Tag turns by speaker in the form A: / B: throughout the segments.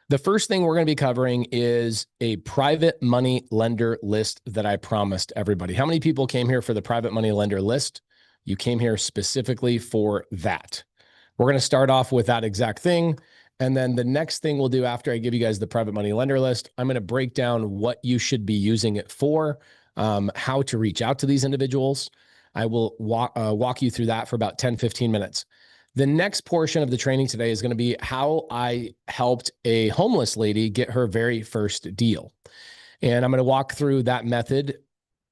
A: The first thing we're going to be covering is a private money lender list that I promised everybody. How many people came here for the private money lender list? You came here specifically for that. We're going to start off with that exact thing. And then the next thing we'll do after I give you guys the private money lender list, I'm going to break down what you should be using it for, how to reach out to these individuals. I will walk you through that for about 10, 15 minutes. The next portion of the training today is going to be how I helped a homeless lady get her very first deal. And I'm going to walk through that method,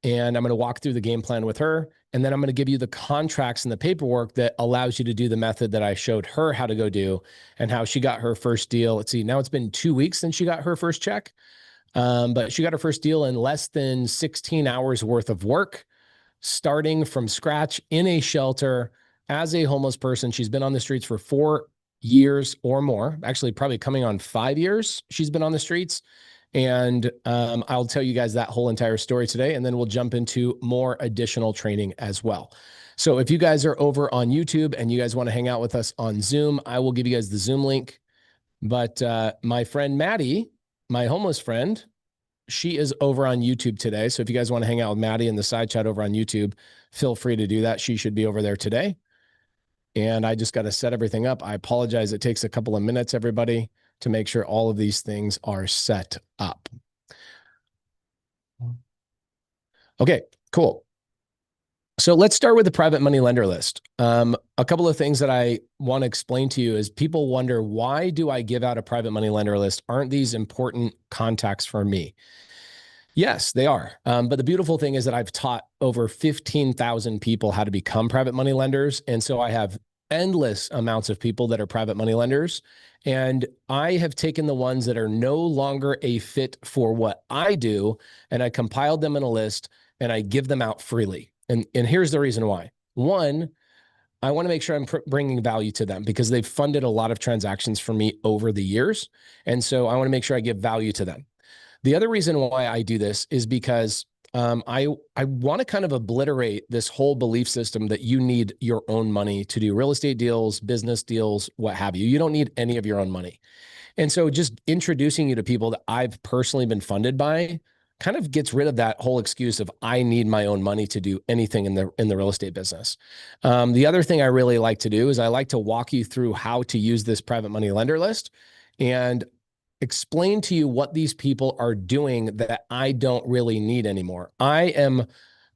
A: and I'm going to walk through the game plan with her. And then I'm going to give you the contracts and the paperwork that allows you to do the method that I showed her how to go do and how she got her first deal. Let's see, now it's been 2 weeks since she got her first check. But she got her first deal in less than 16 hours worth of work, starting from scratch in a shelter as a homeless person. She's been on the streets for 4 years or more, actually probably coming on 5 years. She's been on the streets. And I'll tell you guys that whole entire story today, and then we'll jump into more additional training as well. So if you guys are over on YouTube and you guys want to hang out with us on Zoom, I will give you guys the Zoom link. But my friend Maddie, my homeless friend, she is over on YouTube today. So if you guys want to hang out with Maddie in the side chat over on YouTube, feel free to do that. She should be over there today. And I just got to set everything up. I apologize. It takes a couple of minutes, everybody, to make sure all of these things are set up. Okay, cool. So let's start with the private money lender list. A couple of things that I want to explain to you is people wonder, why do I give out a private money lender list? Aren't these important contacts for me? Yes, they are. But the beautiful thing is that I've taught over 15,000 people how to become private money lenders. And so I have endless amounts of people that are private money lenders. And I have taken the ones that are no longer a fit for what I do, and I compiled them in a list and I give them out freely. And here's the reason why. One, I want to make sure I'm bringing value to them because they've funded a lot of transactions for me over the years. And so I want to make sure I give value to them. The other reason why I do this is because I want to kind of obliterate this whole belief system that you need your own money to do real estate deals, business deals, what have you. You don't need any of your own money. And so just introducing you to people that I've personally been funded by kind of gets rid of that whole excuse of I need my own money to do anything in the real estate business. The other thing I really like to do is I like to walk you through how to use this private money lender list and explain to you what these people are doing that I don't really need anymore. I am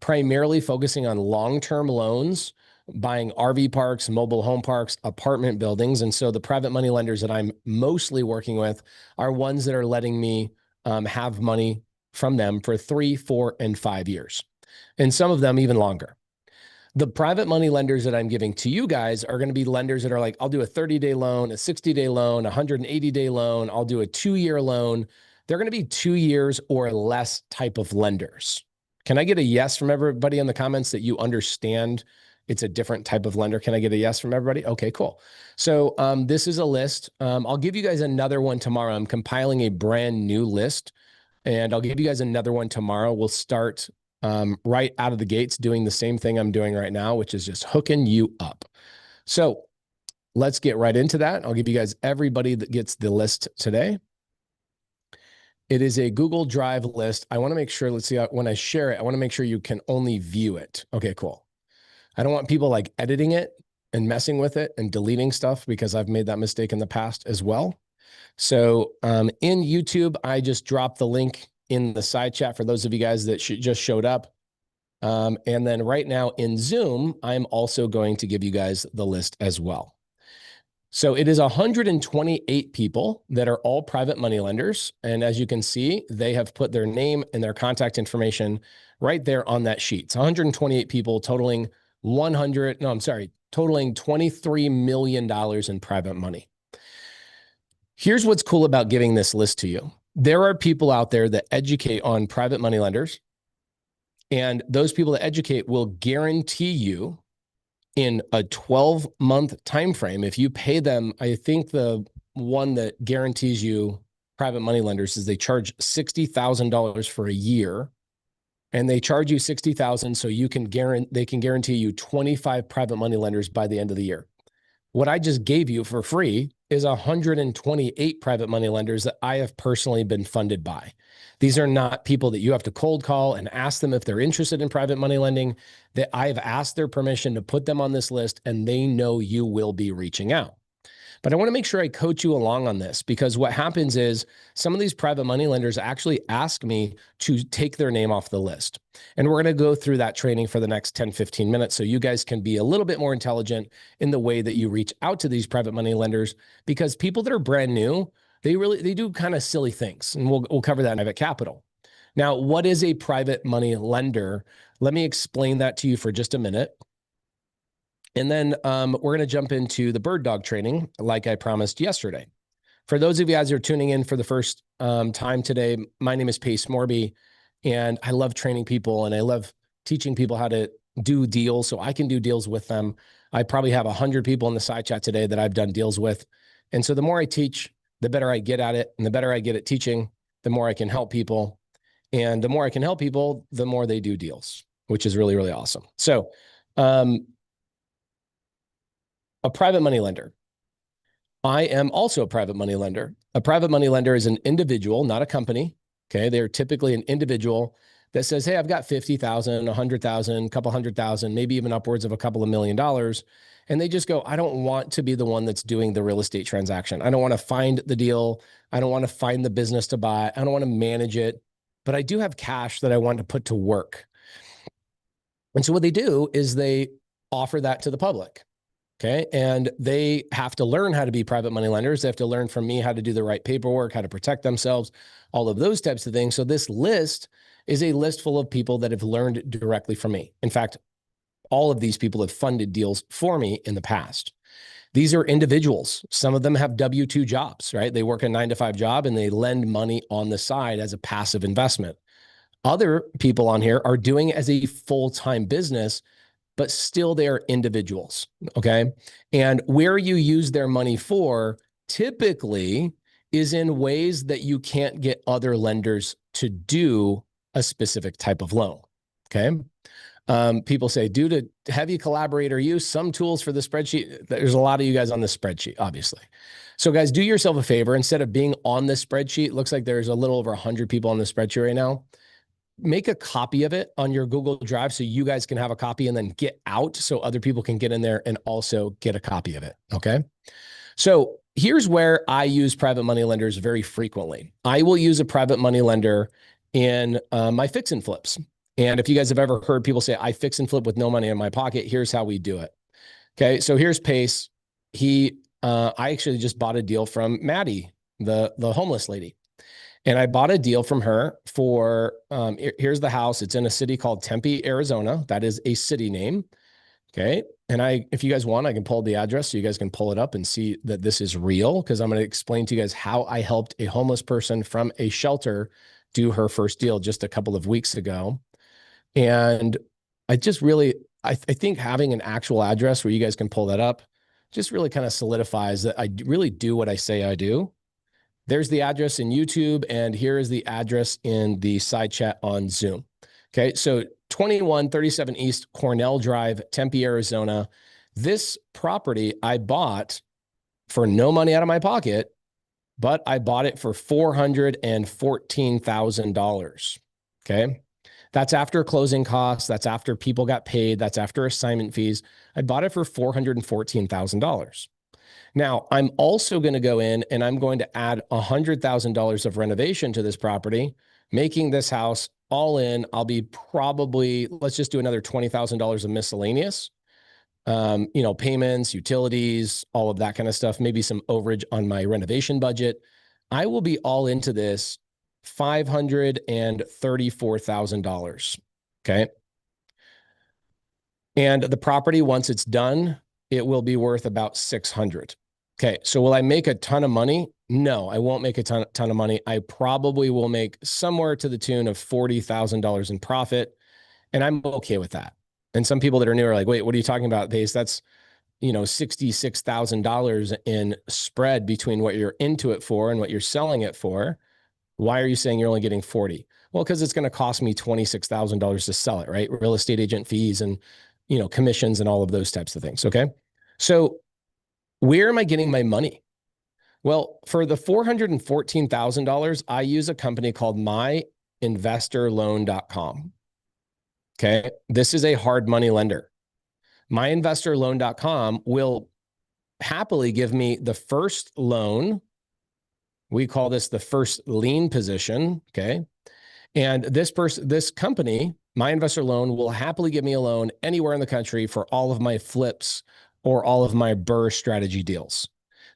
A: primarily focusing on long-term loans, buying RV parks, mobile home parks, apartment buildings. And so the private money lenders that I'm mostly working with are ones that are letting me have money from them for 3, 4, and 5 years, and some of them even longer. The private money lenders that I'm giving to you guys are going to be lenders that are like, I'll do a 30-day loan, a 60-day loan, a 180-day loan. I'll do a 2-year loan. They're going to be 2 years or less type of lenders. Can I get a yes from everybody in the comments that you understand it's a different type of lender? Can I get a yes from everybody? Okay, cool. So this is a list. I'll give you guys another one tomorrow. I'm compiling a brand new list, and I'll give you guys another one tomorrow. We'll start right out of the gates doing the same thing I'm doing right now, which is just hooking you up. So let's get right into that. I'll give you guys everybody that gets the list today. It is a Google Drive list. I want to make sure, let's see, when I share it, I want to make sure you can only view it. Okay, cool. I don't want people like editing it and messing with it and deleting stuff because I've made that mistake in the past as well. So in YouTube, I just dropped the link in the side chat for those of you guys that just showed up. And then right now in Zoom, I'm also going to give you guys the list as well. So it is 128 people that are all private money lenders. And as you can see, they have put their name and their contact information right there on that sheet. It's 128 people totaling totaling $23 million in private money. Here's what's cool about giving this list to you. There are people out there that educate on private money lenders, and those people that educate will guarantee you in a 12-month time frame, if you pay them, I think the one that guarantees you private money lenders is they charge $60,000 for a year, and they charge you $60,000 so they can guarantee you 25 private money lenders by the end of the year. What I just gave you for free is 128 private money lenders that I have personally been funded by. These are not people that you have to cold call and ask them if they're interested in private money lending, that I have asked their permission to put them on this list, and they know you will be reaching out. But I want to make sure I coach you along on this, because what happens is some of these private money lenders actually ask me to take their name off the list. And we're going to go through that training for the next 10, 15 minutes so you guys can be a little bit more intelligent in the way that you reach out to these private money lenders, because people that are brand new, they do kind of silly things. And we'll cover that in Private Capital. Now, what is a private money lender? Let me explain that to you for just a minute. And then we're going to jump into the bird dog training like I promised yesterday. For those of you guys who are tuning in for the first time today, my name is Pace Morby, and I love training people, and I love teaching people how to do deals so I can do deals with them. I probably have 100 people in the side chat today that I've done deals with. And so the more I teach, the better I get at it. And the better I get at teaching, the more I can help people. And the more I can help people, the more they do deals, which is really, really awesome. So a private money lender. I am also a private money lender. A private money lender is an individual, not a company. Okay. They're typically an individual that says, hey, I've got 50,000, 100,000, a couple 100,000, maybe even upwards of a couple of $1 million. And they just go, I don't want to be the one that's doing the real estate transaction. I don't want to find the deal. I don't want to find the business to buy. I don't want to manage it, but I do have cash that I want to put to work. And so what they do is they offer that to the public. Okay. And they have to learn how to be private money lenders. They have to learn from me how to do the right paperwork, how to protect themselves, all of those types of things. So this list is a list full of people that have learned directly from me. In fact, all of these people have funded deals for me in the past. These are individuals. Some of them have W-2 jobs, right? They work a 9-to-5 job and they lend money on the side as a passive investment. Other people on here are doing it as a full-time business, but still they are individuals, okay? And where you use their money for typically is in ways that you can't get other lenders to do a specific type of loan, okay? People say, due to heavy collaborator use, some tools for the spreadsheet, there's a lot of you guys on the spreadsheet, obviously. So guys, do yourself a favor. Instead of being on the spreadsheet, looks like there's a little over 100 people on the spreadsheet right now. Make a copy of it on your Google Drive so you guys can have a copy, and then get out so other people can get in there and also get a copy of it, okay? So here's where I use private money lenders very frequently. I will use a private money lender in my fix and flips. And if you guys have ever heard people say, I fix and flip with no money in my pocket, here's how we do it. Okay, so here's Pace. I actually just bought a deal from Maddie, the homeless lady. And I bought a deal from her for, here's the house. It's in a city called Tempe, Arizona. That is a city name. Okay. And if you guys want, I can pull the address so you guys can pull it up and see that this is real, because I'm going to explain to you guys how I helped a homeless person from a shelter do her first deal just a couple of weeks ago. And I just really, I think having an actual address where you guys can pull that up just really kind of solidifies that I really do what I say I do. There's the address in YouTube, and here is the address in the side chat on Zoom. Okay, so 2137 East Cornell Drive, Tempe, Arizona. This property I bought for no money out of my pocket, but I bought it for $414,000. Okay, that's after closing costs. That's after people got paid. That's after assignment fees. I bought it for $414,000. Now, I'm also going to go in and I'm going to add $100,000 of renovation to this property, making this house all in. I'll be probably, let's just do another $20,000 of miscellaneous, payments, utilities, all of that kind of stuff, maybe some overage on my renovation budget. I will be all into this $534,000. Okay. And the property, once it's done, it will be worth about $600,000. Okay, so will I make a ton of money? No, I won't make a ton of money. I probably will make somewhere to the tune of $40,000 in profit, and I'm okay with that. And some people that are new are like, wait, what are you talking about, Pace? That's, $66,000 in spread between what you're into it for and what you're selling it for. Why are you saying you're only getting 40? Well, because it's going to cost me $26,000 to sell it, right? Real estate agent fees and, commissions and all of those types of things. Okay. So where am I getting my money? Well, for the $414,000, I use a company called myinvestorloan.com. Okay. This is a hard money lender. Myinvestorloan.com will happily give me the first loan. We call this the first lien position. Okay. And this company, My Investor Loan, will happily give me a loan anywhere in the country for all of my flips or all of my BRRRR strategy deals.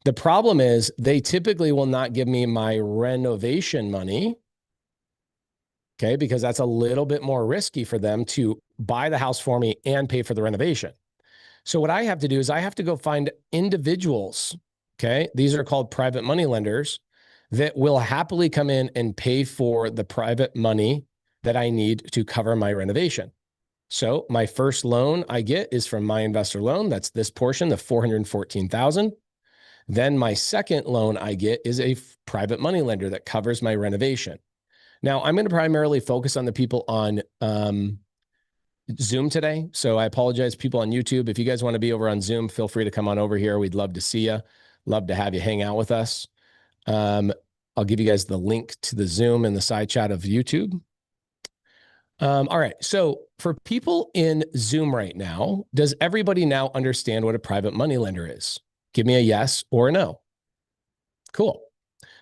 A: The problem is they typically will not give me my renovation money, okay, because that's a little bit more risky for them to buy the house for me and pay for the renovation. So what I have to do is I have to go find individuals, okay? These are called private money lenders that will happily come in and pay for the private money that I need to cover my renovation. So my first loan I get is from My Investor Loan. That's this portion, the $414,000. Then my second loan I get is a private money lender that covers my renovation. Now I'm going to primarily focus on the people on Zoom today. So I apologize, people on YouTube. If you guys want to be over on Zoom, feel free to come on over here. We'd love to see you. Love to have you hang out with us. I'll give you guys the link to the Zoom in the side chat of YouTube. All right. So for people in Zoom right now, does everybody now understand what a private money lender is? Give me a yes or a no. Cool.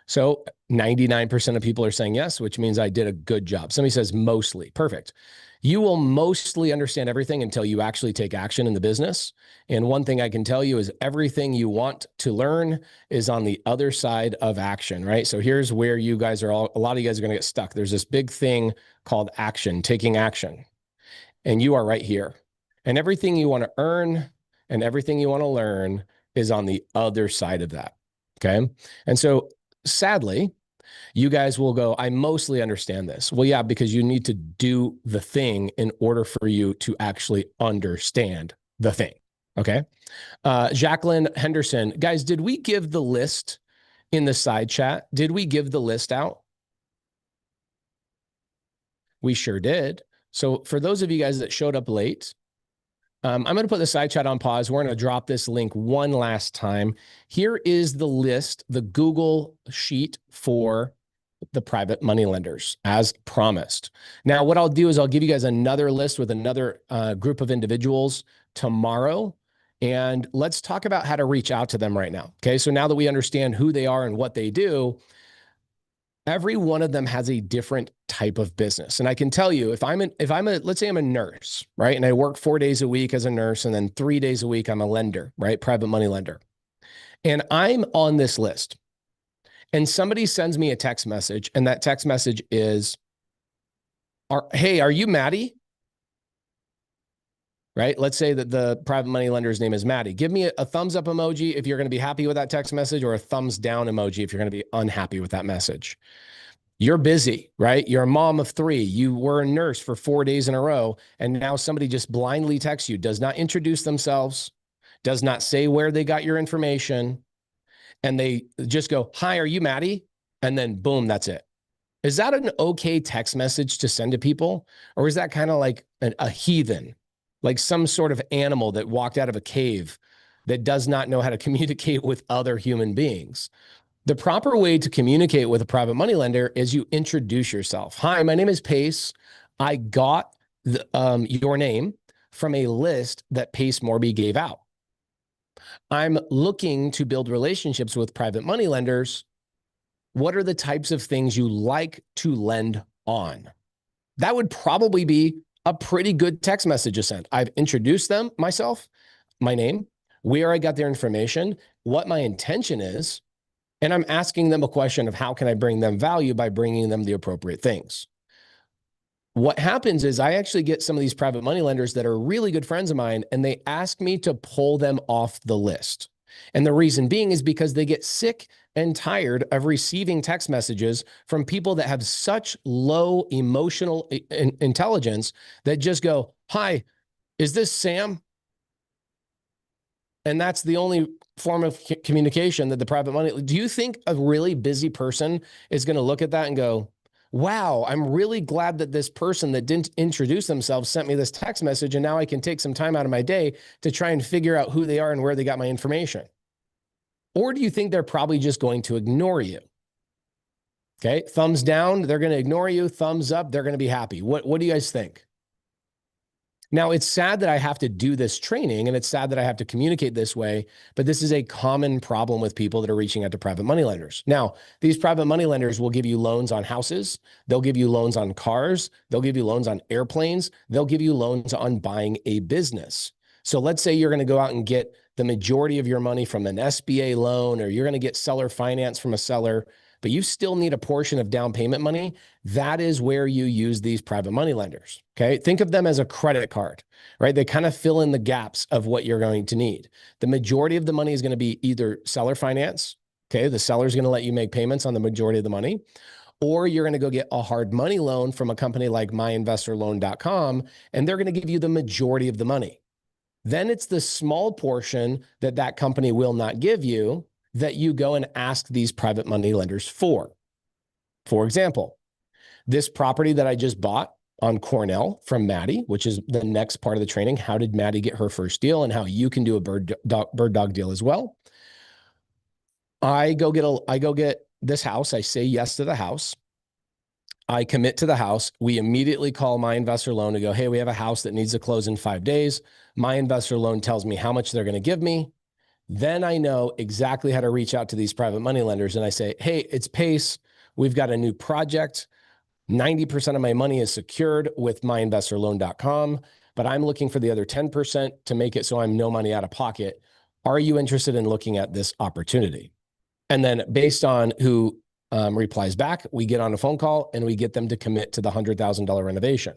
A: So 99% of people are saying yes, which means I did a good job. Somebody says mostly. Perfect. You will mostly understand everything until you actually take action in the business. And one thing I can tell you is everything you want to learn is on the other side of action, right? So here's where you guys are a lot of you guys are going to get stuck. There's this big thing called action, taking action. And you are right here. And everything you want to earn and everything you want to learn is on the other side of that. Okay. And so sadly, you guys will go, I mostly understand this. Well, yeah, because you need to do the thing in order for you to actually understand the thing. Okay. Jacqueline Henderson, guys, did we give the list in the side chat? Did we give the list out? We sure did. So for those of you guys that showed up late, I'm going to put the side chat on pause. We're going to drop this link one last time. Here is the list, the Google sheet for the private money lenders as promised. Now, what I'll do is I'll give you guys another list with another group of individuals tomorrow. And let's talk about how to reach out to them right now. Okay. So now that we understand who they are and what they do, every one of them has a different type of business. And I can tell you, let's say I'm a nurse, right? And I work 4 days a week as a nurse, and then 3 days a week, I'm a lender, right? Private money lender. And I'm on this list. And somebody sends me a text message, and that text message is, hey, are you Maddie? Right? Let's say that the private money lender's name is Maddie. Give me a thumbs up emoji if you're going to be happy with that text message, or a thumbs down emoji if you're going to be unhappy with that message. You're busy, right? You're a mom of 3. You were a nurse for 4 days in a row, and now somebody just blindly texts you, does not introduce themselves, does not say where they got your information, and they just go, hi, are you Maddie? And then boom, that's it. Is that an okay text message to send to people? Or is that kind of like a heathen, like some sort of animal that walked out of a cave that does not know how to communicate with other human beings? The proper way to communicate with a private money lender is you introduce yourself. Hi, my name is Pace. I got your name from a list that Pace Morby gave out. I'm looking to build relationships with private money lenders. What are the types of things you like to lend on? That would probably be a pretty good text message to send. I've introduced them, myself, my name, where I got their information, what my intention is, and I'm asking them a question of how can I bring them value by bringing them the appropriate things. What happens is I actually get some of these private money lenders that are really good friends of mine, and they ask me to pull them off the list. And the reason being is because they get sick and tired of receiving text messages from people that have such low emotional intelligence that just go, hi, is this Sam? And that's the only form of communication that the private money. Do you think a really busy person is going to look at that and go, wow, I'm really glad that this person that didn't introduce themselves sent me this text message, and now I can take some time out of my day to try and figure out who they are and where they got my information? Or do you think they're probably just going to ignore you? Okay, thumbs down, they're going to ignore you. Thumbs up, they're going to be happy. What do you guys think? Now, it's sad that I have to do this training and it's sad that I have to communicate this way, but this is a common problem with people that are reaching out to private money lenders. Now, these private money lenders will give you loans on houses. They'll give you loans on cars. They'll give you loans on airplanes. They'll give you loans on buying a business. So let's say you're going to go out and get the majority of your money from an SBA loan, or you're going to get seller finance from a seller, but you still need a portion of down payment money. That is where you use these private money lenders. Okay. Think of them as a credit card, right? They kind of fill in the gaps of what you're going to need. The majority of the money is going to be either seller finance. Okay. The seller is going to let you make payments on the majority of the money, or you're going to go get a hard money loan from a company like myinvestorloan.com, and they're going to give you the majority of the money. Then it's the small portion that that company will not give you that you go and ask these private money lenders for. For example, this property that I just bought on Cornell from Maddie, which is the next part of the training, how did Maddie get her first deal and how you can do a bird dog deal as well. I go get this house. I say yes to the house. I commit to the house. We immediately call My Investor Loan to go, hey, we have a house that needs to close in 5 days. My Investor Loan tells me how much they're going to give me. Then I know exactly how to reach out to these private money lenders. And I say, hey, it's Pace. We've got a new project. 90% of my money is secured with myinvestorloan.com, but I'm looking for the other 10% to make it so I'm no money out of pocket. Are you interested in looking at this opportunity? And then based on who replies back, we get on a phone call and we get them to commit to the $100,000 renovation.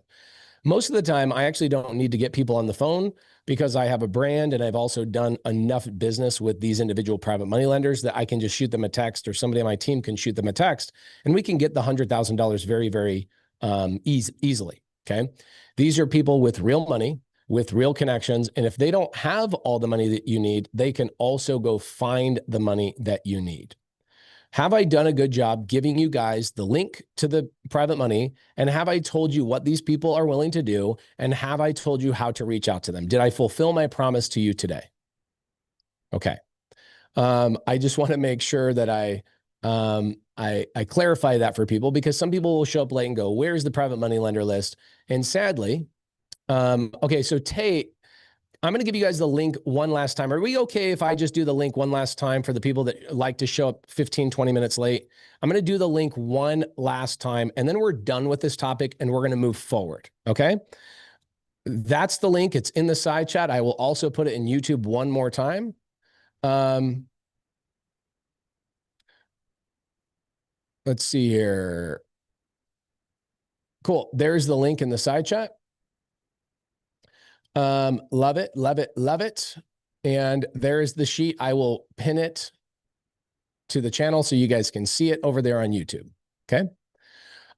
A: Most of the time, I actually don't need to get people on the phone because I have a brand and I've also done enough business with these individual private money lenders that I can just shoot them a text, or somebody on my team can shoot them a text, and we can get the $100,000 very, very easily, okay? These are people with real money, with real connections, and if they don't have all the money that you need, they can also go find the money that you need. Have I done a good job giving you guys the link to the private money? And have I told you what these people are willing to do? And have I told you how to reach out to them? Did I fulfill my promise to you today? Okay. I just want to make sure that I clarify that for people, because some people will show up late and go, where's the private money lender list? And sadly, okay, so Tate, I'm going to give you guys the link one last time. Are we okay if I just do the link one last time for the people that like to show up 15, 20 minutes late? I'm going to do the link one last time, and then we're done with this topic and we're going to move forward. Okay. That's the link. It's in the side chat. I will also put it in YouTube one more time. Let's see here. Cool. There's the link in the side chat. Love it, love it, love it. And there's the sheet. I will pin it to the channel so you guys can see it over there on YouTube. Okay.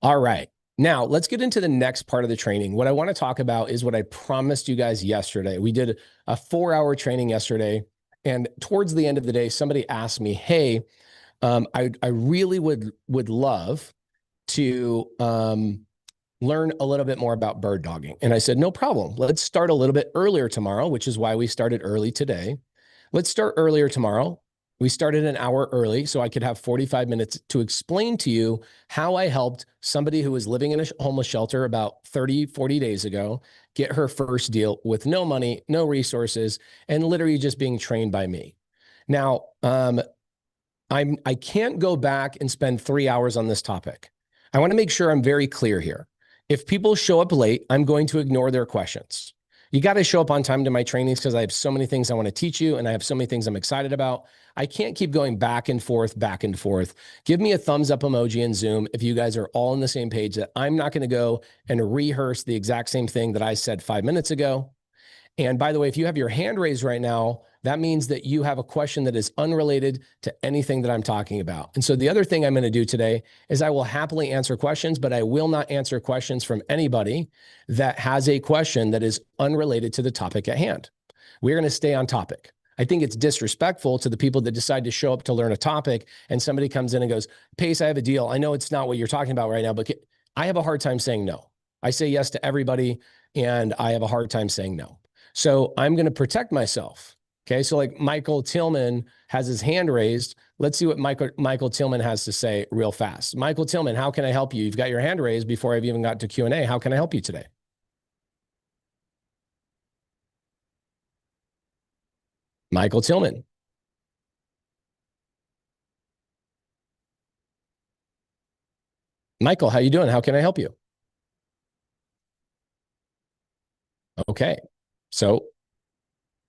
A: All right. Now let's get into the next part of the training. What I want to talk about is what I promised you guys yesterday. We did a 4-hour training yesterday. And towards the end of the day, somebody asked me, hey, I really would love to, learn a little bit more about bird dogging. And I said, no problem. Let's start a little bit earlier tomorrow, which is why we started early today. Let's start earlier tomorrow. We started an hour early so I could have 45 minutes to explain to you how I helped somebody who was living in a homeless shelter about 30, 40 days ago get her first deal with no money, no resources, and literally just being trained by me. Now, I can't go back and spend 3 hours on this topic. I want to make sure I'm very clear here. If people show up late, I'm going to ignore their questions. You got to show up on time to my trainings because I have so many things I want to teach you and I have so many things I'm excited about. I can't keep going back and forth, back and forth. Give me a thumbs up emoji in Zoom if you guys are all on the same page that I'm not going to go and rehearse the exact same thing that I said 5 minutes ago. And by the way, if you have your hand raised right now, that means that you have a question that is unrelated to anything that I'm talking about. And so the other thing I'm going to do today is I will happily answer questions, but I will not answer questions from anybody that has a question that is unrelated to the topic at hand. We're going to stay on topic. I think it's disrespectful to the people that decide to show up to learn a topic and somebody comes in and goes, Pace, I have a deal. I know it's not what you're talking about right now, but I have a hard time saying no. I say yes to everybody and I have a hard time saying no. So I'm going to protect myself. Okay, so like Michael Tillman has his hand raised. Let's see what Michael Tillman has to say real fast. Michael Tillman, how can I help you? You've got your hand raised before I've even got to Q&A. How can I help you today? Michael Tillman. Michael, how you doing? How can I help you? Okay, so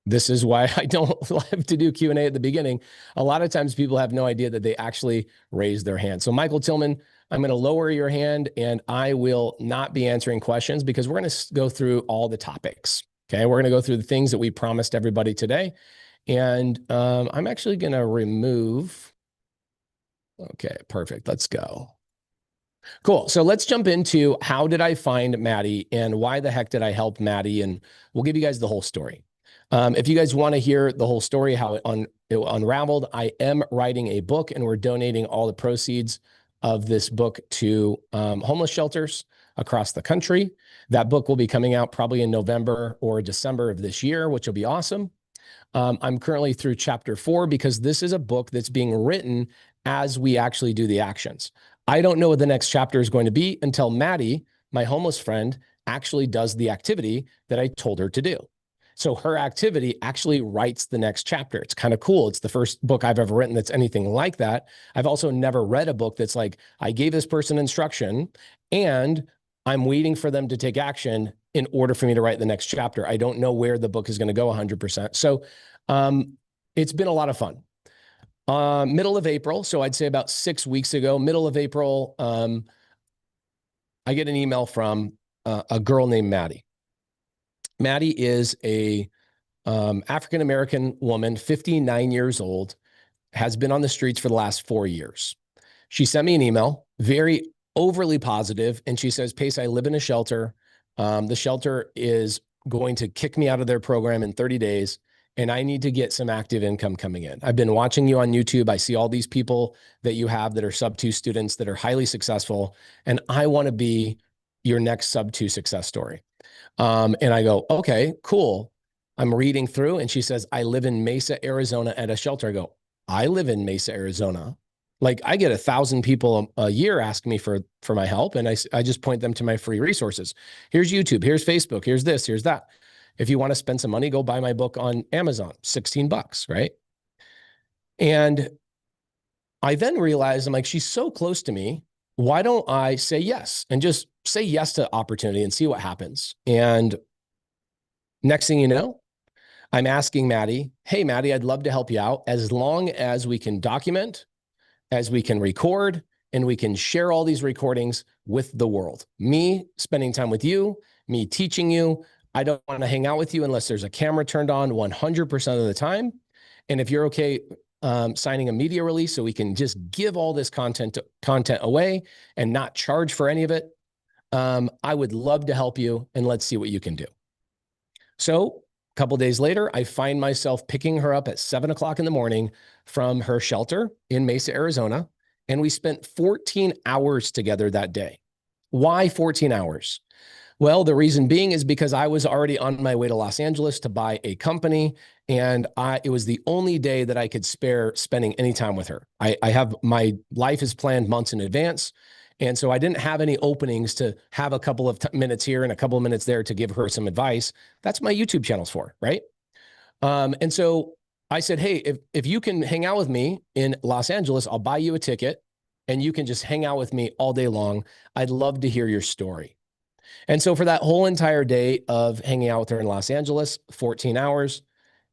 A: this is why I don't love to do Q&A at the beginning. A lot of times people have no idea that they actually raise their hand. So Michael Tillman, I'm going to lower your hand and I will not be answering questions because we're going to go through all the topics. Okay, we're going to go through the things that we promised everybody today. And I'm actually going to remove. Okay, perfect. Let's go. Cool. So let's jump into how did I find Maddie and why the heck did I help Maddie? And we'll give you guys the whole story. If you guys want to hear the whole story, how it unraveled, I am writing a book and we're donating all the proceeds of this book to homeless shelters across the country. That book will be coming out probably in November or December of this year, which will be awesome. I'm currently through chapter 4 because this is a book that's being written as we actually do the actions. I don't know what the next chapter is going to be until Maddie, my homeless friend, actually does the activity that I told her to do. So her activity actually writes the next chapter. It's kind of cool. It's the first book I've ever written that's anything like that. I've also never read a book that's like, I gave this person instruction and I'm waiting for them to take action in order for me to write the next chapter. I don't know where the book is going to go 100%. So it's been a lot of fun. Middle of April, so I'd say about 6 weeks ago, middle of April, I get an email from a girl named Maddie. Maddie is a African-American woman, 59 years old, has been on the streets for the last 4 years. She sent me an email, very overly positive, and she says, Pace, I live in a shelter. The shelter is going to kick me out of their program in 30 days, and I need to get some active income coming in. I've been watching you on YouTube. I see all these people that you have that are SubTo students that are highly successful, and I want to be your next SubTo success story. And I go, okay, cool. I'm reading through, and she says, I live in Mesa, Arizona at a shelter. I go, I live in Mesa, Arizona. Like I get 1,000 people a year ask me for my help. And I just point them to my free resources. Here's YouTube, here's Facebook, here's this, here's that. If you want to spend some money, go buy my book on Amazon, $16, right? And I then realized, I'm like, she's so close to me. Why don't I say yes and just say yes to opportunity and see what happens? And next thing you know, I'm asking Maddie, hey, Maddie, I'd love to help you out as long as we can document, as we can record, and we can share all these recordings with the world. Me spending time with you, me teaching you. I don't want to hang out with you unless there's a camera turned on 100% of the time. And if you're okay signing a media release so we can just give all this content away and not charge for any of it, I would love to help you, and let's see what you can do. So a couple days later, I find myself picking her up at 7 o'clock in the morning from her shelter in Mesa, Arizona. And we spent 14 hours together that day. Why 14 hours? Well, the reason being is because I was already on my way to Los Angeles to buy a company, and it was the only day that I could spare spending any time with her. I have my life is planned months in advance. And so I didn't have any openings to have a couple of minutes here and a couple of minutes there to give her some advice. That's my YouTube channel's for, right? And so I said, hey, if you can hang out with me in Los Angeles, I'll buy you a ticket and you can just hang out with me all day long. I'd love to hear your story. And so for that whole entire day of hanging out with her in Los Angeles, 14 hours,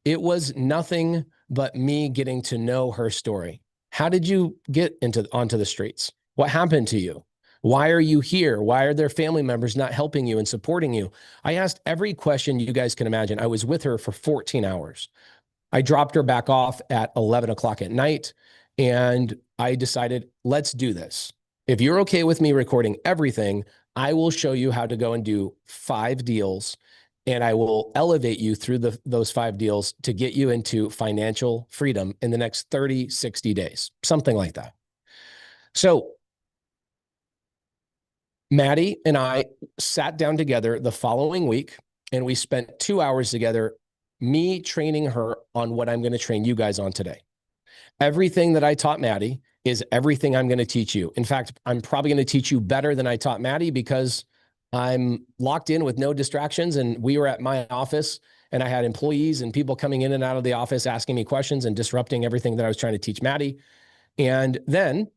A: it was nothing but me getting to know her story. How did you get onto the streets? What happened to you? Why are you here? Why are there family members not helping you and supporting you? I asked every question you guys can imagine. I was with her for 14 hours. I dropped her back off at 11 o'clock at night, and I decided, let's do this. If you're okay with me recording everything, I will show you how to go and do 5 deals, and I will elevate you through those 5 deals to get you into financial freedom in the next 30, 60 days, something like that. So Maddie and I sat down together the following week, and we spent 2 hours together me training her on what I'm going to train you guys on today. Everything that I taught Maddie is everything I'm going to teach you. In fact, I'm probably going to teach you better than I taught Maddie because I'm locked in with no distractions. And we were at my office and I had employees and people coming in and out of the office asking me questions and disrupting everything that I was trying to teach Maddie. And then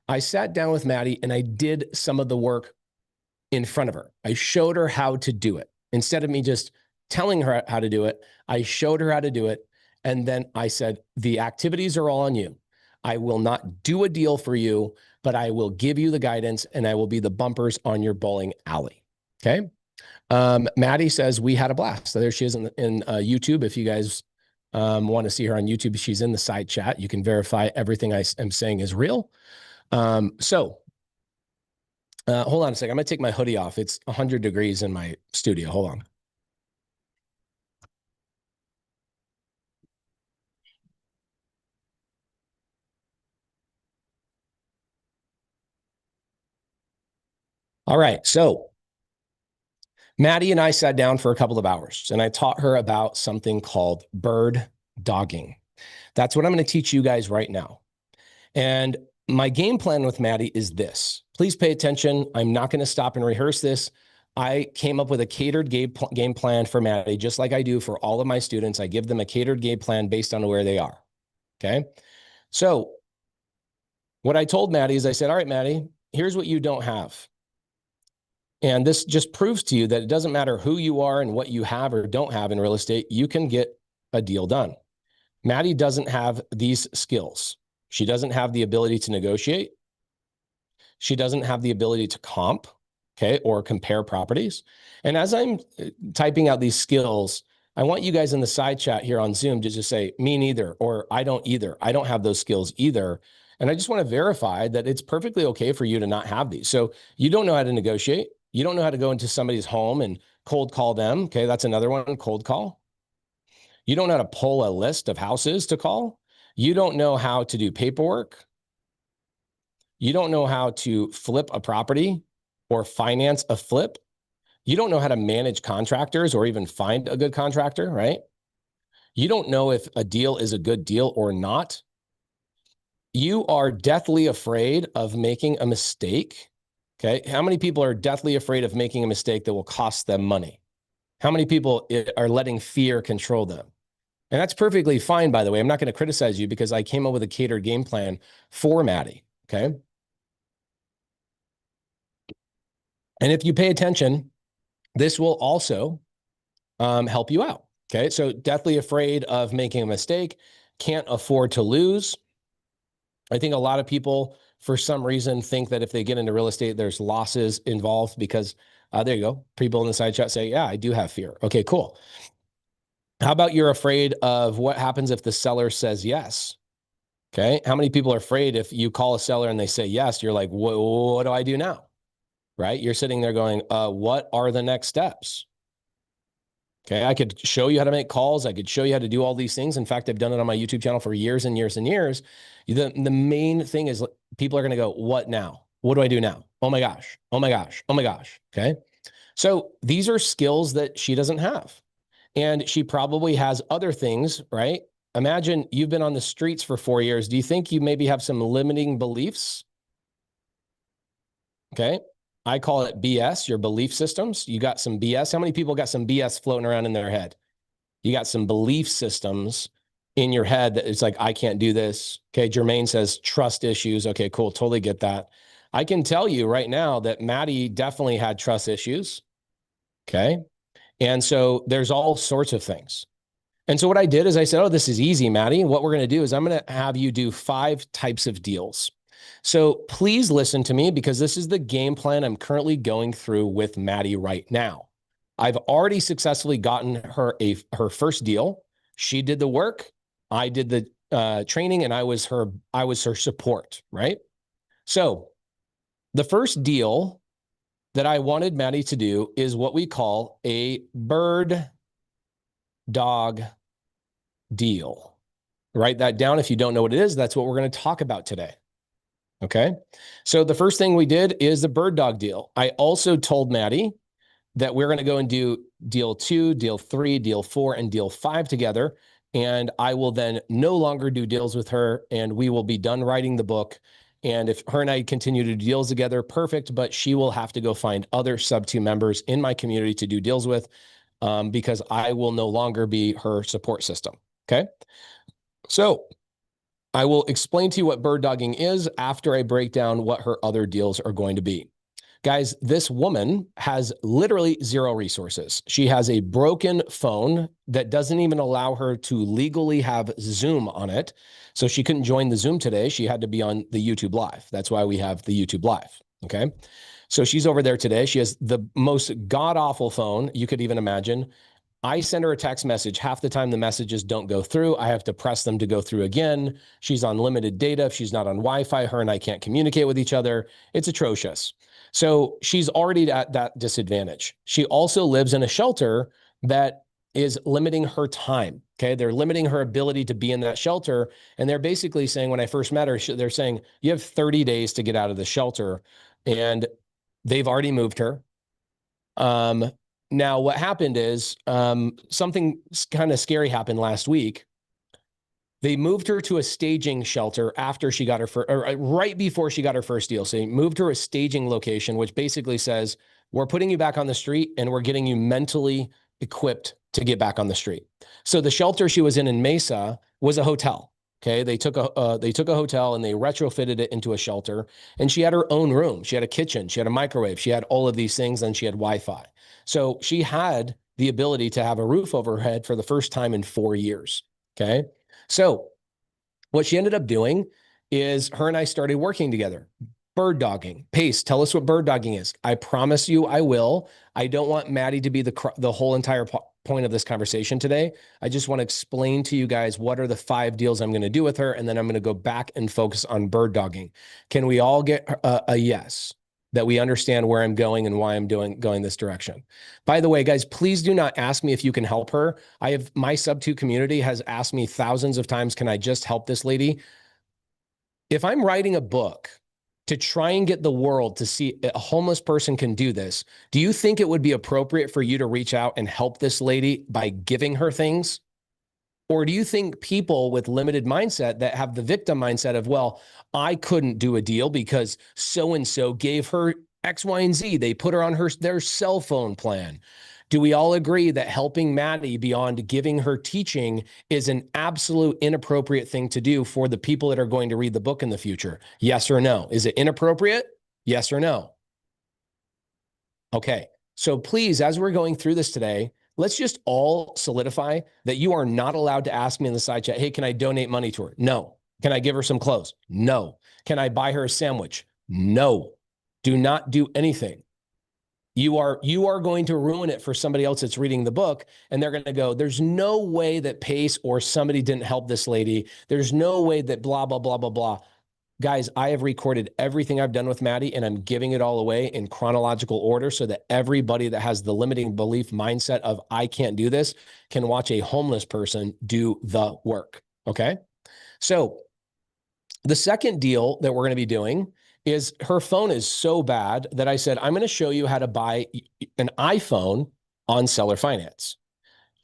A: I sat down with Maddie and I did some of the work in front of her. I showed her how to do it. Instead of me just telling her how to do it, I showed her how to do it. And then I said, the activities are all on you. I will not do a deal for you, but I will give you the guidance and I will be the bumpers on your bowling alley. Okay. Maddie says we had a blast. So there she is in YouTube. If you guys want to see her on YouTube, she's in the side chat. You can verify everything I am saying is real. Hold on a second. I'm going to take my hoodie off. It's 100 degrees in my studio. Hold on. All right. So Maddie and I sat down for a couple of hours and I taught her about something called bird dogging. That's what I'm going to teach you guys right now. And my game plan with Maddie is this. Please pay attention. I'm not going to stop and rehearse this. I came up with a catered game plan for Maddie, just like I do for all of my students. I give them a catered game plan based on where they are. Okay. So what I told Maddie is I said, all right, Maddie, here's what you don't have. And this just proves to you that it doesn't matter who you are and what you have or don't have in real estate, you can get a deal done. Maddie doesn't have these skills. She doesn't have the ability to negotiate. She doesn't have the ability to comp, okay, or compare properties. And as I'm typing out these skills, I want you guys in the side chat here on Zoom to just say, me neither, or I don't either. I don't have those skills either. And I just want to verify that it's perfectly okay for you to not have these. So you don't know how to negotiate. You don't know how to go into somebody's home and cold call them. Okay, that's another one, cold call. You don't know how to pull a list of houses to call. You don't know how to do paperwork. You don't know how to flip a property or finance a flip. You don't know how to manage contractors or even find a good contractor, right? You don't know if a deal is a good deal or not. You are deathly afraid of making a mistake. Okay. How many people are deathly afraid of making a mistake that will cost them money? How many people are letting fear control them? And that's perfectly fine, by the way. I'm not going to criticize you because I came up with a catered game plan for Maddie. Okay. And if you pay attention, this will also help you out. Okay. So deathly afraid of making a mistake, can't afford to lose. I think a lot of people, for some reason, think that if they get into real estate, there's losses involved because there you go. People in the side chat say, yeah, I do have fear. Okay, cool. How about you're afraid of what happens if the seller says yes? Okay. How many people are afraid if you call a seller and they say yes, you're like, what do I do now? Right? You're sitting there going, what are the next steps? Okay. I could show you how to make calls. I could show you how to do all these things. In fact, I've done it on my YouTube channel for years and years and years. The main thing is people are going to go, what now? What do I do now? Oh my gosh. Oh my gosh. Oh my gosh. Okay. So these are skills that she doesn't have. And she probably has other things, right? Imagine you've been on the streets for 4 years. Do you think you maybe have some limiting beliefs? Okay. I call it BS, your belief systems. You got some BS. How many people got some BS floating around in their head? You got some belief systems in your head that it's like, I can't do this. Okay. Jermaine says trust issues. Okay, cool. Totally get that. I can tell you right now that Maddie definitely had trust issues. Okay. And so there's all sorts of things. And so what I did is I said, oh, this is easy, Maddie. What we're going to do is I'm going to have you do 5 types of deals. So please listen to me because this is the game plan I'm currently going through with Maddie right now. I've already successfully gotten her her first deal. She did the work. I did the training and I was her support, right? So the first deal that I wanted Maddie to do is what we call a bird dog deal. Write that down if you don't know what it is. That's what we're going to talk about today. Okay. So the first thing we did is the bird dog deal. I also told Maddie that we're going to go and do deal 2, deal 3, deal 4, and deal 5 together. And I will then no longer do deals with her, and we will be done writing the book. And if her and I continue to do deals together, perfect, but she will have to go find other SubTo members in my community to do deals with, because I will no longer be her support system. Okay. So I will explain to you what bird dogging is after I break down what her other deals are going to be. Guys, this woman has literally zero resources. She has a broken phone that doesn't even allow her to legally have Zoom on it. So she couldn't join the Zoom today. She had to be on the YouTube Live. That's why we have the YouTube Live. Okay. So she's over there today. She has the most god-awful phone you could even imagine. I send her a text message. Half the time the messages don't go through. I have to press them to go through again. She's on limited data. If she's not on Wi-Fi, her and I can't communicate with each other. It's atrocious. So she's already at that disadvantage. She also lives in a shelter that is limiting her time. Okay. They're limiting her ability to be in that shelter. And they're basically saying, when I first met her, they're saying, you have 30 days to get out of the shelter. And they've already moved her. Now, what happened is something kind of scary happened last week. They moved her to a staging shelter after she got her first, or right before she got her first deal. So they moved her a staging location, which basically says, we're putting you back on the street and we're getting you mentally equipped to get back on the street. So the shelter she was in Mesa was a hotel. Okay, they took a hotel and they retrofitted it into a shelter, and she had her own room. She had a kitchen, she had a microwave, she had all of these things, and she had Wi-Fi. So she had the ability to have a roof over her head for the first time in 4 years. Okay. So what she ended up doing is her and I started working together. Bird dogging. Pace, tell us what bird dogging is. I promise you I will. I don't want Maddie to be the whole entire point of this conversation today. I just want to explain to you guys what are the 5 deals I'm going to do with her, and then I'm going to go back and focus on bird dogging. Can we all get a yes? That we understand where I'm going and why I'm going this direction. By the way, guys, please do not ask me if you can help her. My SubTo community has asked me thousands of times, can I just help this lady? If I'm writing a book to try and get the world to see a homeless person can do this, do you think it would be appropriate for you to reach out and help this lady by giving her things? Or do you think people with limited mindset that have the victim mindset of, well, I couldn't do a deal because so-and-so gave her X, Y, and Z. They put her on their cell phone plan. Do we all agree that helping Maddie beyond giving her teaching is an absolute inappropriate thing to do for the people that are going to read the book in the future? Yes or no? Is it inappropriate? Yes or no? Okay. So please, as we're going through this today, let's just all solidify that you are not allowed to ask me in the side chat, hey, can I donate money to her? No. Can I give her some clothes? No. Can I buy her a sandwich? No. Do not do anything. You are going to ruin it for somebody else that's reading the book, and they're going to go, there's no way that Pace or somebody didn't help this lady. There's no way that blah, blah, blah, blah, blah. Guys, I have recorded everything I've done with Maddie, and I'm giving it all away in chronological order so that everybody that has the limiting belief mindset of I can't do this can watch a homeless person do the work. Okay. So the second deal that we're going to be doing is her phone is so bad that I said, I'm going to show you how to buy an iPhone on seller finance.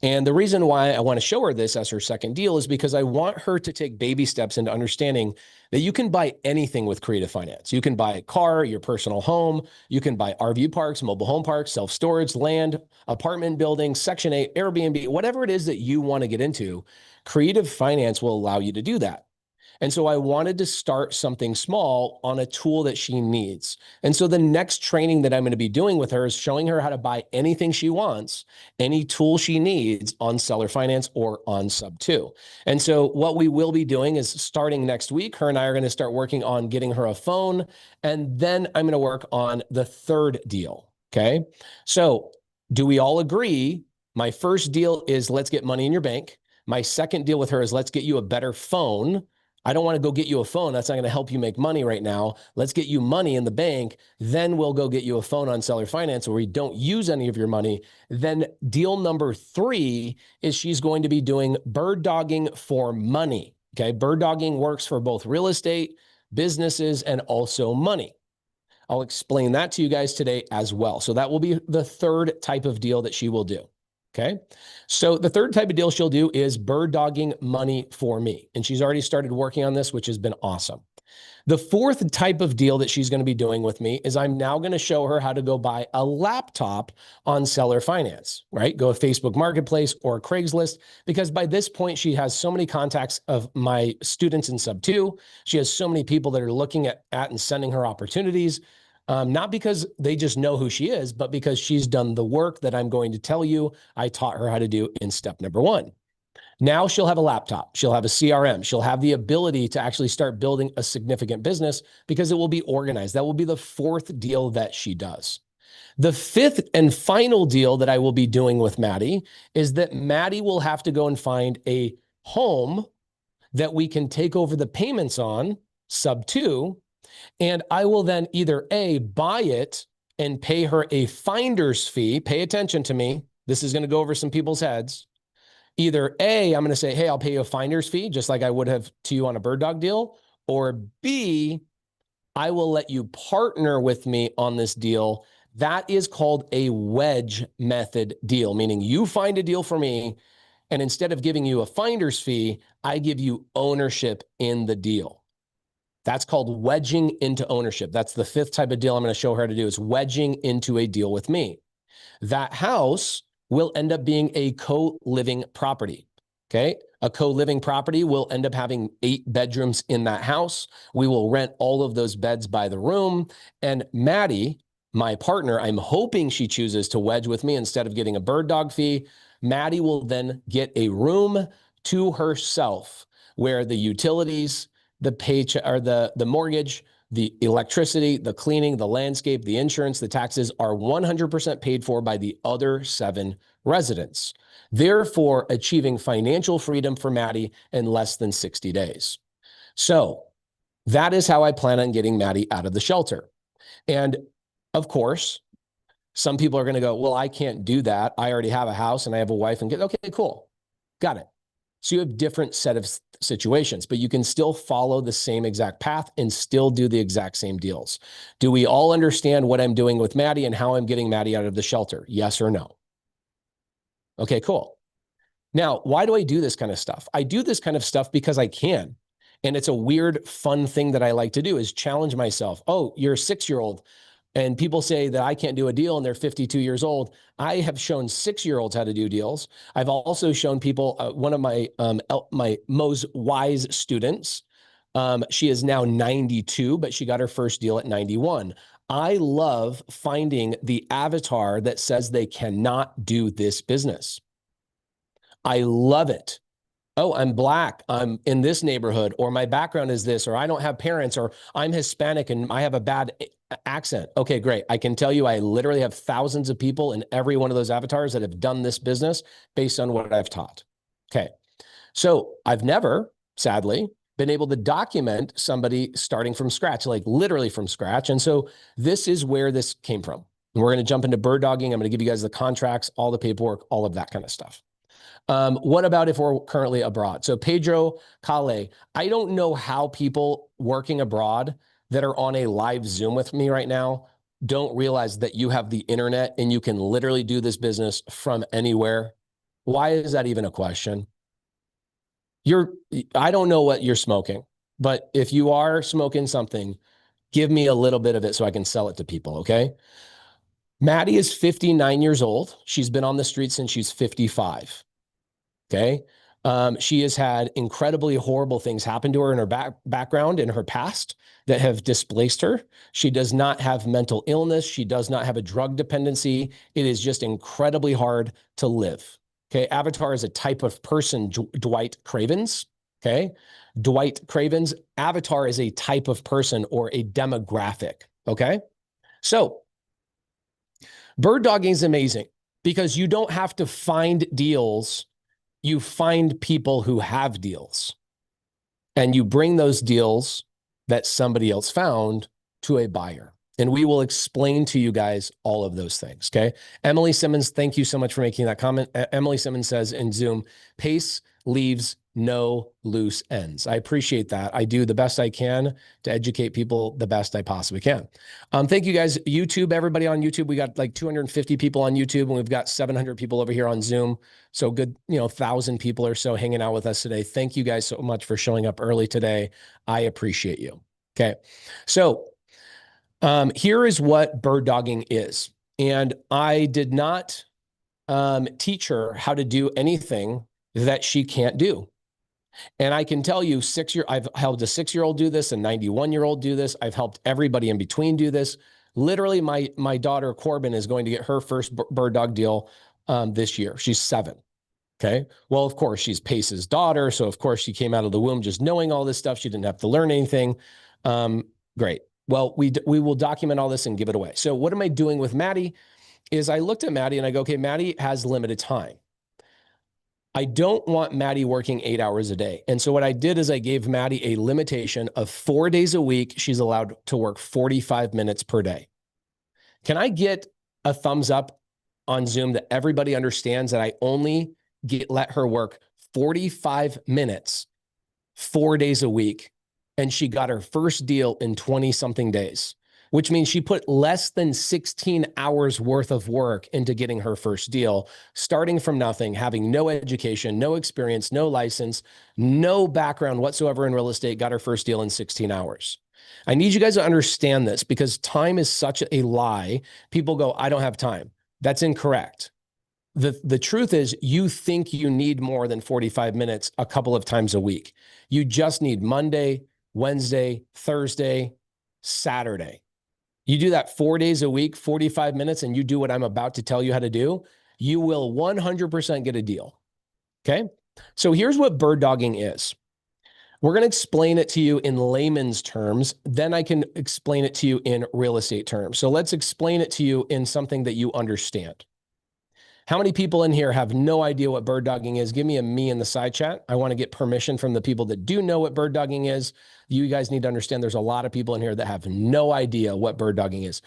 A: And the reason why I want to show her this as her second deal is because I want her to take baby steps into understanding that you can buy anything with creative finance. You can buy a car, your personal home. You can buy RV parks, mobile home parks, self-storage, land, apartment buildings, Section 8, Airbnb, whatever it is that you want to get into. Creative finance will allow you to do that. And so I wanted to start something small on a tool that she needs. And so the next training that I'm going to be doing with her is showing her how to buy anything she wants, any tool she needs on seller finance or on SubTo. And so what we will be doing is starting next week, her and I are going to start working on getting her a phone. And then I'm going to work on the third deal. Okay. So do we all agree? My first deal is let's get money in your bank. My second deal with her is let's get you a better phone. I don't want to go get you a phone. That's not going to help you make money right now. Let's get you money in the bank. Then we'll go get you a phone on seller finance where we don't use any of your money. Then deal number 3 is she's going to be doing bird dogging for money. Okay. Bird dogging works for both real estate, businesses, and also money. I'll explain that to you guys today as well. So that will be the third type of deal that she will do. Okay. So the third type of deal she'll do is bird dogging money for me. And she's already started working on this, which has been awesome. The fourth type of deal that she's going to be doing with me is I'm now going to show her how to go buy a laptop on seller finance, right? Go to Facebook Marketplace or Craigslist, because by this point, she has so many contacts of my students in SubTo. She has so many people that are looking at and sending her opportunities, not because they just know who she is, but because she's done the work that I'm going to tell you I taught her how to do in step number 1. Now she'll have a laptop, she'll have a CRM, she'll have the ability to actually start building a significant business because it will be organized. That will be the fourth deal that she does. The fifth and final deal that I will be doing with Maddie is that Maddie will have to go and find a home that we can take over the payments on, SubTo, and I will then either A, buy it and pay her a finder's fee. Pay attention to me. This is going to go over some people's heads. Either A, I'm going to say, hey, I'll pay you a finder's fee, just like I would have to you on a bird dog deal. Or B, I will let you partner with me on this deal. That is called a wedge method deal, meaning you find a deal for me, and instead of giving you a finder's fee, I give you ownership in the deal. That's called wedging into ownership. That's the fifth type of deal I'm going to show her how to do, is wedging into a deal with me. That house will end up being a co-living property, okay? A co-living property will end up having 8 bedrooms in that house. We will rent all of those beds by the room. And Maddie, my partner, I'm hoping she chooses to wedge with me instead of getting a bird dog fee. Maddie will then get a room to herself where the utilities, the paycheck, or the mortgage, the electricity, the cleaning, the landscape, the insurance, the taxes are 100% paid for by the other 7 residents, therefore achieving financial freedom for Maddie in less than 60 days. So that is how I plan on getting Maddie out of the shelter. And of course, some people are going to go, well, I can't do that. I already have a house and I have a wife and okay, cool. Got it. So you have different set of situations, but you can still follow the same exact path and still do the exact same deals. Do we all understand what I'm doing with Maddie and how I'm getting Maddie out of the shelter? Yes or no? Okay, cool. Now, why do I do this kind of stuff? I do this kind of stuff because I can. And it's a weird, fun thing that I like to do, is challenge myself. Oh, you're a 6-year-old. And people say that I can't do a deal and they're 52 years old. I have shown 6-year-olds how to do deals. I've also shown people, one of my most wise students, she is now 92, but she got her first deal at 91. I love finding the avatar that says they cannot do this business. I love it. Oh, I'm Black, I'm in this neighborhood, or my background is this, or I don't have parents, or I'm Hispanic and I have a bad accent. Okay, great. I can tell you I literally have thousands of people in every one of those avatars that have done this business based on what I've taught. Okay, so I've never, sadly, been able to document somebody starting from scratch, like literally from scratch. And so this is where this came from. And we're going to jump into bird dogging. I'm going to give you guys the contracts, all the paperwork, all of that kind of stuff. What about if we're currently abroad? So Pedro Cale, I don't know how people working abroad that are on a live Zoom with me right now don't realize that you have the internet and you can literally do this business from anywhere. Why is that even a question? I don't know what you're smoking, but if you are smoking something, give me a little bit of it so I can sell it to people, okay? Maddie is 59 years old. She's been on the street since she's 55. Okay. She has had incredibly horrible things happen to her in her background, in her past, that have displaced her. She does not have mental illness. She does not have a drug dependency. It is just incredibly hard to live. Okay. Avatar is a type of person, Dwight Cravens. Okay. Dwight Cravens. Avatar is a type of person or a demographic. Okay. So bird dogging is amazing because you don't have to find deals. You find people who have deals and you bring those deals that somebody else found to a buyer. And we will explain to you guys all of those things. Okay. Emily Simmons, thank you so much for making that comment. Emily Simmons says in Zoom, pace leaves no loose ends. I appreciate that. I do the best I can to educate people the best I possibly can. Thank you guys. YouTube, everybody on YouTube. We got like 250 people on YouTube, and we've got 700 people over here on Zoom. So good, 1,000 people or so hanging out with us today. Thank you guys so much for showing up early today. I appreciate you. Okay. So here is what bird dogging is. And I did not teach her how to do anything that she can't do. And I can tell you, I've helped a 6-year-old do this, a 91-year-old do this. I've helped everybody in between do this. Literally, my daughter Corbin is going to get her first bird dog deal this year. She's 7. Okay. Well, of course, she's Pace's daughter. So of course she came out of the womb just knowing all this stuff. She didn't have to learn anything. Great. Well, we will document all this and give it away. So what am I doing with Maddie is I looked at Maddie and I go, okay, Maddie has limited time. I don't want Maddie working 8 hours a day. And so what I did is I gave Maddie a limitation of 4 days a week. She's allowed to work 45 minutes per day. Can I get a thumbs up on Zoom that everybody understands that I only let her work 45 minutes, 4 days a week, and she got her first deal in 20-something days, which means she put less than 16 hours worth of work into getting her first deal, starting from nothing, having no education, no experience, no license, no background whatsoever in real estate, got her first deal in 16 hours. I need you guys to understand this because time is such a lie. People go, I don't have time. That's incorrect. The truth is you think you need more than 45 minutes a couple of times a week. You just need Monday, Wednesday, Thursday, Saturday. You do that 4 days a week, 45 minutes, and you do what I'm about to tell you how to do, you will 100% get a deal. Okay. So here's what bird dogging is. We're going to explain it to you in layman's terms. Then I can explain it to you in real estate terms. So let's explain it to you in something that you understand. How many people in here have no idea what bird dogging is? Give me a me in the side chat. I want to get permission from the people that do know what bird dogging is. You guys need to understand there's a lot of people in here that have no idea what bird dogging is.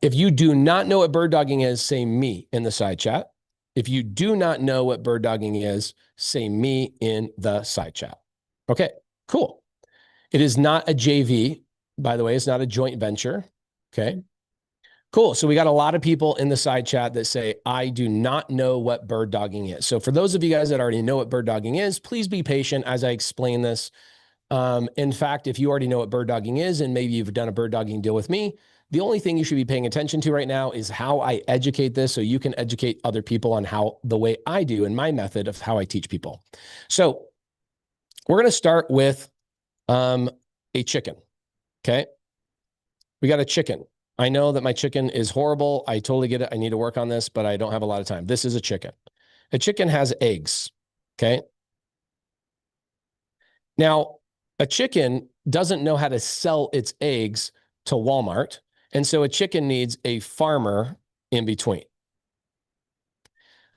A: If you do not know what bird dogging is, say me in the side chat. If you do not know what bird dogging is, say me in the side chat. Okay, cool. It is not a JV, by the way. It's not a joint venture. Okay. Cool. So we got a lot of people in the side chat that say, I do not know what bird dogging is. So for those of you guys that already know what bird dogging is, please be patient as I explain this. In fact, if you already know what bird dogging is, and maybe you've done a bird dogging deal with me, the only thing you should be paying attention to right now is how I educate this so you can educate other people on how the way I do and my method of how I teach people. So we're going to start with a chicken. Okay. We got a chicken. I know that my chicken is horrible. I totally get it. I need to work on this, but I don't have a lot of time. This is a chicken. A chicken has eggs. Okay. Now, a chicken doesn't know how to sell its eggs to Walmart. And so a chicken needs a farmer in between.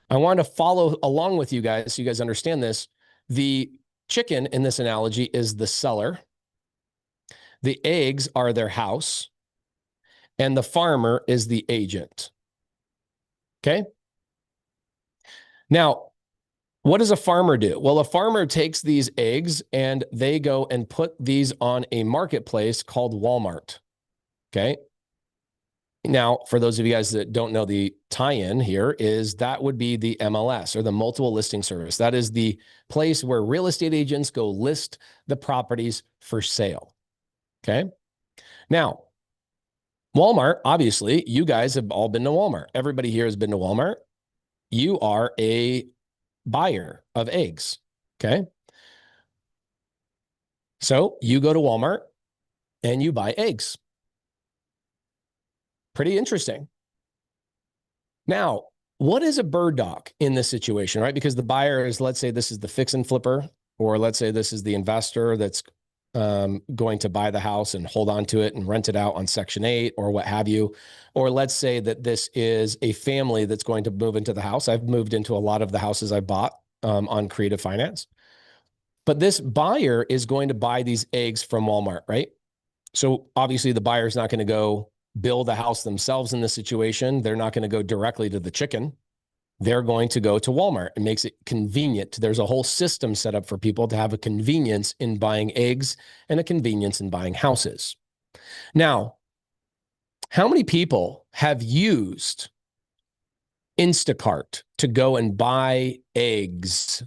A: I want to follow along with you guys so you guys understand this. The chicken in this analogy is the seller. The eggs are their house. And the farmer is the agent. Okay. Now, what does a farmer do? Well, a farmer takes these eggs and they go and put these on a marketplace called Walmart. Okay. Now, for those of you guys that don't know, the tie-in here is that would be the MLS or the multiple listing service. That is the place where real estate agents go list the properties for sale. Okay. Now, Walmart, obviously, you guys have all been to Walmart. Everybody here has been to Walmart. You are a buyer of eggs, okay? So you go to Walmart and you buy eggs. Pretty interesting. Now, what is a bird dog in this situation, right? Because the buyer is, let's say this is the fix and flipper, or let's say this is the investor that's going to buy the house and hold on to it and rent it out on Section 8 or what have you. Or let's say that this is a family that's going to move into the house. I've moved into a lot of the houses I bought on Creative Finance. But this buyer is going to buy these eggs from Walmart, right? So obviously the buyer is not going to go build a house themselves in this situation. They're not going to go directly to the chicken. they're going to go to Walmart. It makes it convenient. There's a whole system set up for people to have a convenience in buying eggs and a convenience in buying houses. Now, how many people have used Instacart to go and buy eggs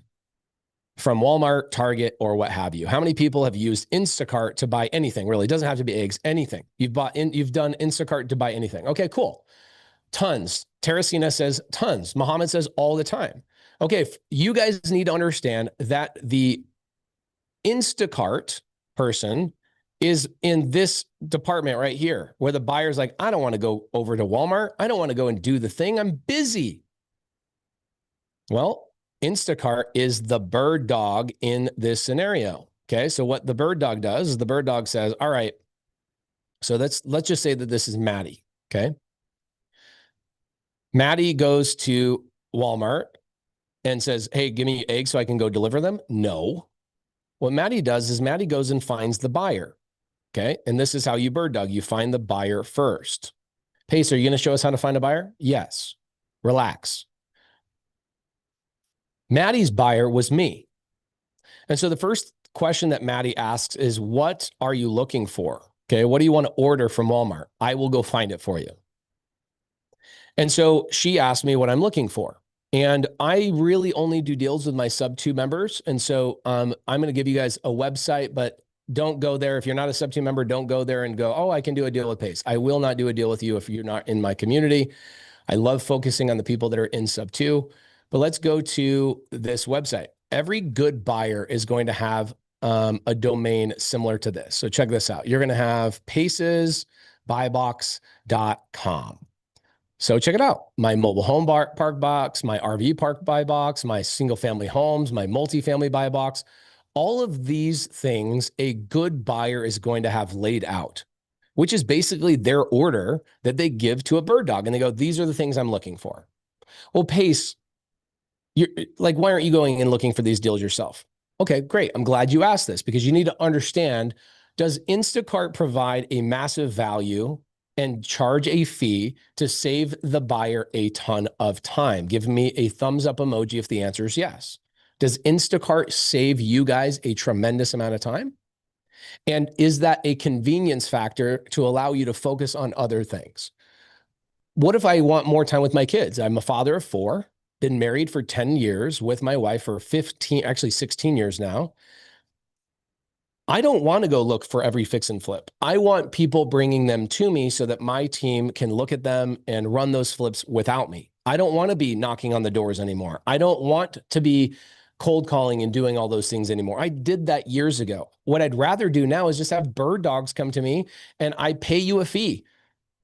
A: from Walmart, Target, or what have you? How many people have used Instacart to buy anything? Really, it doesn't have to be eggs, anything. You've done Instacart to buy anything. Okay, cool. Tons. Teresina says tons. Muhammad says all the time. Okay, you guys need to understand that the Instacart person is in this department right here, where the buyer's like, I don't want to go over to Walmart. I don't want to go and do the thing. I'm busy. Well, Instacart is the bird dog in this scenario. Okay, so what the bird dog does is the bird dog says, all right, so let's just say that this is Maddie. Okay. Maddie goes to Walmart and says, hey, give me eggs so I can go deliver them. No. What Maddie does is Maddie goes and finds the buyer. Okay. And this is how you bird dog. You find the buyer first. Pace, are you going to show us how to find a buyer? Yes. Relax. Maddie's buyer was me. And so the first question that Maddie asks is, what are you looking for? Okay. What do you want to order from Walmart? I will go find it for you. And so she asked me what I'm looking for. And I really only do deals with my SubTo members. And so I'm going to give you guys a website, but don't go there. If you're not a SubTo member, don't go there and go, oh, I can do a deal with Pace. I will not do a deal with you if you're not in my community. I love focusing on the people that are in SubTo. But let's go to this website. Every good buyer is going to have a domain similar to this. So check this out. You're going to have pacesbuybox.com. So check it out. My mobile home park box, my RV park buy box, my single family homes, my multifamily buy box, all of these things a good buyer is going to have laid out, which is basically their order that they give to a bird dog. And they go, these are the things I'm looking for. Well, Pace, you're like, why aren't you going and looking for these deals yourself? Okay, great. I'm glad you asked this because you need to understand, does Instacart provide a massive value and charge a fee to save the buyer a ton of time? Give me a thumbs up emoji if the answer is yes. Does Instacart save you guys a tremendous amount of time? And is that a convenience factor to allow you to focus on other things? What if I want more time with my kids? I'm a father of 4, been married for 10 years with my wife for 16 years now. I don't want to go look for every fix and flip. I want people bringing them to me so that my team can look at them and run those flips without me. I don't want to be knocking on the doors anymore. I don't want to be cold calling and doing all those things anymore. I did that years ago. What I'd rather do now is just have bird dogs come to me and I pay you a fee.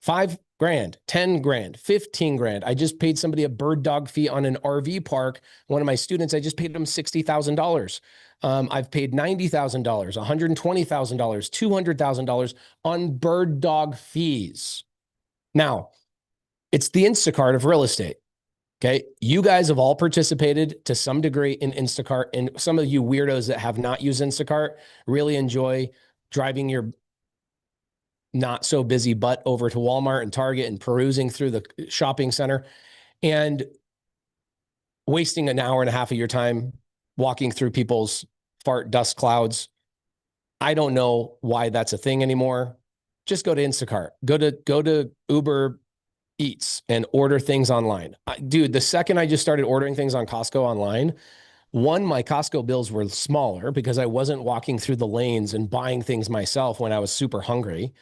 A: $5,000, $10,000, $15,000. I just paid somebody a bird dog fee on an RV park. One of my students, I just paid them $60,000. I've paid $90,000, $120,000, $200,000 on bird dog fees. Now, it's the Instacart of real estate. Okay. You guys have all participated to some degree in Instacart, and some of you weirdos that have not used Instacart really enjoy driving your not so busy butt over to Walmart and Target and perusing through the shopping center and wasting an hour and a half of your time walking through people's fart dust clouds. I don't know why that's a thing anymore. Just go to Instacart, go to Uber Eats and order things online. Dude, the second I just started ordering things on Costco online, one, my Costco bills were smaller because I wasn't walking through the lanes and buying things myself when I was super hungry.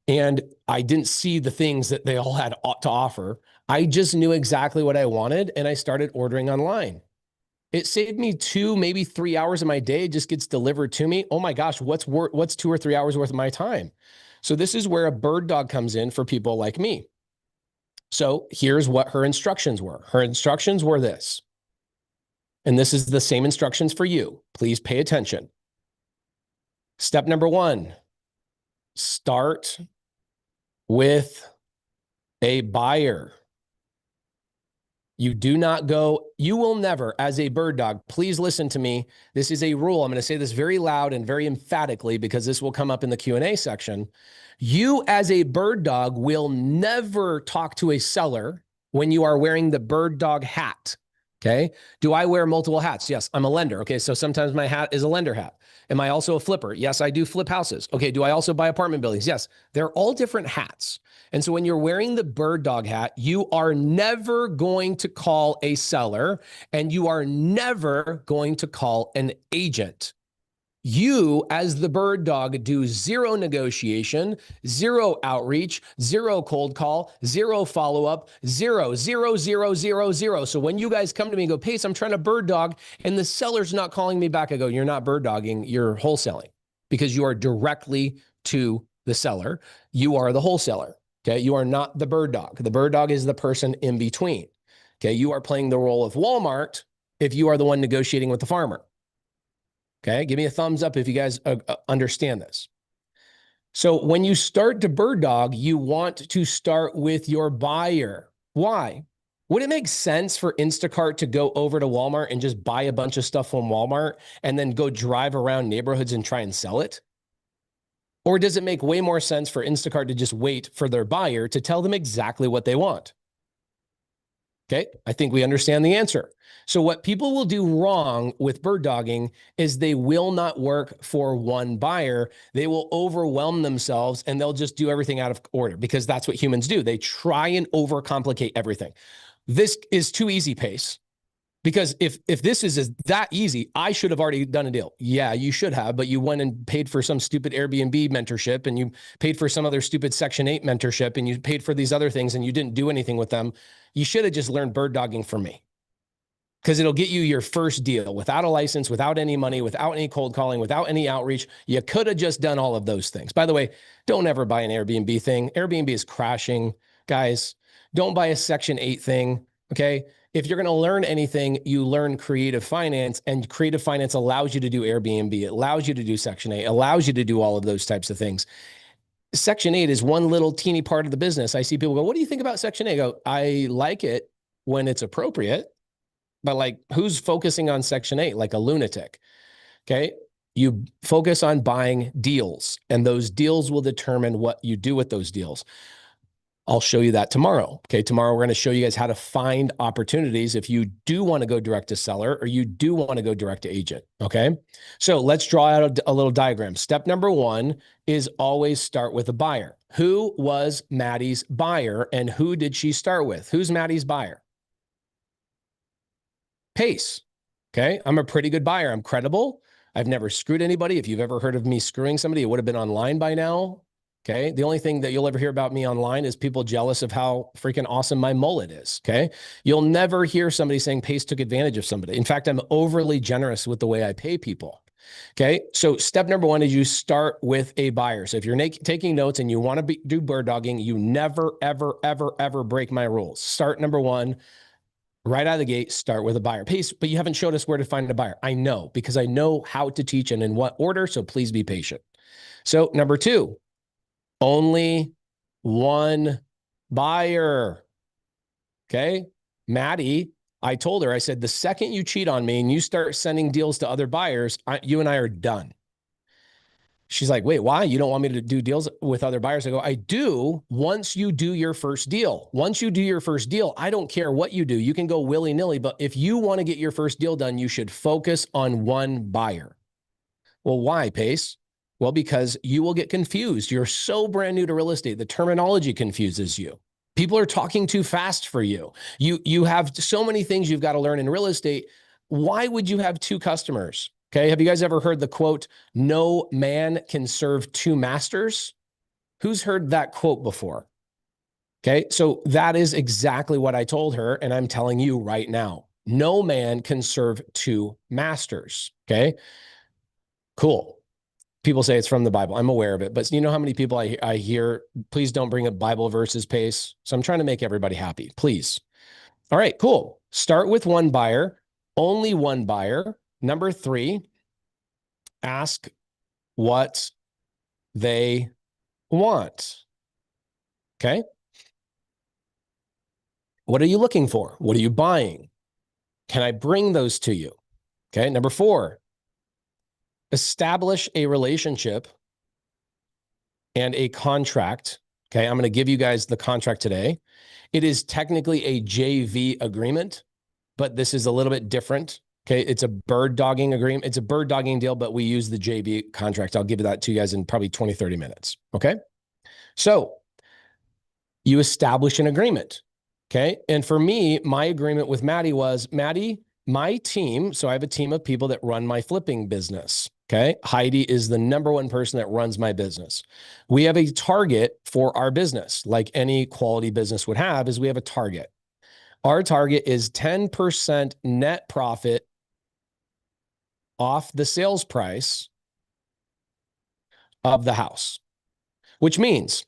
A: And I didn't see the things that they all had to offer. I just knew exactly what I wanted and I started ordering online. It saved me 2, maybe 3 hours of my day. It just gets delivered to me. Oh my gosh, what's 2 or 3 hours worth of my time? So this is where a bird dog comes in for people like me. So here's what her instructions were. Her instructions were this. And this is the same instructions for you. Please pay attention. Step number 1, start with a buyer. You do not go, you will never, as a bird dog, please listen to me. This is a rule. I'm going to say this very loud and very emphatically because this will come up in the Q&A section. You as a bird dog will never talk to a seller when you are wearing the bird dog hat. Okay. Do I wear multiple hats? Yes, I'm a lender. Okay. So sometimes my hat is a lender hat. Am I also a flipper? Yes, I do flip houses. Okay. Do I also buy apartment buildings? Yes. They're all different hats. And so when you're wearing the bird dog hat, you are never going to call a seller and you are never going to call an agent. You, as the bird dog, do zero negotiation, zero outreach, zero cold call, zero follow-up, zero, zero, zero, zero, zero. So when you guys come to me and go, Pace, I'm trying to bird dog, and the seller's not calling me back, I go, you're not bird dogging, you're wholesaling, because you are directly to the seller. You are the wholesaler. Okay. You are not the bird dog. The bird dog is the person in between. Okay. You are playing the role of Walmart if you are the one negotiating with the farmer. Okay, give me a thumbs up if you guys understand this. So when you start to bird dog, you want to start with your buyer. Why? Would it make sense for Instacart to go over to Walmart and just buy a bunch of stuff from Walmart and then go drive around neighborhoods and try and sell it? Or does it make way more sense for Instacart to just wait for their buyer to tell them exactly what they want? Okay, I think we understand the answer. So what people will do wrong with bird dogging is they will not work for one buyer. They will overwhelm themselves and they'll just do everything out of order, because that's what humans do. They try and overcomplicate everything. This is too easy, Pace. Because if this is that easy, I should have already done a deal. Yeah, you should have, but you went and paid for some stupid Airbnb mentorship, and you paid for some other stupid Section 8 mentorship, and you paid for these other things, and you didn't do anything with them. You should have just learned bird dogging from me, because it'll get you your first deal without a license, without any money, without any cold calling, without any outreach. You could have just done all of those things. By the way, don't ever buy an Airbnb thing. Airbnb is crashing, guys. Don't buy a Section 8 thing, okay? If you're going to learn anything, you learn creative finance, and creative finance allows you to do Airbnb. It allows you to do Section 8, allows you to do all of those types of things. Section 8 is one little teeny part of the business. I see people go, what do you think about Section 8? I go, I like it when it's appropriate, but like, who's focusing on Section 8? Like a lunatic. Okay. You focus on buying deals, and those deals will determine what you do with those deals. I'll show you that tomorrow. Okay. Tomorrow, we're going to show you guys how to find opportunities if you do want to go direct to seller or you do want to go direct to agent. Okay. So let's draw out a little diagram. Step number one is always start with a buyer. Who was Maddie's buyer and who did she start with? Who's Maddie's buyer? Pace. Okay. I'm a pretty good buyer. I'm credible. I've never screwed anybody. If you've ever heard of me screwing somebody, it would have been online by now. Okay. The only thing that you'll ever hear about me online is people jealous of how freaking awesome my mullet is. Okay. You'll never hear somebody saying Pace took advantage of somebody. In fact, I'm overly generous with the way I pay people. Okay. So step number one is you start with a buyer. So if you're taking notes and you want to do bird dogging, you never, ever, ever, ever break my rules. Start number one, right out of the gate, start with a buyer. Pace, but you haven't showed us where to find a buyer. I know, because I know how to teach and in what order. So please be patient. So number two, only one buyer. Okay. Maddie, I told her, I said, the second you cheat on me and you start sending deals to other buyers, you and I are done. She's like, wait, why? You don't want me to do deals with other buyers? I go, I do once you do your first deal. Once you do your first deal, I don't care what you do. You can go willy-nilly, but if you want to get your first deal done, you should focus on one buyer. Well, why, Pace? Well, because you will get confused. You're so brand new to real estate. The terminology confuses you. People are talking too fast for you. You have so many things you've got to learn in real estate. Why would you have two customers? Okay. Have you guys ever heard the quote, no man can serve two masters? Who's heard that quote before? Okay. So that is exactly what I told her. And I'm telling you right now, no man can serve two masters. Okay. Cool. People say it's from the Bible. I'm aware of it, but you know how many people I hear, please don't bring up Bible verses, Pace. So I'm trying to make everybody happy, please. All right, cool. Start with one buyer, only one buyer. Number three, ask what they want. Okay. What are you looking for? What are you buying? Can I bring those to you? Okay. Number four, establish a relationship and a contract. Okay, I'm going to give you guys the contract today. It is technically a JV agreement, but this is a little bit different. Okay, it's a bird dogging agreement. It's a bird dogging deal, but we use the JV contract. I'll give that to you guys in probably 20, 30 minutes. Okay, so you establish an agreement. Okay, and for me, my agreement with Maddie was, Maddie, my team, so I have a team of people that run my flipping business. Okay, Heidi is the #1 person that runs my business. We have a target for our business, like any quality business would have, is we have a target. Our target is 10% net profit off the sales price of the house, which means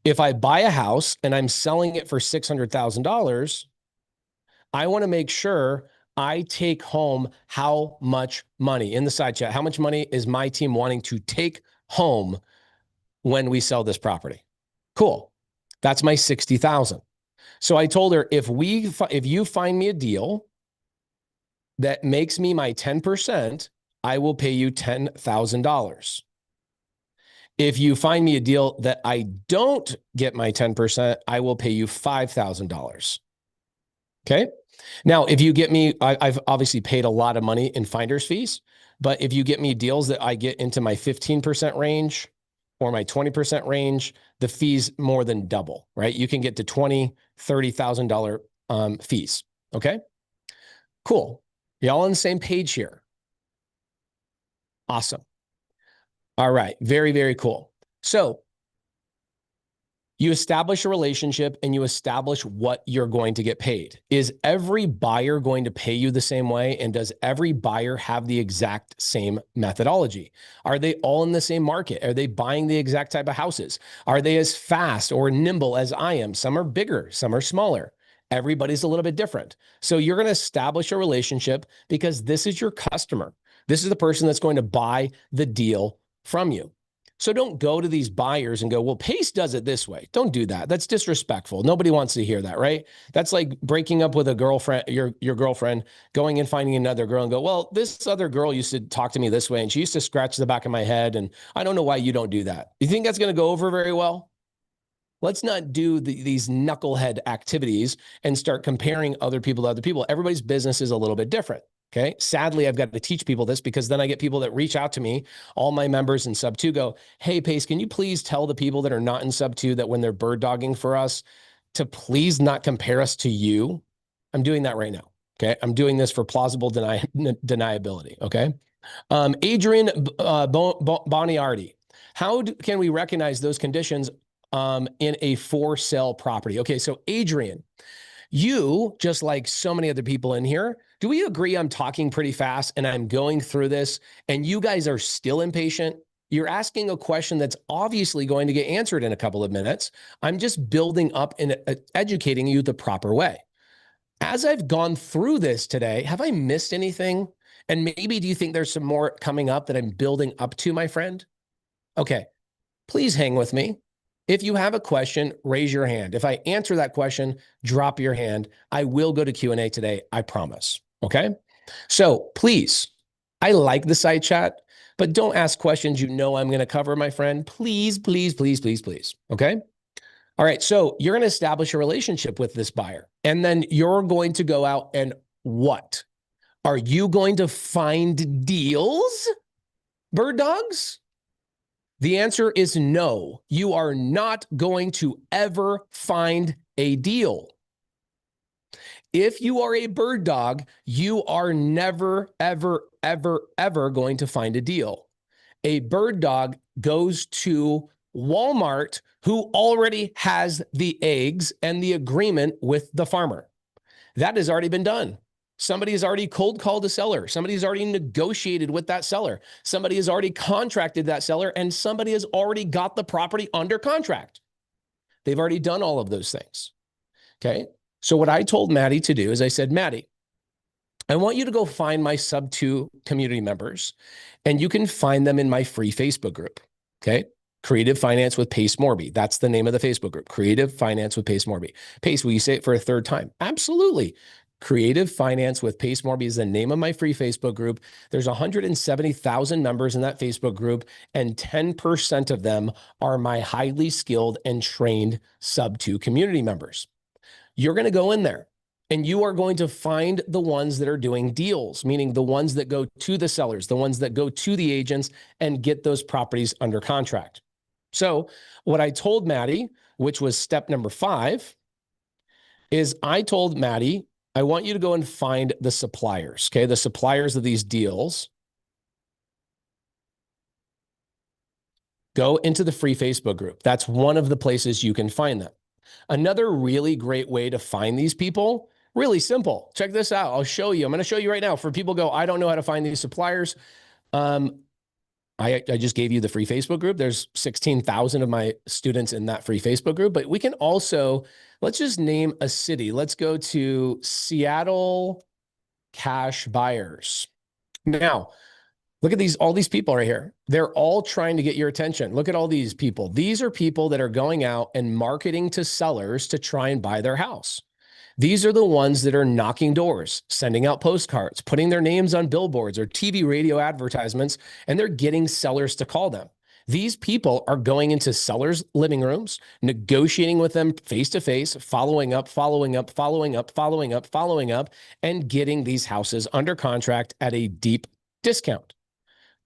A: if I buy a house and I'm selling it for $600,000, I want to make sure I take home how much money in the side chat. How much money is my team wanting to take home when we sell this property? Cool. That's my 60,000. So I told her, if you find me a deal that makes me my 10%, I will pay you $10,000. If you find me a deal that I don't get my 10%, I will pay you $5,000. Okay. Now, if you get me, I've obviously paid a lot of money in finder's fees, but if you get me deals that I get into my 15% range or my 20% range, the fees more than double, right? You can get to $20,000, $30,000 fees. Okay. Cool. Y'all on the same page here. Awesome. All right. Very, very cool. So you establish a relationship and you establish what you're going to get paid. Is every buyer going to pay you the same way? And does every buyer have the exact same methodology? Are they all in the same market? Are they buying the exact type of houses? Are they as fast or nimble as I am? Some are bigger, some are smaller. Everybody's a little bit different. So you're going to establish a relationship because this is your customer. This is the person that's going to buy the deal from you. So don't go to these buyers and go, well, Pace does it this way. Don't do that. That's disrespectful. Nobody wants to hear that, right? That's like breaking up with a girlfriend, your girlfriend, going and finding another girl and go, well, this other girl used to talk to me this way and she used to scratch the back of my head and I don't know why you don't do that. You think that's going to go over very well? Let's not do these knucklehead activities and start comparing other people to other people. Everybody's business is a little bit different. Okay. Sadly, I've got to teach people this because then I get people that reach out to me, all my members in SubTo go, hey, Pace, can you please tell the people that are not in SubTo that when they're bird dogging for us to please not compare us to you? I'm doing that right now. Okay. I'm doing this for plausible deniability. Okay. Adrian Boniardi, how can we recognize those conditions in a for sale property? Okay. So Adrian, you, just like so many other people in here, do we agree I'm talking pretty fast and I'm going through this and you guys are still impatient? You're asking a question that's obviously going to get answered in a couple of minutes. I'm just building up and educating you the proper way. As I've gone through this today, have I missed anything? And maybe do you think there's some more coming up that I'm building up to, my friend? Okay, please hang with me. If you have a question, raise your hand. If I answer that question, drop your hand. I will go to Q&A today, I promise. Okay? So please, I like the side chat, but don't ask questions you know I'm going to cover, my friend. Please, please, please, please, please. Okay? All right. So you're going to establish a relationship with this buyer, and then you're going to go out and what? Are you going to find deals, bird dogs? The answer is no. You are not going to ever find a deal. If you are a bird dog, you are never, ever, ever, ever going to find a deal. A bird dog goes to Walmart, who already has the eggs and the agreement with the farmer. That has already been done. Somebody has already cold called a seller. Somebody has already negotiated with that seller. Somebody has already contracted that seller, and somebody has already got the property under contract. They've already done all of those things. Okay. So what I told Maddie to do is I said, Maddie, I want you to go find my SubTo community members, and you can find them in my free Facebook group. Okay. Creative Finance with Pace Morby. That's the name of the Facebook group. Creative Finance with Pace Morby. Pace, will you say it for a third time? Absolutely. Creative Finance with Pace Morby is the name of my free Facebook group. There's 170,000 members in that Facebook group, and 10% of them are my highly skilled and trained SubTo community members. You're going to go in there and you are going to find the ones that are doing deals, meaning the ones that go to the sellers, the ones that go to the agents and get those properties under contract. So what I told Maddie, which was step number 5, is I told Maddie, I want you to go and find the suppliers, okay? The suppliers of these deals. Go into the free Facebook group. That's one of the places you can find them. Another really great way to find these people, really simple. Check this out. I'll show you. I'm going to show you right now. For people go, I don't know how to find these suppliers. I just gave you the free Facebook group. There's 16,000 of my students in that free Facebook group, but we can also, let's just name a city. Let's go to Seattle cash buyers. Now, look at all these people right here. They're all trying to get your attention. Look at all these people. These are people that are going out and marketing to sellers to try and buy their house. These are the ones that are knocking doors, sending out postcards, putting their names on billboards or TV, radio advertisements, and they're getting sellers to call them. These people are going into sellers' living rooms, negotiating with them face-to-face, following up, and getting these houses under contract at a deep discount.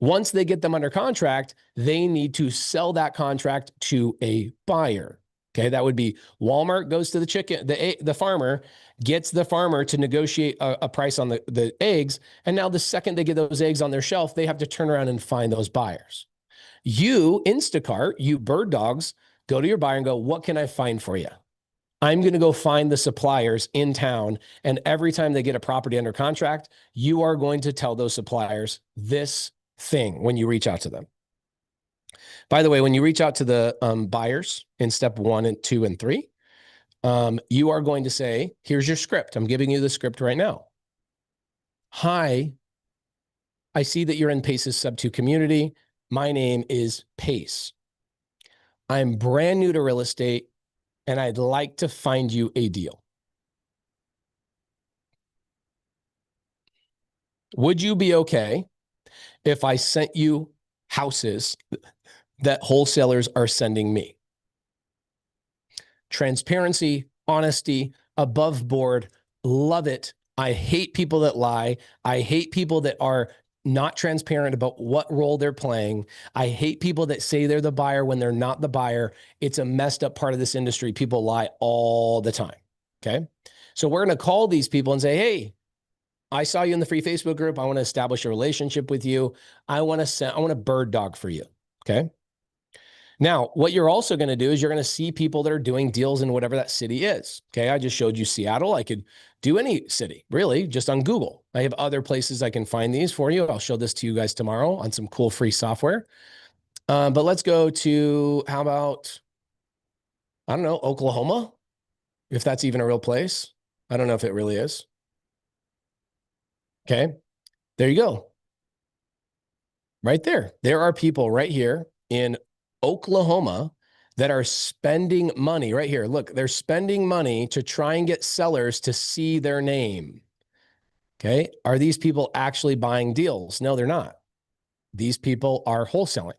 A: Once they get them under contract, they need to sell that contract to a buyer. Okay, that would be Walmart goes to the farmer, gets the farmer to negotiate a price on the eggs, and now the second they get those eggs on their shelf, they have to turn around and find those buyers. You, Instacart, you bird dogs, go to your buyer and go, what can I find for you? I'm going to go find the suppliers in town, and every time they get a property under contract, you are going to tell those suppliers this thing when you reach out to them. By the way, when you reach out to the buyers in step 1 and 2 and 3, you are going to say, here's your script. I'm giving you the script right now. Hi, I see that you're in Pace's SubTo community. My name is Pace. I'm brand new to real estate, and I'd like to find you a deal. Would you be okay if I sent you houses that wholesalers are sending me? Transparency, honesty, above board, love it. I hate people that lie. I hate people that are not transparent about what role they're playing. I hate people that say they're the buyer when they're not the buyer. It's a messed up part of this industry. People lie all the time, okay? So we're going to call these people and say, hey, I saw you in the free Facebook group. I want to establish a relationship with you. I want a bird dog for you, okay? Now, what you're also going to do is you're going to see people that are doing deals in whatever that city is. Okay, I just showed you Seattle. I could do any city, really, just on Google. I have other places I can find these for you. I'll show this to you guys tomorrow on some cool free software. But let's go to, how about, I don't know, Oklahoma, if that's even a real place. I don't know if it really is. Okay, there you go. Right there. There are people right here in Oklahoma that are spending money right here. Look, they're spending money to try and get sellers to see their name. Okay. Are these people actually buying deals? No, they're not. These people are wholesaling.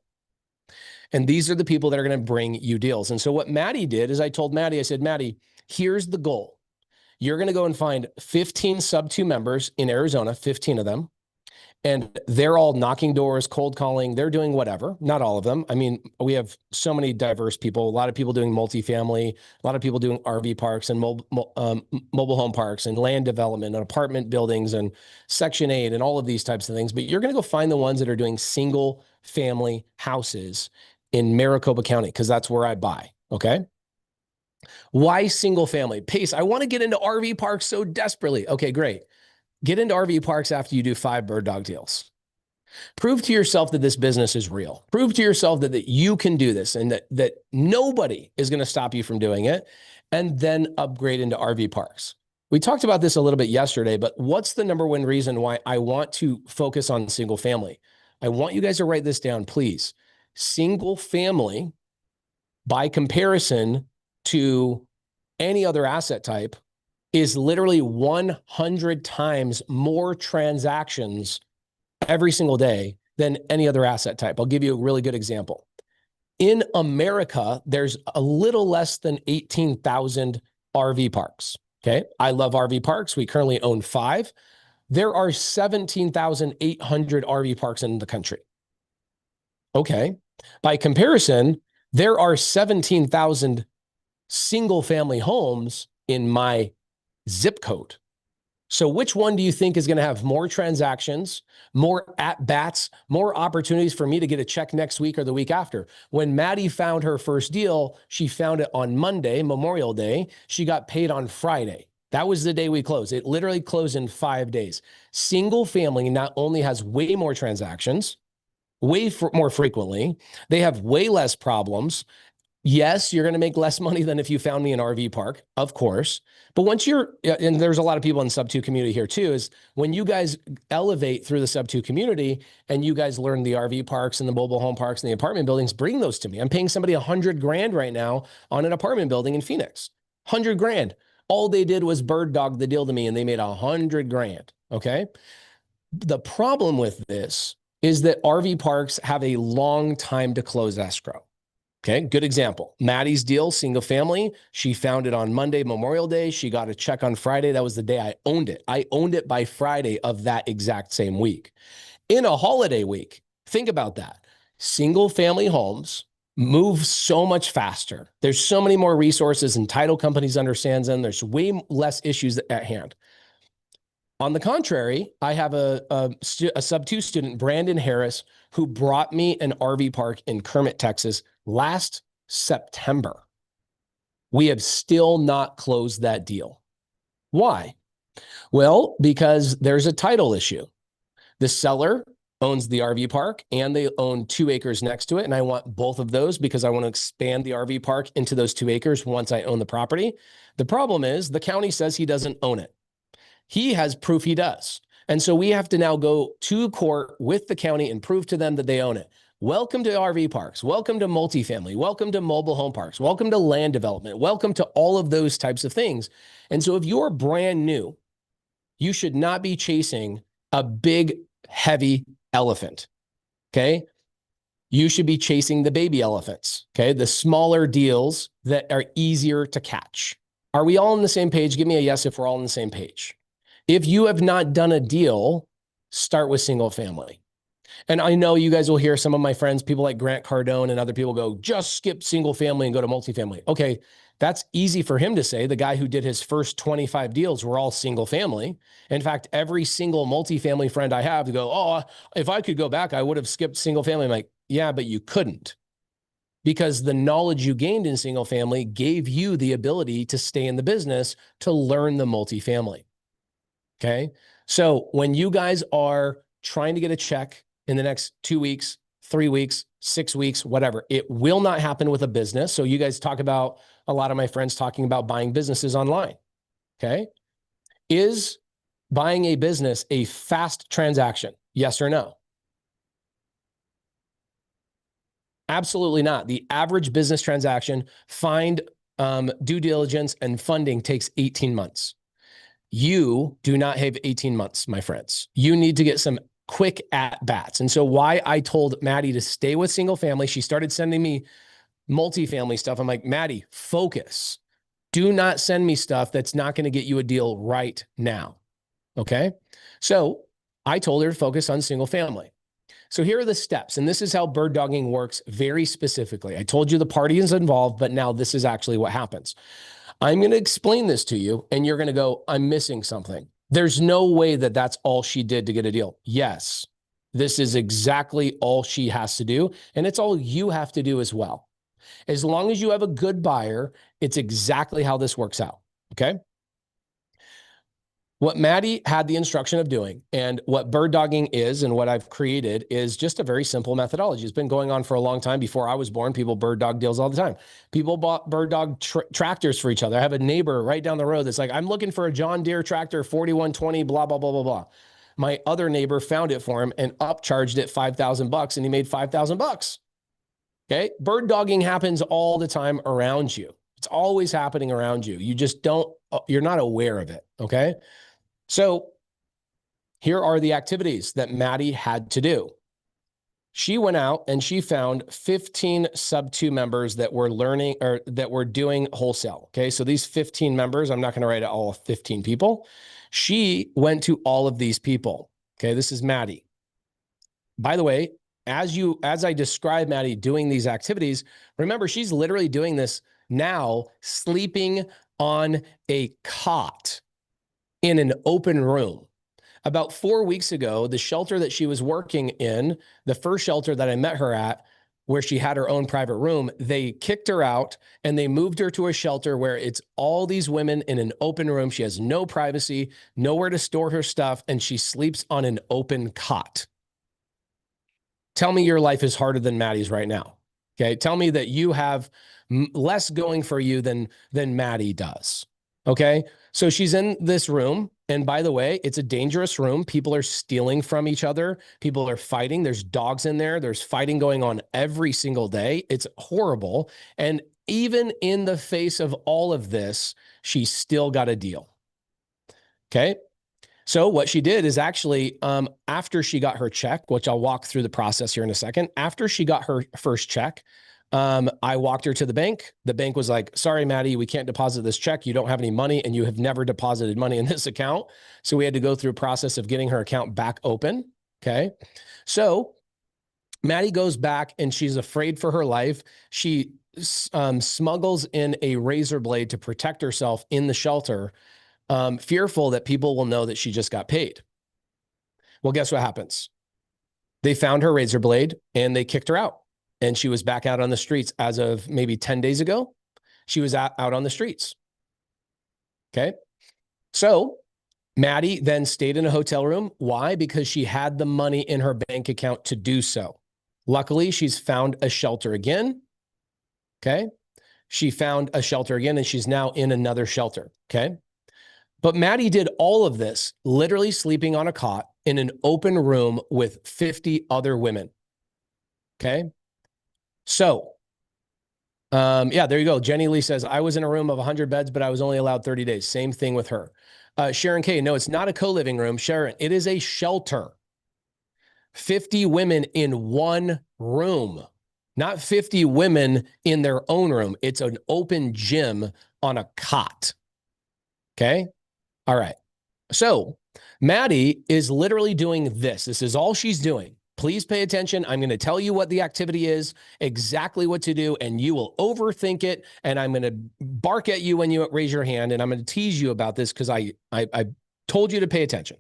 A: And these are the people that are going to bring you deals. And so what Maddie did is I told Maddie, I said, Maddie, here's the goal. You're going to go and find 15 SubTo members in Arizona, 15 of them. And they're all knocking doors, cold calling. They're doing whatever. Not all of them. I mean, we have so many diverse people. A lot of people doing multifamily. A lot of people doing RV parks and mobile home parks and land development and apartment buildings and Section 8 and all of these types of things. But you're going to go find the ones that are doing single family houses in Maricopa County, because that's where I buy. Okay. Why single family? Pace, I want to get into RV parks so desperately. Okay, great. Get into RV parks after you do 5 bird dog deals. Prove to yourself that this business is real. Prove to yourself that you can do this and that nobody is going to stop you from doing it, and then upgrade into RV parks. We talked about this a little bit yesterday, but what's the number one reason why I want to focus on single family? I want you guys to write this down, please. Single family, by comparison to any other asset type, is literally 100 times more transactions every single day than any other asset type. I'll give you a really good example. In America, there's a little less than 18,000 RV parks. Okay. I love RV parks. We currently own 5. There are 17,800 RV parks in the country. Okay. By comparison, there are 17,000 single family homes in my zip code. So which one do you think is going to have more transactions, more at-bats, more opportunities for me to get a check next week or the week after? When Maddie found her first deal, she found it on Monday, Memorial Day. She got paid on Friday. That was the day we closed. It literally closed in 5 days. Single family not only has way more transactions, more frequently, they have way less problems. Yes, you're going to make less money than if you found me an RV park, of course. But once you're, and there's a lot of people in the SubTo community here too, is when you guys elevate through the SubTo community and you guys learn the RV parks and the mobile home parks and the apartment buildings, bring those to me. I'm paying somebody $100,000 right now on an apartment building in Phoenix. $100,000. All they did was bird dog the deal to me and they made $100,000. Okay. The problem with this is that RV parks have a long time to close escrow. Okay, good example. Maddie's deal, single family. She found it on Monday, Memorial Day. She got a check on Friday. That was the day I owned it. I owned it by Friday of that exact same week. In a holiday week, think about that. Single family homes move so much faster. There's so many more resources and title companies understands them. There's way less issues at hand. On the contrary, I have a SubTo student, Brandon Harris, who brought me an RV park in Kermit, Texas last September. We have still not closed that deal. Why? Well, because there's a title issue. The seller owns the RV park and they own 2 acres next to it. And I want both of those because I want to expand the RV park into those 2 acres once I own the property. The problem is the county says he doesn't own it. He has proof he does. And so we have to now go to court with the county and prove to them that they own it. Welcome to RV parks. Welcome to multifamily. Welcome to mobile home parks. Welcome to land development. Welcome to all of those types of things. And so if you're brand new, you should not be chasing a big, heavy elephant. Okay. You should be chasing the baby elephants. Okay. The smaller deals that are easier to catch. Are we all on the same page? Give me a yes if we're all on the same page. If you have not done a deal, start with single family. And I know you guys will hear some of my friends, people like Grant Cardone and other people go, just skip single family and go to multifamily. Okay, that's easy for him to say. The guy who did his first 25 deals were all single family. In fact, every single multifamily friend I have to go, oh, if I could go back, I would have skipped single family. I'm like, yeah, but you couldn't. Because the knowledge you gained in single family gave you the ability to stay in the business to learn the multifamily. Okay. So when you guys are trying to get a check in the next 2 weeks, 3 weeks, 6 weeks, whatever, it will not happen with a business. So you guys talk about, a lot of my friends talking about buying businesses online. Okay. Is buying a business a fast transaction? Yes or no? Absolutely not. The average business transaction, due diligence and funding takes 18 months. You do not have 18 months, my friends. You need to get some quick at-bats. And so why I told Maddie to stay with single family, she started sending me multifamily stuff. I'm like, Maddie, focus. Do not send me stuff that's not going to get you a deal right now. Okay. So I told her to focus on single family. So here are the steps. And this is how bird dogging works very specifically. I told you the party is involved, but now this is actually what happens. I'm going to explain this to you and you're going to go, I'm missing something. There's no way that that's all she did to get a deal. Yes, this is exactly all she has to do. And it's all you have to do as well. As long as you have a good buyer, it's exactly how this works out. Okay. What Maddie had the instruction of doing and what bird dogging is and what I've created is just a very simple methodology. It's been going on for a long time. Before I was born, people bird dog deals all the time. People bought bird dog tractors for each other. I have a neighbor right down the road that's like, I'm looking for a John Deere tractor, 4120, blah, blah, blah, blah, blah. My other neighbor found it for him and upcharged it $5,000 and he made $5,000. Okay. Bird dogging happens all the time around you. It's always happening around you. You just don't you're not aware of it. Okay. So here are the activities that Maddie had to do. She went out and she found 15 SubTo members that were learning or that were doing wholesale. Okay. So these 15 members, I'm not going to write all 15 people. She went to all of these people. Okay. This is Maddie. By the way, as I describe Maddie doing these activities, remember, she's literally doing this now, sleeping on a cot in an open room. About 4 weeks ago, the shelter that she was working in, the first shelter that I met her at, where she had her own private room, they kicked her out and they moved her to a shelter where it's all these women in an open room. She has no privacy, nowhere to store her stuff, and she sleeps on an open cot. Tell me your life is harder than Maddie's right now. Okay. Tell me that you have less going for you than Maddie does. Okay. So she's in this room. And by the way, it's a dangerous room. People are stealing from each other. People are fighting. There's dogs in there. There's fighting going on every single day. It's horrible. And even in the face of all of this, she still got a deal. Okay. So what she did is actually, after she got her check, which I'll walk through the process here in a second, after she got her first check, I walked her to the bank. The bank was like, sorry, Maddie, we can't deposit this check. You don't have any money and you have never deposited money in this account. So we had to go through a process of getting her account back open. Okay. So Maddie goes back and she's afraid for her life. She smuggles in a razor blade to protect herself in the shelter, fearful that people will know that she just got paid. Well, guess what happens? They found her razor blade and they kicked her out. And she was back out on the streets as of maybe 10 days ago. She was out on the streets. Okay. So Maddie then stayed in a hotel room. Why? Because she had the money in her bank account to do so. Luckily, she's found a shelter again. Okay. She found a shelter again and she's now in another shelter. Okay. But Maddie did all of this, literally sleeping on a cot in an open room with 50 other women. Okay. So, yeah, there you go. Jenny Lee says, I was in a room of 100 beds, but I was only allowed 30 days. Same thing with her. Sharon K, no, it's not a co-living room. Sharon, it is a shelter. 50 women in one room, not 50 women in their own room. It's an open gym on a cot. Okay. All right. So Maddie is literally doing this. This is all she's doing. Please pay attention. I'm going to tell you what the activity is, exactly what to do, and you will overthink it. And I'm going to bark at you when you raise your hand. And I'm going to tease you about this because I told you to pay attention.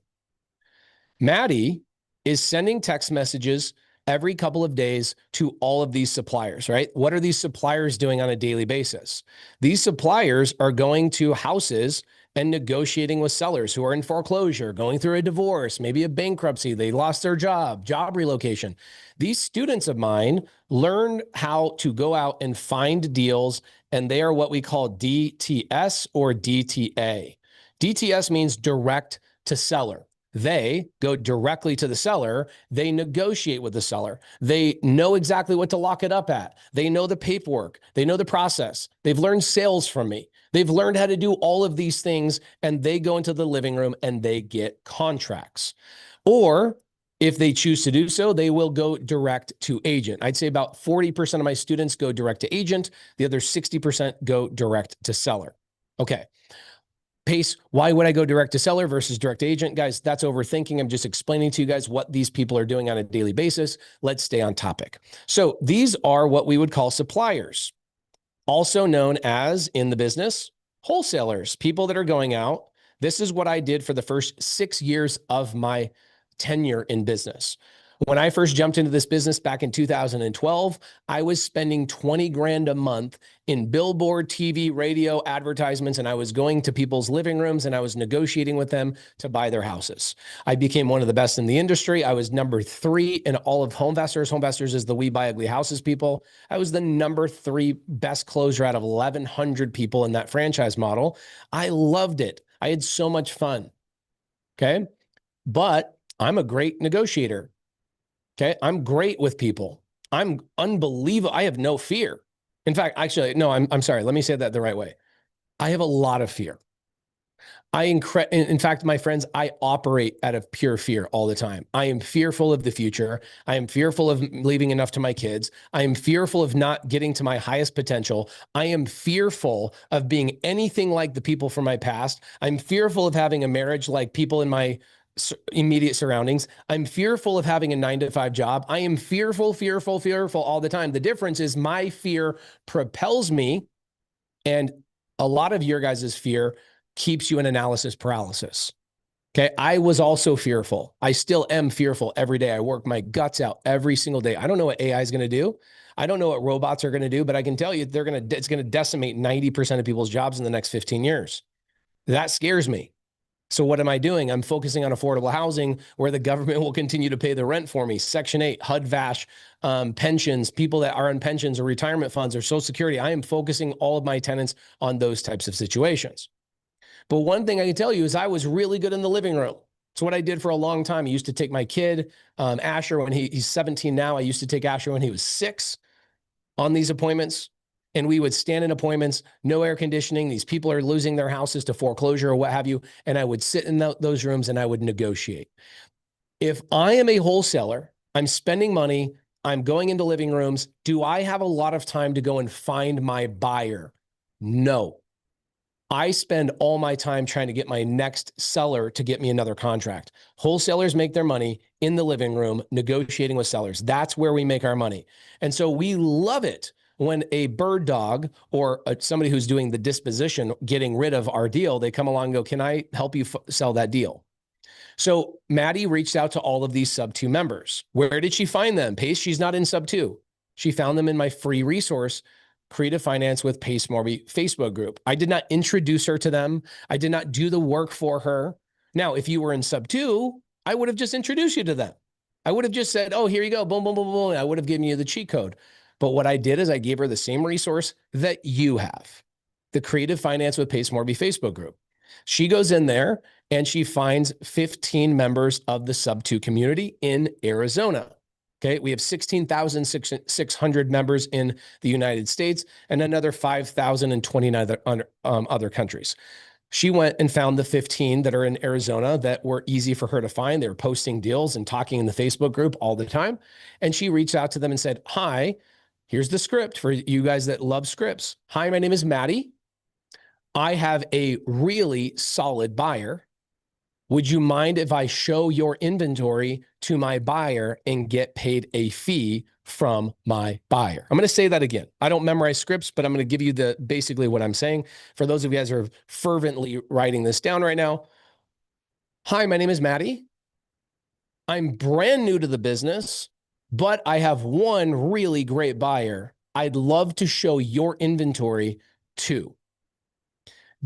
A: Maddie is sending text messages every couple of days to all of these suppliers, right? What are these suppliers doing on a daily basis? These suppliers are going to houses and negotiating with sellers who are in foreclosure, going through a divorce, maybe a bankruptcy, they lost their job relocation. These students of mine learn how to go out and find deals, and they are what we call DTS or DTA. DTS means direct to seller. They go directly to the seller. They negotiate with the seller. They know exactly what to lock it up at. They know the paperwork. They know the process. They've learned sales from me. They've learned how to do all of these things, and they go into the living room and they get contracts. Or if they choose to do so, they will go direct to agent. I'd say about 40% of my students go direct to agent. The other 60% go direct to seller. Okay. Pace, why would I go direct to seller versus direct to agent? Guys, that's overthinking. I'm just explaining to you guys what these people are doing on a daily basis. Let's stay on topic. So these are what we would call suppliers, also known as, in the business, wholesalers, people that are going out. This is what I did for the first 6 years of my tenure in business. When I first jumped into this business back in 2012, I was spending 20 grand a month in billboard, TV, radio advertisements, and I was going to people's living rooms and I was negotiating with them to buy their houses. I became one of the best in the industry. I was number 3 in all of Homevestors. Homevestors is the We Buy Ugly Houses people. I was the number 3 best closer out of 1,100 people in that franchise model. I loved it. I had so much fun. Okay. But I'm a great negotiator. Okay. I'm great with people. I'm unbelievable. I have no fear. In fact, actually, no, I'm sorry. Let me say that the right way. I have a lot of fear. In fact, my friends, I operate out of pure fear all the time. I am fearful of the future. I am fearful of leaving enough to my kids. I am fearful of not getting to my highest potential. I am fearful of being anything like the people from my past. I'm fearful of having a marriage like people in my immediate surroundings. I'm fearful of having a 9-to-5 job. I am fearful all the time. The difference is my fear propels me, and a lot of your guys' fear keeps you in analysis paralysis. Okay. I was also fearful. I still am fearful every day. I work my guts out every single day. I don't know what AI is going to do. I don't know what robots are going to do, but I can tell you it's going to decimate 90% of people's jobs in the next 15 years. That scares me. So what am I doing? I'm focusing on affordable housing where the government will continue to pay the rent for me. Section 8, HUD, VASH, pensions, people that are on pensions or retirement funds or Social Security. I am focusing all of my tenants on those types of situations. But one thing I can tell you is I was really good in the living room. It's what I did for a long time. I used to take my kid, Asher, when he's 17 now. I used to take Asher when he was 6 on these appointments. And we would stand in appointments, no air conditioning. These people are losing their houses to foreclosure or what have you. And I would sit in those rooms and I would negotiate. If I am a wholesaler, I'm spending money, I'm going into living rooms. Do I have a lot of time to go and find my buyer? No. I spend all my time trying to get my next seller to get me another contract. Wholesalers make their money in the living room negotiating with sellers. That's where we make our money. And so we love it when a bird dog or somebody who's doing the disposition, getting rid of our deal, they come along and go, can I help you sell that deal? So Maddie reached out to all of these SubTo members. Where did she find them? Pace, she's not in SubTo. She found them in my free resource, Creative Finance with Pace Morby Facebook group. I did not introduce her to them. I did not do the work for her. Now, if you were in SubTo, I would have just introduced you to them. I would have just said, oh, here you go, boom, boom, boom, boom. I would have given you the cheat code. But what I did is I gave her the same resource that you have, the Creative Finance with Pace Morby Facebook group. She goes in there and she finds 15 members of the SubTo community in Arizona. Okay, we have 16,600 members in the United States and another 5,000 in 29 other countries. She went and found the 15 that are in Arizona that were easy for her to find. They were posting deals and talking in the Facebook group all the time. And she reached out to them and said, hi, here's the script for you guys that love scripts. Hi, my name is Maddie. I have a really solid buyer. Would you mind if I show your inventory to my buyer and get paid a fee from my buyer? I'm going to say that again. I don't memorize scripts, but I'm going to give you basically what I'm saying. For those of you guys who are fervently writing this down right now. Hi, my name is Maddie. I'm brand new to the business, but I have one really great buyer I'd love to show your inventory to.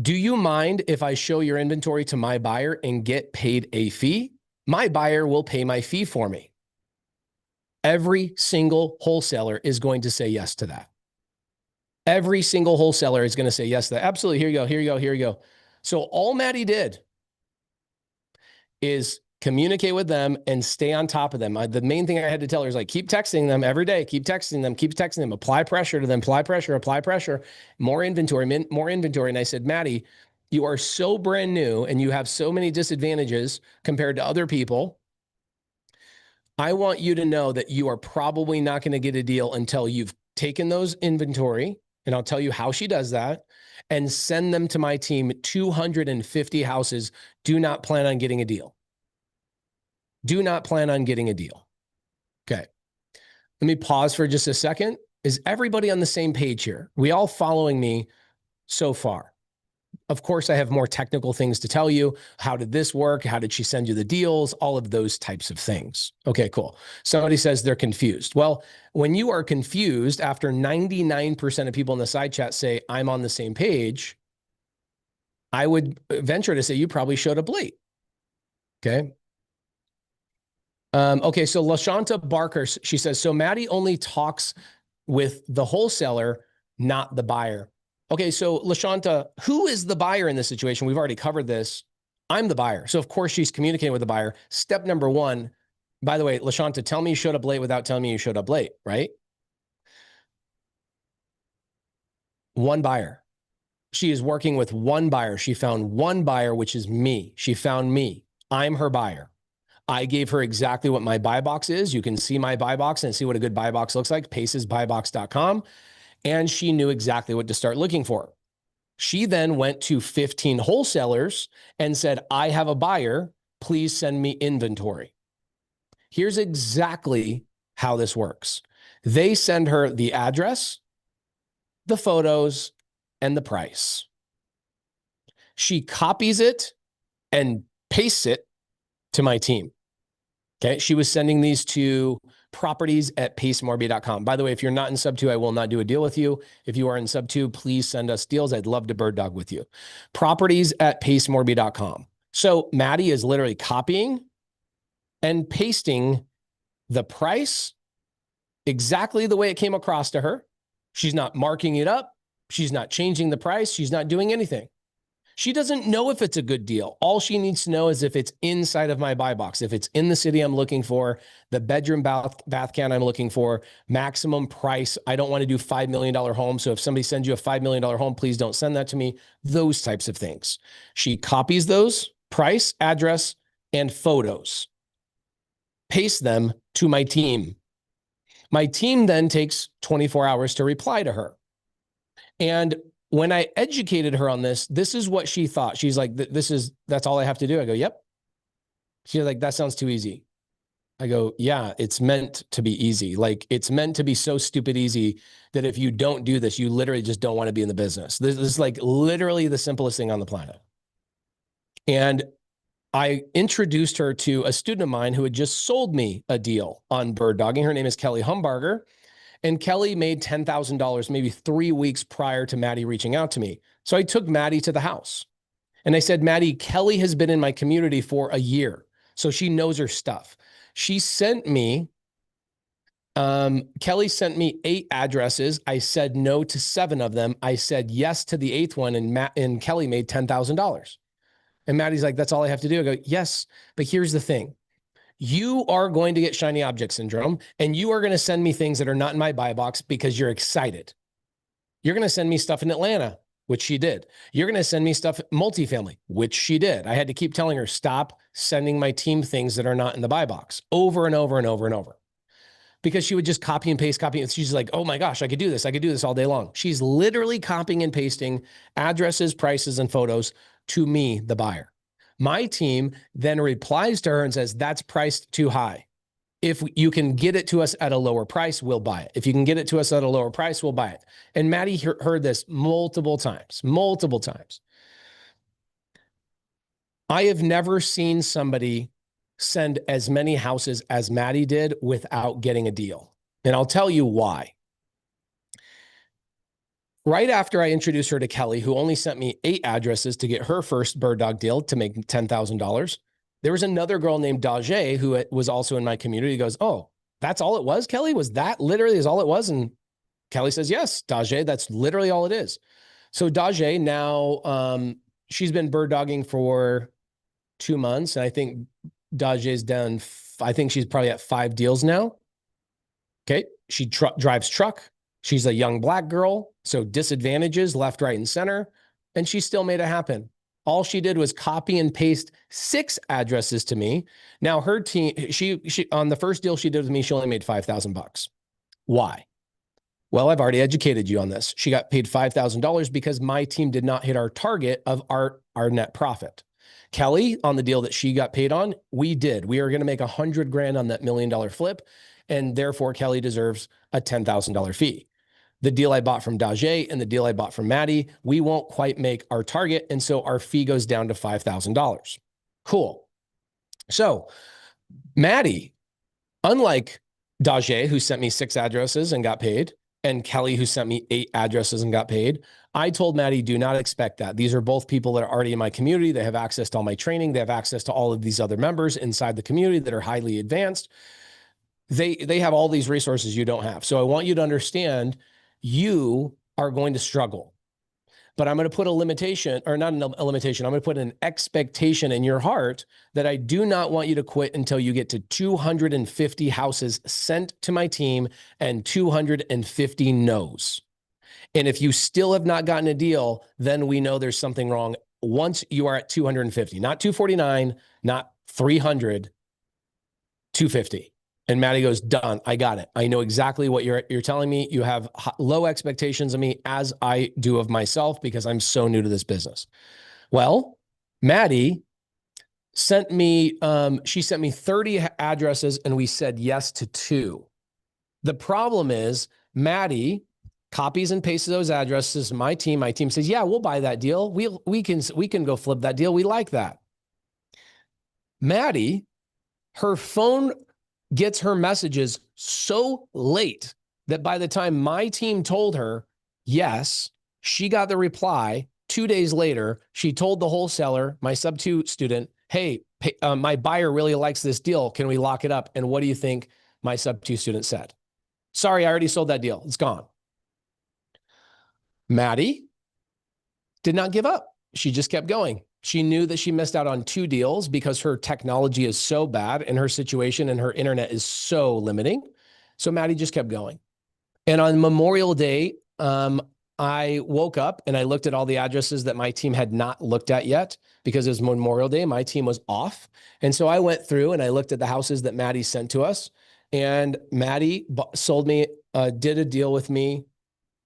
A: Do you mind if I show your inventory to my buyer and get paid a fee? My buyer will pay my fee for me. Every single wholesaler is going to say yes to that. Every single wholesaler is going to say yes to that. Absolutely. Here you go. Here you go. Here you go. So all Maddie did is communicate with them and stay on top of them. The main thing I had to tell her is like, keep texting them every day, keep texting them, apply pressure to them, apply pressure, more inventory. And I said, Maddie, you are so brand new and you have so many disadvantages compared to other people. I want you to know that you are probably not going to get a deal until you've taken those inventory, and I'll tell you how she does that, and send them to my team, 250 houses. Do not plan on getting a deal. Do not plan on getting a deal. Okay. Let me pause for just a second. Is everybody on the same page here? We all following me so far? Of course, I have more technical things to tell you. How did this work? How did she send you the deals? All of those types of things. Okay, cool. Somebody says they're confused. Well, when you are confused, after 99% of people in the side chat say, I'm on the same page, I would venture to say you probably showed up late. Okay. Okay, so LaShanta Barker, she says, so Maddie only talks with the wholesaler, not the buyer. Okay, so LaShanta, who is the buyer in this situation? We've already covered this. I'm the buyer. So of course she's communicating with the buyer. Step number one, by the way, LaShanta, tell me you showed up late without telling me you showed up late, right? One buyer. She is working with one buyer. She found one buyer, which is me. She found me. I'm her buyer. I gave her exactly what my buy box is. You can see my buy box and see what a good buy box looks like, pacesbuybox.com. And she knew exactly what to start looking for. She then went to 15 wholesalers and said, I have a buyer. Please send me inventory. Here's exactly how this works. They send her the address, the photos, and the price. She copies it and pastes it to my team. Okay. She was sending these to properties@pacemorby.com. By the way, if you're not in SubTo, I will not do a deal with you. If you are in SubTo, please send us deals. I'd love to bird dog with you. Properties@pacemorby.com. So Maddie is literally copying and pasting the price exactly the way it came across to her. She's not marking it up. She's not changing the price. She's not doing anything. She doesn't know if it's a good deal. All she needs to know is if it's inside of my buy box, if it's in the city I'm looking for, the bedroom bath can I'm looking for, maximum price. I don't want to do $5 million home. So if somebody sends you a $5 million home, please don't send that to me. Those types of things. She copies those price, address, and photos, pastes them to my team. My team then takes 24 hours to reply to her. And when I educated her on this, this is what she thought. She's like, that's all I have to do. I go, yep. She's like, that sounds too easy. I go, yeah, it's meant to be easy. Like, it's meant to be so stupid easy that if you don't do this, you literally just don't want to be in the business. This is like literally the simplest thing on the planet. And I introduced her to a student of mine who had just sold me a deal on bird dogging. Her name is Kelly Humbarger. And Kelly made $10,000 maybe 3 weeks prior to Maddie reaching out to me. So I took Maddie to the house and I said, Maddie, Kelly has been in my community for a year. So she knows her stuff. She sent me, Kelly sent me 8 addresses. I said no to 7 of them. I said yes to the 8th one, and Kelly made $10,000. And Maddie's like, that's all I have to do. I go, yes, but here's the thing. You are going to get shiny object syndrome, and you are going to send me things that are not in my buy box because you're excited. You're going to send me stuff in Atlanta, which she did. You're going to send me stuff multifamily, which she did. I had to keep telling her, stop sending my team things that are not in the buy box over and over and over and over. Because she would just copy and paste, copy. And she's like, oh my gosh, I could do this. I could do this all day long. She's literally copying and pasting addresses, prices, and photos to me, the buyer. My team then replies to her and says, that's priced too high. If you can get it to us at a lower price, we'll buy it. If you can get it to us at a lower price, we'll buy it. And Maddie heard this multiple times. I have never seen somebody send as many houses as Maddie did without getting a deal. And I'll tell you why. Right after I introduced her to Kelly, who only sent me 8 addresses to get her first bird dog deal to make $10,000, there was another girl named Dajay who was also in my community. Goes, oh, that's all it was, Kelly? Was that literally is all it was? And Kelly says, yes, Dajay, that's literally all it is. So Dajay now, she's been bird dogging for 2 months. And I think Dajay's done, I think she's probably at 5 deals now. Okay. She drives truck. She's a young Black girl, so disadvantages left, right, and center, and she still made it happen. All she did was copy and paste 6 addresses to me. Now her team, she on the first deal she did with me, she only made $5,000. Why? Well, I've already educated you on this. She got paid $5,000 because my team did not hit our target of our net profit. Kelly, on the deal that she got paid on, we did. We are going to make $100,000 on that $1 million flip, and therefore Kelly deserves a $10,000 fee. The deal I bought from Dajay and the deal I bought from Maddie, we won't quite make our target. And so our fee goes down to $5,000. Cool. So Maddie, unlike Dajay, who sent me 6 addresses and got paid, and Kelly, who sent me 8 addresses and got paid, I told Maddie, do not expect that. These are both people that are already in my community. They have access to all my training. They have access to all of these other members inside the community that are highly advanced. They have all these resources you don't have. So I want you to understand you are going to struggle, but I'm going to put a limitation, or not a limitation. I'm going to put an expectation in your heart that I do not want you to quit until you get to 250 houses sent to my team and 250 no's. And if you still have not gotten a deal, then we know there's something wrong. Once you are at 250, not 249, not 300, 250. And Maddie goes, done. I got it. I know exactly what you're telling me. You have low expectations of me, as I do of myself, because I'm so new to this business. Well, Maddie sent me, she sent me 30 addresses and we said yes to 2. The problem is Maddie copies and pastes those addresses to my team. My team says, yeah, we'll buy that deal. We can go flip that deal. We like that. Maddie, her phone gets her messages so late that by the time my team told her, yes, she got the reply 2 days later. She told the wholesaler, my SubTo student, hey, my buyer really likes this deal. Can we lock it up? And what do you think my SubTo student said? Sorry, I already sold that deal. It's gone. Maddie did not give up. She just kept going. She knew that she missed out on 2 deals because her technology is so bad and her situation and her internet is so limiting. So Maddie just kept going. And on Memorial Day, I woke up and I looked at all the addresses that my team had not looked at yet because it was Memorial Day. My team was off. And so I went through and I looked at the houses that Maddie sent to us. And Maddie sold me, did a deal with me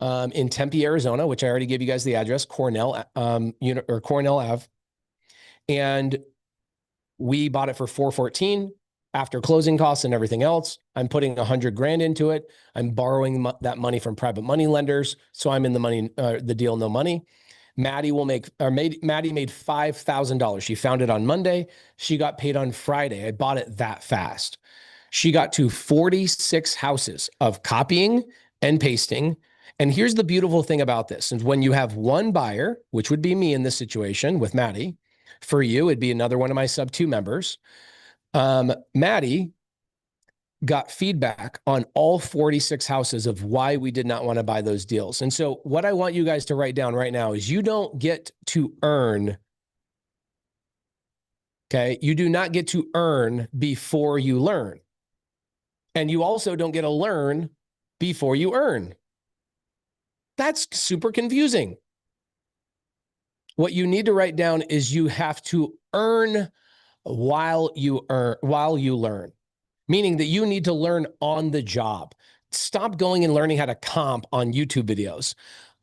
A: in Tempe, Arizona, which I already gave you guys the address, Cornell Ave. And we bought it for $414 after closing costs and everything else. I'm putting $100,000 into it. I'm borrowing that money from private money lenders. So I'm in the money, the deal, no money. Maddie made $5,000. She found it on Monday. She got paid on Friday. I bought it that fast. She got to 46 houses of copying and pasting. And here's the beautiful thing about this. And when you have one buyer, which would be me in this situation with Maddie, for you, it'd be another one of my SubTo members. Maddie got feedback on all 46 houses of why we did not want to buy those deals. And so what I want you guys to write down right now is you don't get to earn. Okay. You do not get to earn before you learn. And you also don't get to learn before you earn. That's super confusing. What you need to write down is you have to earn while you learn, meaning that you need to learn on the job. Stop going and learning how to comp on YouTube videos.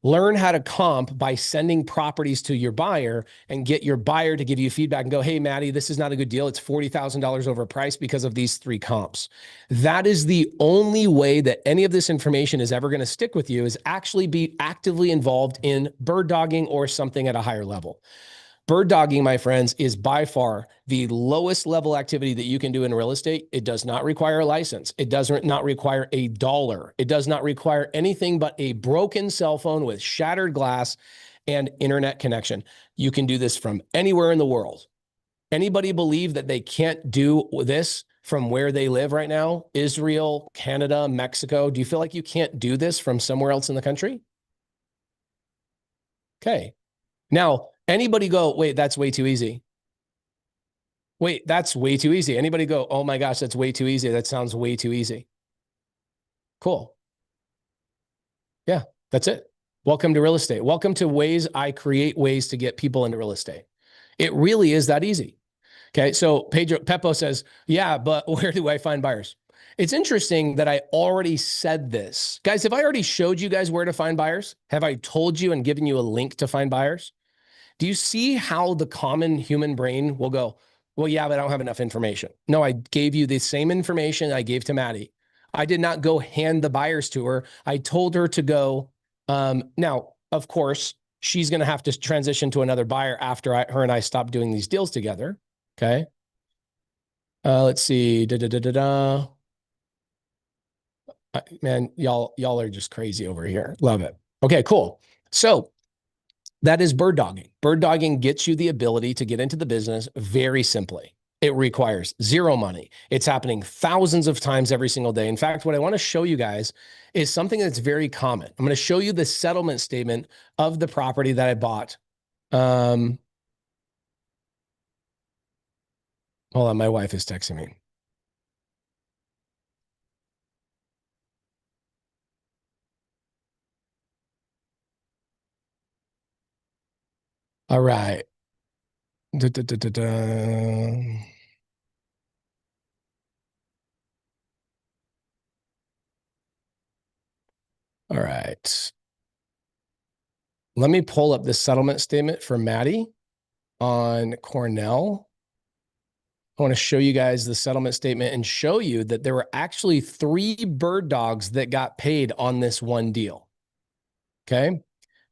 A: Learn how to comp by sending properties to your buyer and get your buyer to give you feedback and go, hey, Maddie, this is not a good deal. It's $40,000 overpriced because of these 3 comps. That is the only way that any of this information is ever going to stick with you, is actually be actively involved in bird dogging or something at a higher level. Bird dogging, my friends, is by far the lowest level activity that you can do in real estate. It does not require a license. It does not require a dollar. It does not require anything but a broken cell phone with shattered glass and internet connection. You can do this from anywhere in the world. Anybody believe that they can't do this from where they live right now? Israel, Canada, Mexico. Do you feel like you can't do this from somewhere else in the country? Okay. Now, anybody go, wait, that's way too easy. Wait, that's way too easy. Anybody go, oh my gosh, that's way too easy. That sounds way too easy. Cool. Yeah, that's it. Welcome to real estate. Welcome to ways I create ways to get people into real estate. It really is that easy. Okay, so Peppo says, yeah, but where do I find buyers? It's interesting that I already said this. Guys, have I already showed you guys where to find buyers? Have I told you and given you a link to find buyers? Do you see how the common human brain will go, well, yeah, but I don't have enough information. No, I gave you the same information I gave to Maddie. I did not go hand the buyers to her. I told her to go. Now, of course, she's going to have to transition to another buyer after her and I stop doing these deals together. Okay. Let's see. Man, y'all are just crazy over here. Love it. Okay, cool. So that is bird dogging. Bird dogging gets you the ability to get into the business very simply. It requires zero money. It's happening thousands of times every single day. In fact, what I want to show you guys is something that's very common. I'm going to show you the settlement statement of the property that I bought. Hold on, my wife is texting me. All right. Da, da, da, da, da. All right. Let me pull up the settlement statement for Maddie on Cornell. I want to show you guys the settlement statement and show you that there were actually 3 bird dogs that got paid on this one deal. Okay.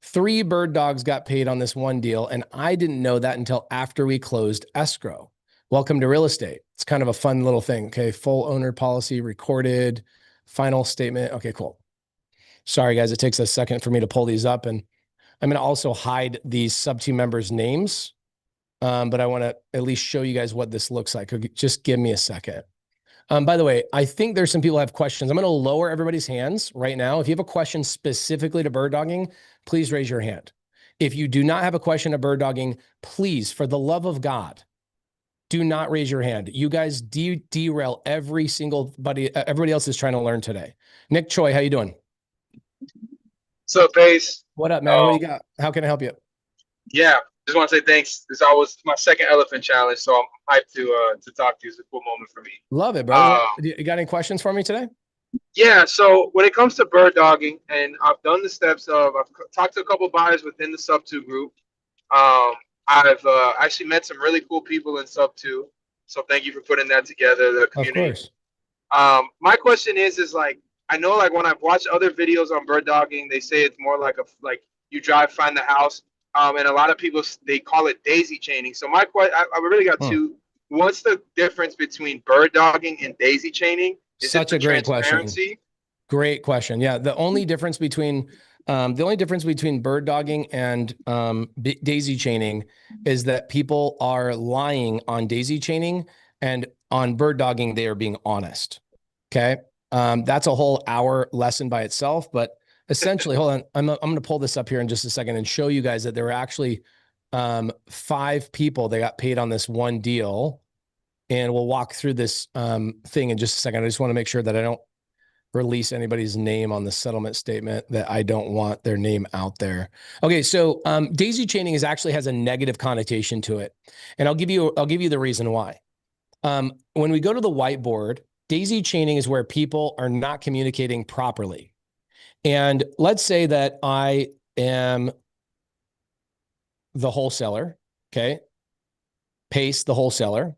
A: 3 bird dogs got paid on this one deal, and I didn't know that until after we closed escrow. Welcome to real estate. It's kind of a fun little thing. Okay. Full owner policy recorded, final statement. Okay, cool. Sorry, guys. It takes a second for me to pull these up, and I'm going to also hide these sub-team members' names, but I want to at least show you guys what this looks like. Just give me a second. By the way, I think there's some people who have questions. I'm going to lower everybody's hands right now. If you have a question specifically to bird dogging, please raise your hand. If you do not have a question to bird dogging, please, for the love of God, do not raise your hand. You guys derail every single buddy. Everybody else is trying to learn today. Nick Choi, how you doing?
B: So, Pace.
A: What up, man? What do you got? How can I help you?
B: Yeah, just want to say thanks. This always my second elephant challenge, so I'm hyped to talk to you. It's a cool moment for me.
A: Love it, brother. You got any questions for me today?
B: Yeah, so when it comes to bird dogging, and I've done the steps of, I've talked to a couple buyers within the SubTo group. I've actually met some really cool people in SubTo, so thank you for putting that together, the community.
A: Of course.
B: My question is like, I know like when I've watched other videos on bird dogging, they say it's more like you drive, find the house. And a lot of people, they call it daisy chaining. So my question, I really got two. What's the difference between bird dogging and daisy chaining? Is
A: Such
B: it
A: a great question. Great question. Yeah. The only difference between bird dogging and daisy chaining is that people are lying on daisy chaining, and on bird dogging, they are being honest. Okay. That's a whole hour lesson by itself, but essentially, hold on. I'm going to pull this up here in just a second and show you guys that there were actually 5 people that got paid on this one deal. And we'll walk through this thing in just a second. I just want to make sure that I don't release anybody's name on the settlement statement, that I don't want their name out there. Okay, so daisy chaining actually has a negative connotation to it, and I'll give you the reason why. When we go to the whiteboard, daisy chaining is where people are not communicating properly. And let's say that I am the wholesaler, okay? Pace, the wholesaler.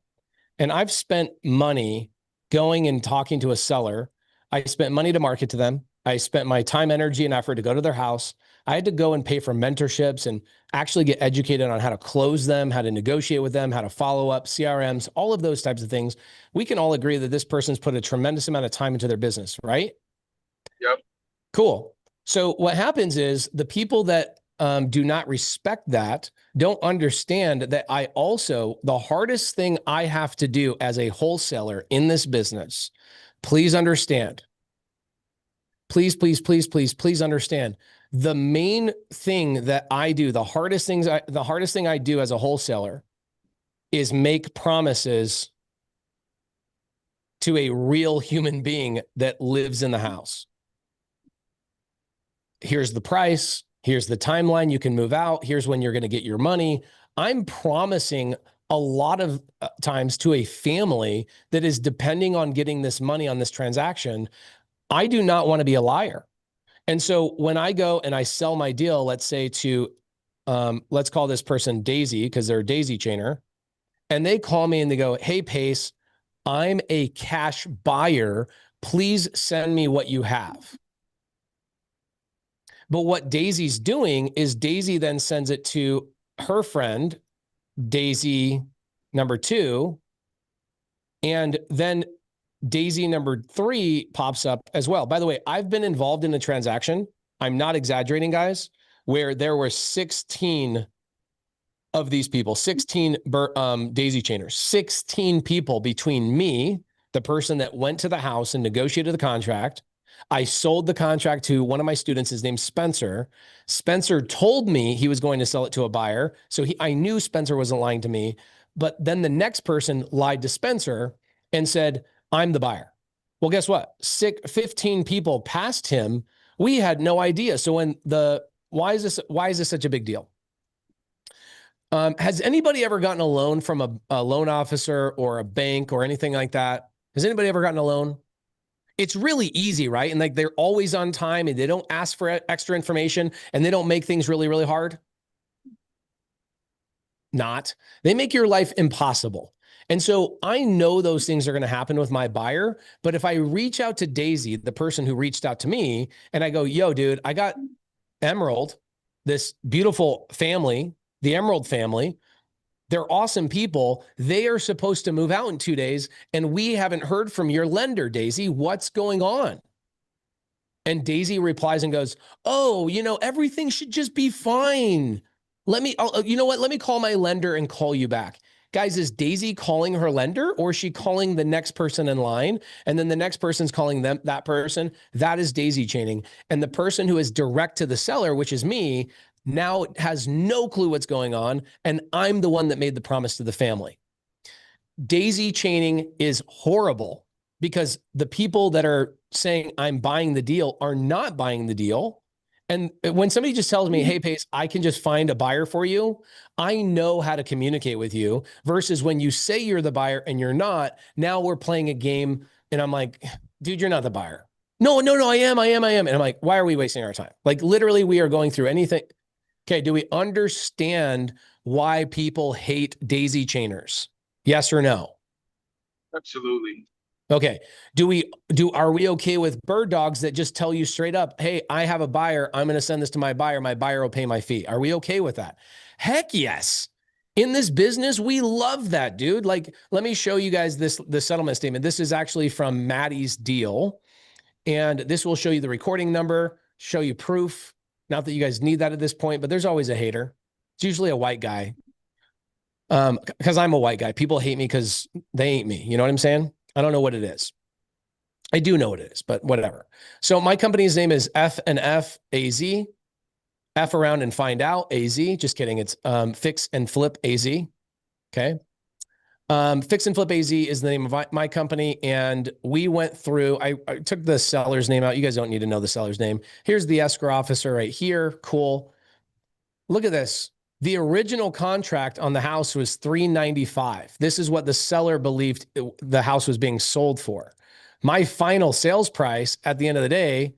A: And I've spent money going and talking to a seller. I spent money to market to them. I spent my time, energy, and effort to go to their house. I had to go and pay for mentorships and actually get educated on how to close them, how to negotiate with them, how to follow up, CRMs, all of those types of things. We can all agree that this person's put a tremendous amount of time into their business, right?
B: Yep.
A: Cool. So what happens is the people that do not respect that don't understand that the hardest thing I have to do as a wholesaler in this business, please understand, please understand, the main thing that I do, the hardest thing I do as a wholesaler is make promises to a real human being that lives in the house. Here's the price. Here's the timeline. You can move out. Here's when you're going to get your money. I'm promising a lot of times to a family that is depending on getting this money on this transaction. I do not want to be a liar. And so when I go and I sell my deal, let's say to, let's call this person Daisy, because they're a daisy chainer, and they call me and they go, "Hey, Pace, I'm a cash buyer. Please send me what you have." But what Daisy's doing is Daisy then sends it to her friend, Daisy number 2, and then Daisy number 3 pops up as well. By the way, I've been involved in a transaction, I'm not exaggerating, guys, where there were 16 of these people, 16 daisy chainers, 16 people between me, the person that went to the house and negotiated the contract. I sold the contract to one of my students. His name's Spencer. Spencer told me he was going to sell it to a buyer. So I knew Spencer wasn't lying to me. But then the next person lied to Spencer and said, "I'm the buyer." Well, guess what? 15 people past him. We had no idea. So why is this such a big deal? Has anybody ever gotten a loan from a loan officer or a bank or anything like that? Has anybody ever gotten a loan? It's really easy, right? And like they're always on time and they don't ask for extra information and they don't make things really, really hard. Not. They make your life impossible. And so I know those things are going to happen with my buyer. But if I reach out to Daisy, the person who reached out to me, and I go, yo, dude, I got Emerald, this beautiful family, the Emerald family. They're awesome people. They are supposed to move out in 2 days, and we haven't heard from your lender, Daisy. What's going on? And Daisy replies and goes, oh, everything should just be fine. You know what? Let me call my lender and call you back. Guys, is Daisy calling her lender or is she calling the next person in line? And then the next person's calling that person. That is daisy chaining. And the person who is direct to the seller, which is me, now has no clue what's going on. And I'm the one that made the promise to the family. Daisy chaining is horrible because the people that are saying I'm buying the deal are not buying the deal. And when somebody just tells me, hey, Pace, I can just find a buyer for you, I know how to communicate with you versus when you say you're the buyer and you're not, now we're playing a game and I'm like, dude, you're not the buyer. No, I am. And I'm like, why are we wasting our time? Like literally we are going through anything. Okay. Do we understand why people hate daisy chainers? Yes or no?
B: Absolutely.
A: Okay. Are we okay with bird dogs that just tell you straight up, hey, I have a buyer. I'm going to send this to my buyer. My buyer will pay my fee. Are we okay with that? Heck yes. In this business, we love that, dude. Like, let me show you guys the settlement statement. This is actually from Maddie's deal. And this will show you the recording number, show you proof. Not that you guys need that at this point, but there's always a hater. It's usually a white guy. Because I'm a white guy. People hate me because they ain't me. You know what I'm saying? I don't know what it is. I do know what it is, but whatever. So my company's name is F and F AZ. F around and find out AZ. Just kidding. It's Fix and Flip AZ. Okay. Fix and Flip AZ is the name of my company. And we went through, I took the seller's name out. You guys don't need to know the seller's name. Here's the escrow officer right here. Cool. Look at this. The original contract on the house was $395. This is what the seller believed the house was being sold for. My final sales price at the end of the day,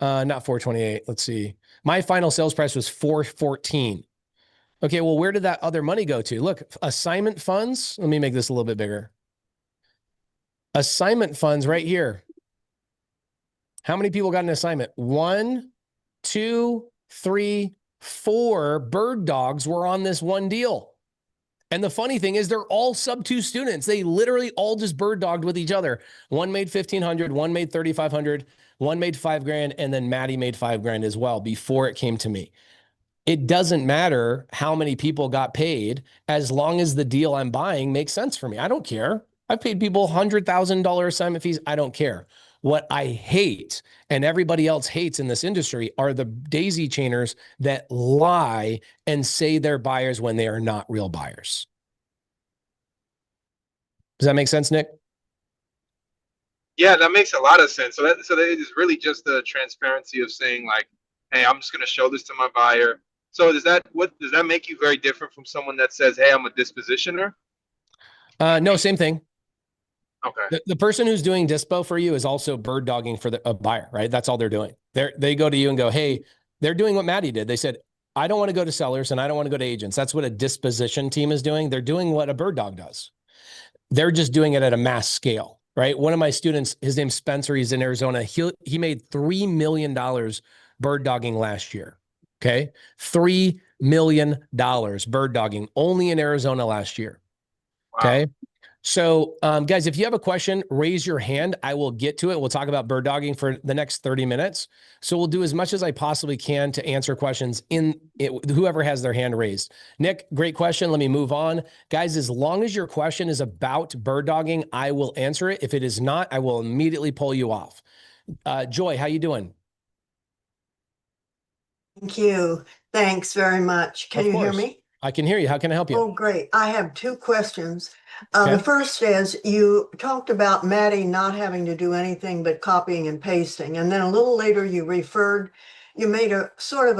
A: not 428. Let's see. My final sales price was 414. Okay, well, where did that other money go to? Look, assignment funds. Let me make this a little bit bigger. Assignment funds right here. How many people got an assignment? 1, 2, 3, 4 bird dogs were on this one deal. And the funny thing is they're all SubTo students. They literally all just bird dogged with each other. One made 1,500, one made 3,500, one made $5,000, and then Maddie made $5,000 as well before it came to me. It doesn't matter how many people got paid as long as the deal I'm buying makes sense for me. I don't care. I've paid people $100,000 assignment fees. I don't care. What I hate and everybody else hates in this industry are the daisy chainers that lie and say they're buyers when they are not real buyers. Does that make sense, Nick?
B: Yeah, that makes a lot of sense. So that is really just the transparency of saying like, hey, I'm just going to show this to my buyer. So does that make you very different from someone that says, hey, I'm a dispositioner?
A: No, same thing.
B: Okay.
A: The person who's doing dispo for you is also bird dogging for a buyer, right? That's all they're doing. They go to you and go, hey, they're doing what Maddie did. They said, I don't want to go to sellers and I don't want to go to agents. That's what a disposition team is doing. They're doing what a bird dog does. They're just doing it at a mass scale, right? One of my students, his name's Spencer. He's in Arizona. He made $3 million bird dogging last year. Okay. $3 million bird dogging only in Arizona last year.
B: Wow.
A: Okay. So, guys, if you have a question, raise your hand. I will get to it. We'll talk about bird dogging for the next 30 minutes. So we'll do as much as I possibly can to answer questions whoever has their hand raised. Nick, great question. Let me move on. Guys, as long as your question is about bird dogging, I will answer it. If it is not, I will immediately pull you off. Joy, how you doing?
C: Thank you. Thanks very much. Can you hear me?
A: I can hear you. How can I help you?
C: Oh, great. I have 2 questions. The first is you talked about Maddie not having to do anything but copying and pasting. And then a little later you made a sort of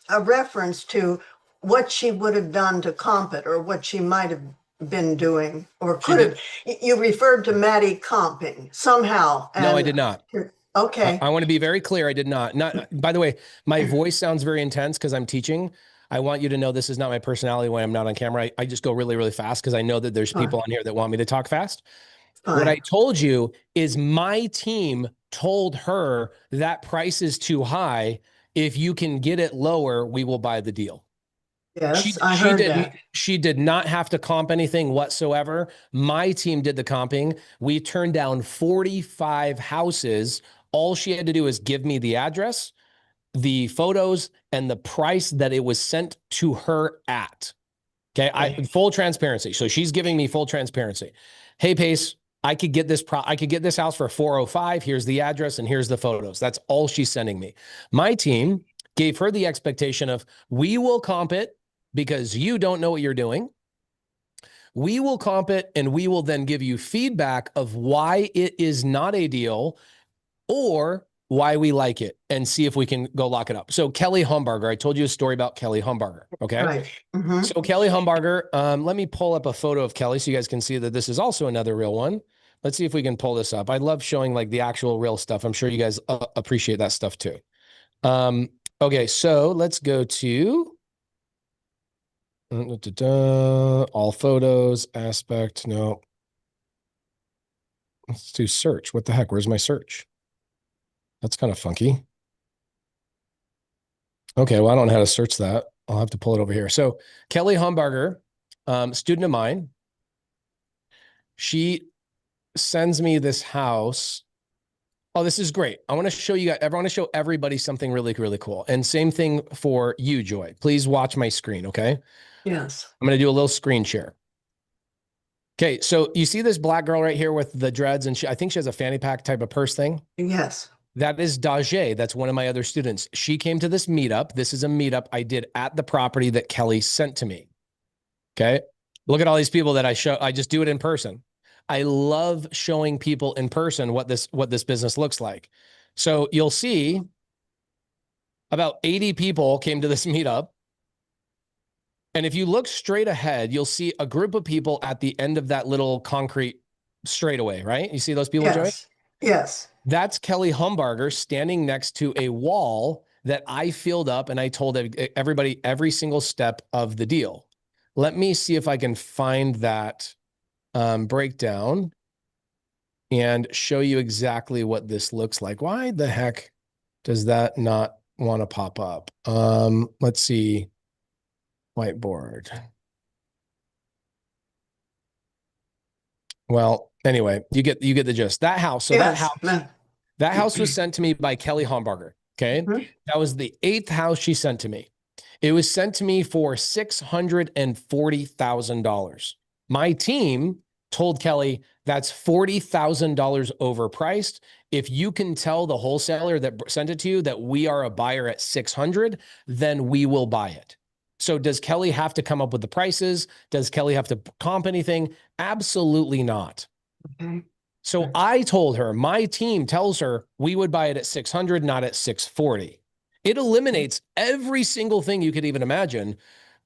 C: a reference to what she would have done to comp it, or what she might have been doing, or
A: She
C: could
A: did.
C: have. You referred to Maddie comping somehow.
A: No, I
C: And
A: did not.
C: okay.
A: I want to be very clear. I did not. Not. By the way, my voice sounds very intense because I'm teaching. I want you to know this is not my personality when I'm not on camera. I just go really, really fast because I know that there's people on here that want me to talk fast. What I told you is my team told her that price is too high. If you can get it lower, we will buy the deal.
C: Yes, I heard that.
A: She did not have to comp anything whatsoever. My team did the comping. We turned down 45 houses. All she had to do is give me the address, the photos, and the price that it was sent to her at. Okay. Full transparency. So she's giving me full transparency. Hey, Pace, I could get this house for 405. Here's the address and here's the photos. That's all she's sending me. My team gave her the expectation of, we will comp it because you don't know what you're doing. We will comp it and we will then give you feedback of why it is not a deal or why we like it and see if we can go lock it up. So Kelly Humbarger, I told you a story about Kelly Humbarger. Okay.
C: Right. Mm-hmm.
A: So Kelly Humbarger, let me pull up a photo of Kelly so you guys can see that this is also another real one. Let's see if we can pull this up. I love showing like the actual real stuff. I'm sure you guys appreciate that stuff too. Okay. So let's go to all photos, aspect. No. Let's do search. What the heck? Where's my search? That's kind of funky. Okay, well, I don't know how to search that. I'll have to pull it over here. So Kelly Humbarger, student of mine, she sends me this house. Oh, this is great. I want to show you guys, I want to show everybody something really, really cool. And same thing for you, Joy. Please watch my screen, okay?
C: Yes.
A: I'm going to do a little screen share. Okay, so you see this black girl right here with the dreads, and I think she has a fanny pack type of purse thing.
C: Yes.
A: That is Dajé. That's one of my other students. She came to this meetup. This is a meetup I did at the property that Kelly sent to me. Okay. Look at all these people that I show. I just do it in person. I love showing people in person what this business looks like. So you'll see about 80 people came to this meetup. And if you look straight ahead, you'll see a group of people at the end of that little concrete straightaway, right? You see those people,
C: Yes.
A: Joey?
C: Yes.
A: That's Kelly Humbarger standing next to a wall that I filled up, and I told everybody every single step of the deal. Let me see if I can find that breakdown and show you exactly what this looks like. Why the heck does that not want to pop up? Let's see. Whiteboard. Well, anyway, you get the gist. That house. So
C: yes.
A: that house was sent to me by Kelly Humbarger. Okay.
C: Mm-hmm.
A: That was the 8th house she sent to me. It was sent to me for $640,000. My team told Kelly that's $40,000 overpriced. If you can tell the wholesaler that sent it to you that we are a buyer at 600, then we will buy it. So does Kelly have to come up with the prices? Does Kelly have to comp anything? Absolutely not.
C: Okay.
A: So I told her, my team tells her we would buy it at 600, not at 640. It eliminates every single thing you could even imagine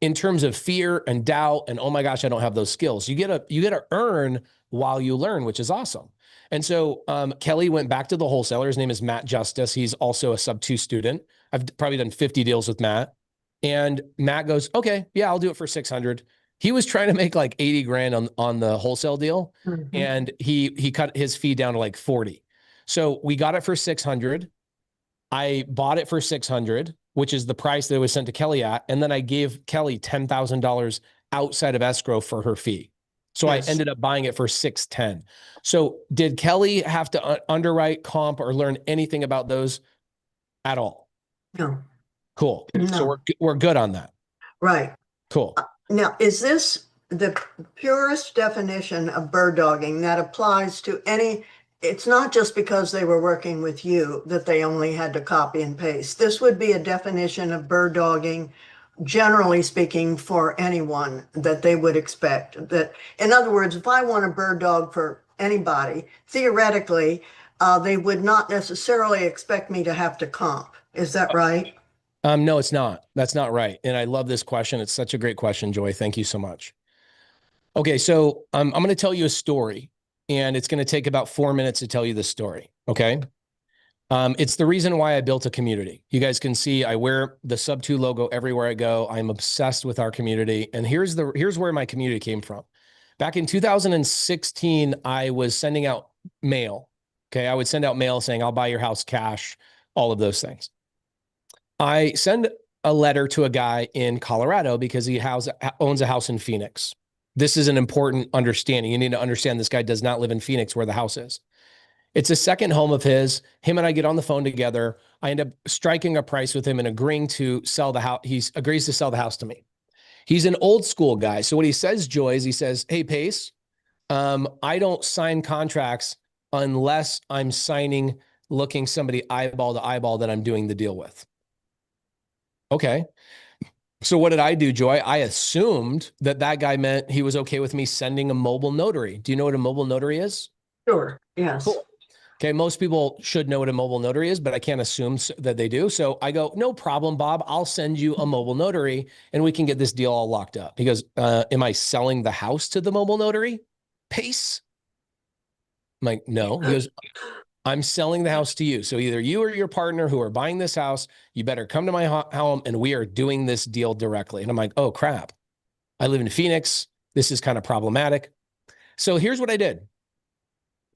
A: in terms of fear and doubt and, oh my gosh, I don't have those skills. You get to earn while you learn, which is awesome. And so Kelly went back to the wholesaler. His name is Matt Justice. He's also a SubTo student. I've probably done 50 deals with Matt. And Matt goes, okay, yeah, I'll do it for 600. He was trying to make like 80 grand on the wholesale deal. Mm-hmm. And he cut his fee down to like 40. So we got it for 600. I bought it for 600, which is the price that it was sent to Kelly at. And then I gave Kelly $10,000 outside of escrow for her fee. So yes. I ended up buying it for 610. So did Kelly have to underwrite, comp, or learn anything about those at all?
C: No.
A: Cool.
C: No.
A: So we're good on that.
C: Right.
A: Cool.
C: Now, is this the purest definition of bird dogging that applies to any? It's not just because they were working with you that they only had to copy and paste. This would be a definition of bird dogging, generally speaking, for anyone that they would expect. That, in other words, if I want a bird dog for anybody, theoretically, they would not necessarily expect me to have to comp. Is that right?
A: No, it's not. That's not right. And I love this question. It's such a great question, Joy. Thank you so much. Okay, so I'm going to tell you a story, and it's going to take about 4 minutes to tell you the story. Okay. It's the reason why I built a community. You guys can see I wear the SubTo logo everywhere I go. I'm obsessed with our community. And here's where my community came from. Back in 2016, I was sending out mail. Okay. I would send out mail saying, I'll buy your house cash, all of those things. I send a letter to a guy in Colorado because he owns a house in Phoenix. This is an important understanding. You need to understand this guy does not live in Phoenix where the house is. It's a second home of his. Him and I get on the phone together. I end up striking a price with him and agreeing to sell the house. He agrees to sell the house to me. He's an old school guy. So what he says, Joy, is he says, hey, Pace, I don't sign contracts unless I'm looking somebody eyeball to eyeball that I'm doing the deal with. Okay. So what did I do, Joy? I assumed that guy meant he was okay with me sending a mobile notary. Do you know what a mobile notary is?
C: Sure. Yes.
A: Cool. Okay, most people should know what a mobile notary is, but I can't assume that they do. So I go, no problem, Bob. I'll send you a mobile notary and we can get this deal all locked up. He goes, am I selling the house to the mobile notary? Pace? I'm like, no. He goes, I'm selling the house to you. So either you or your partner who are buying this house, you better come to my home and we are doing this deal directly. And I'm like, oh, crap. I live in Phoenix. This is kind of problematic. So here's what I did.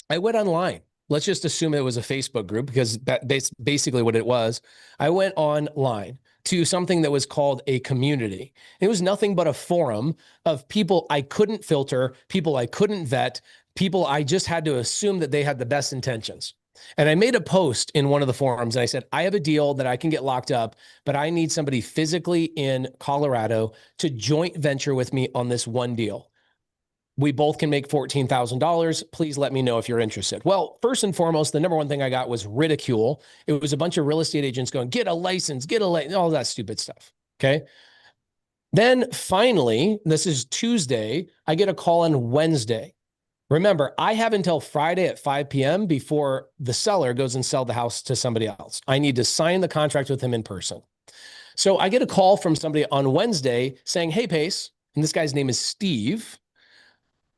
A: I went online. Let's just assume it was a Facebook group because that's basically what it was. I went online to something that was called a community. It was nothing but a forum of people I couldn't filter, people I couldn't vet, people I just had to assume that they had the best intentions. And I made a post in one of the forums and I said, I have a deal that I can get locked up, but I need somebody physically in Colorado to joint venture with me on this one deal. We both can make $14,000. Please let me know if you're interested. Well, first and foremost, the number one thing I got was ridicule. It was a bunch of real estate agents going, get a license, all that stupid stuff. Okay. Then finally, this is Tuesday, I get a call on Wednesday. Remember, I have until Friday at 5 p.m. before the seller goes and sell the house to somebody else. I need to sign the contract with him in person. So I get a call from somebody on Wednesday saying, hey, Pace, and this guy's name is Steve.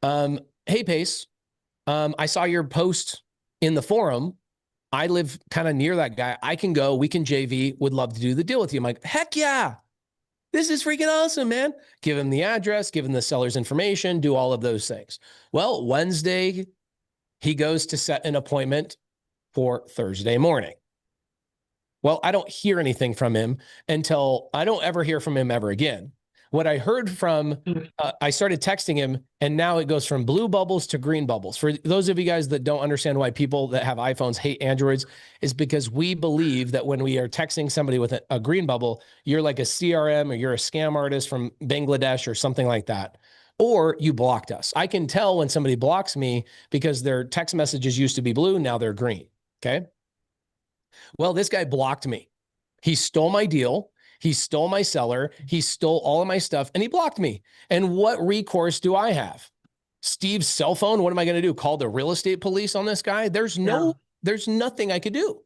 A: Hey, Pace, I saw your post in the forum. I live kind of near that guy. I can go, we can JV, would love to do the deal with you. I'm like, heck yeah, this is freaking awesome, man. Give him the address, give him the seller's information, do all of those things. Well, Wednesday, he goes to set an appointment for Thursday morning. Well, I don't hear anything from him until I don't ever hear from him ever again. What I heard from, I started texting him and now it goes from blue bubbles to green bubbles. For those of you guys that don't understand why people that have iPhones hate Androids is because we believe that when we are texting somebody with a green bubble, you're like a CRM or you're a scam artist from Bangladesh or something like that. Or you blocked us. I can tell when somebody blocks me because their text messages used to be blue. Now they're green. Okay. Well, this guy blocked me. He stole my deal. He stole my seller. He stole all of my stuff and he blocked me. And what recourse do I have? Steve's cell phone. What am I going to do? Call the real estate police on this guy? There's nothing I could do.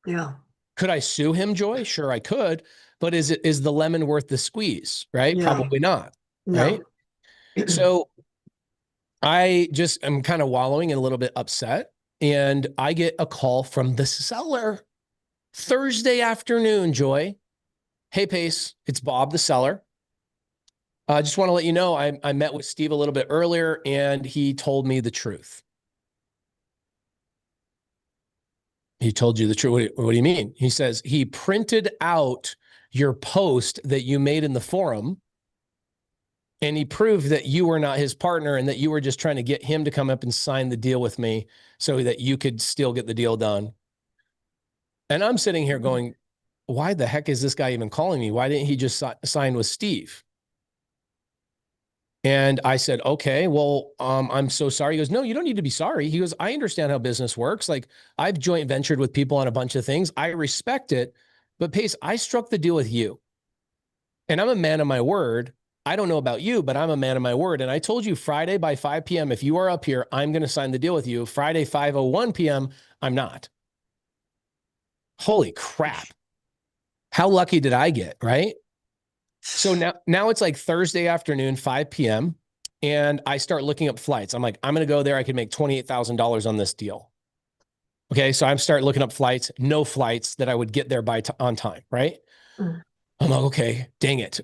C: Yeah.
A: Could I sue him, Joy? Sure, I could. But is the lemon worth the squeeze? Right?
C: Yeah.
A: Probably not.
C: No.
A: Right. So I just am kind of wallowing and a little bit upset. And I get a call from the seller Thursday afternoon, Joy. Hey, Pace, it's Bob, the seller. I just want to let you know, I met with Steve a little bit earlier and he told me the truth. He told you the truth. What do you mean? He says he printed out your post that you made in the forum and he proved that you were not his partner and that you were just trying to get him to come up and sign the deal with me so that you could still get the deal done. And I'm sitting here going, why the heck is this guy even calling me? Why didn't he just sign with Steve? And I said, okay, well, I'm so sorry. He goes, no, you don't need to be sorry. He goes, I understand how business works. Like I've joint ventured with people on a bunch of things. I respect it, but Pace, I struck the deal with you and I'm a man of my word. I don't know about you, but I'm a man of my word. And I told you Friday by 5 p.m., if you are up here, I'm going to sign the deal with you. Friday, 5:01 p.m., I'm not. Holy crap. How lucky did I get, right? So now it's like Thursday afternoon, 5 p.m. And I start looking up flights. I'm like, I'm going to go there. I could make $28,000 on this deal. Okay. So I start looking up flights, no flights that I would get there on time. Right.
C: Mm.
A: I'm like, okay, dang it.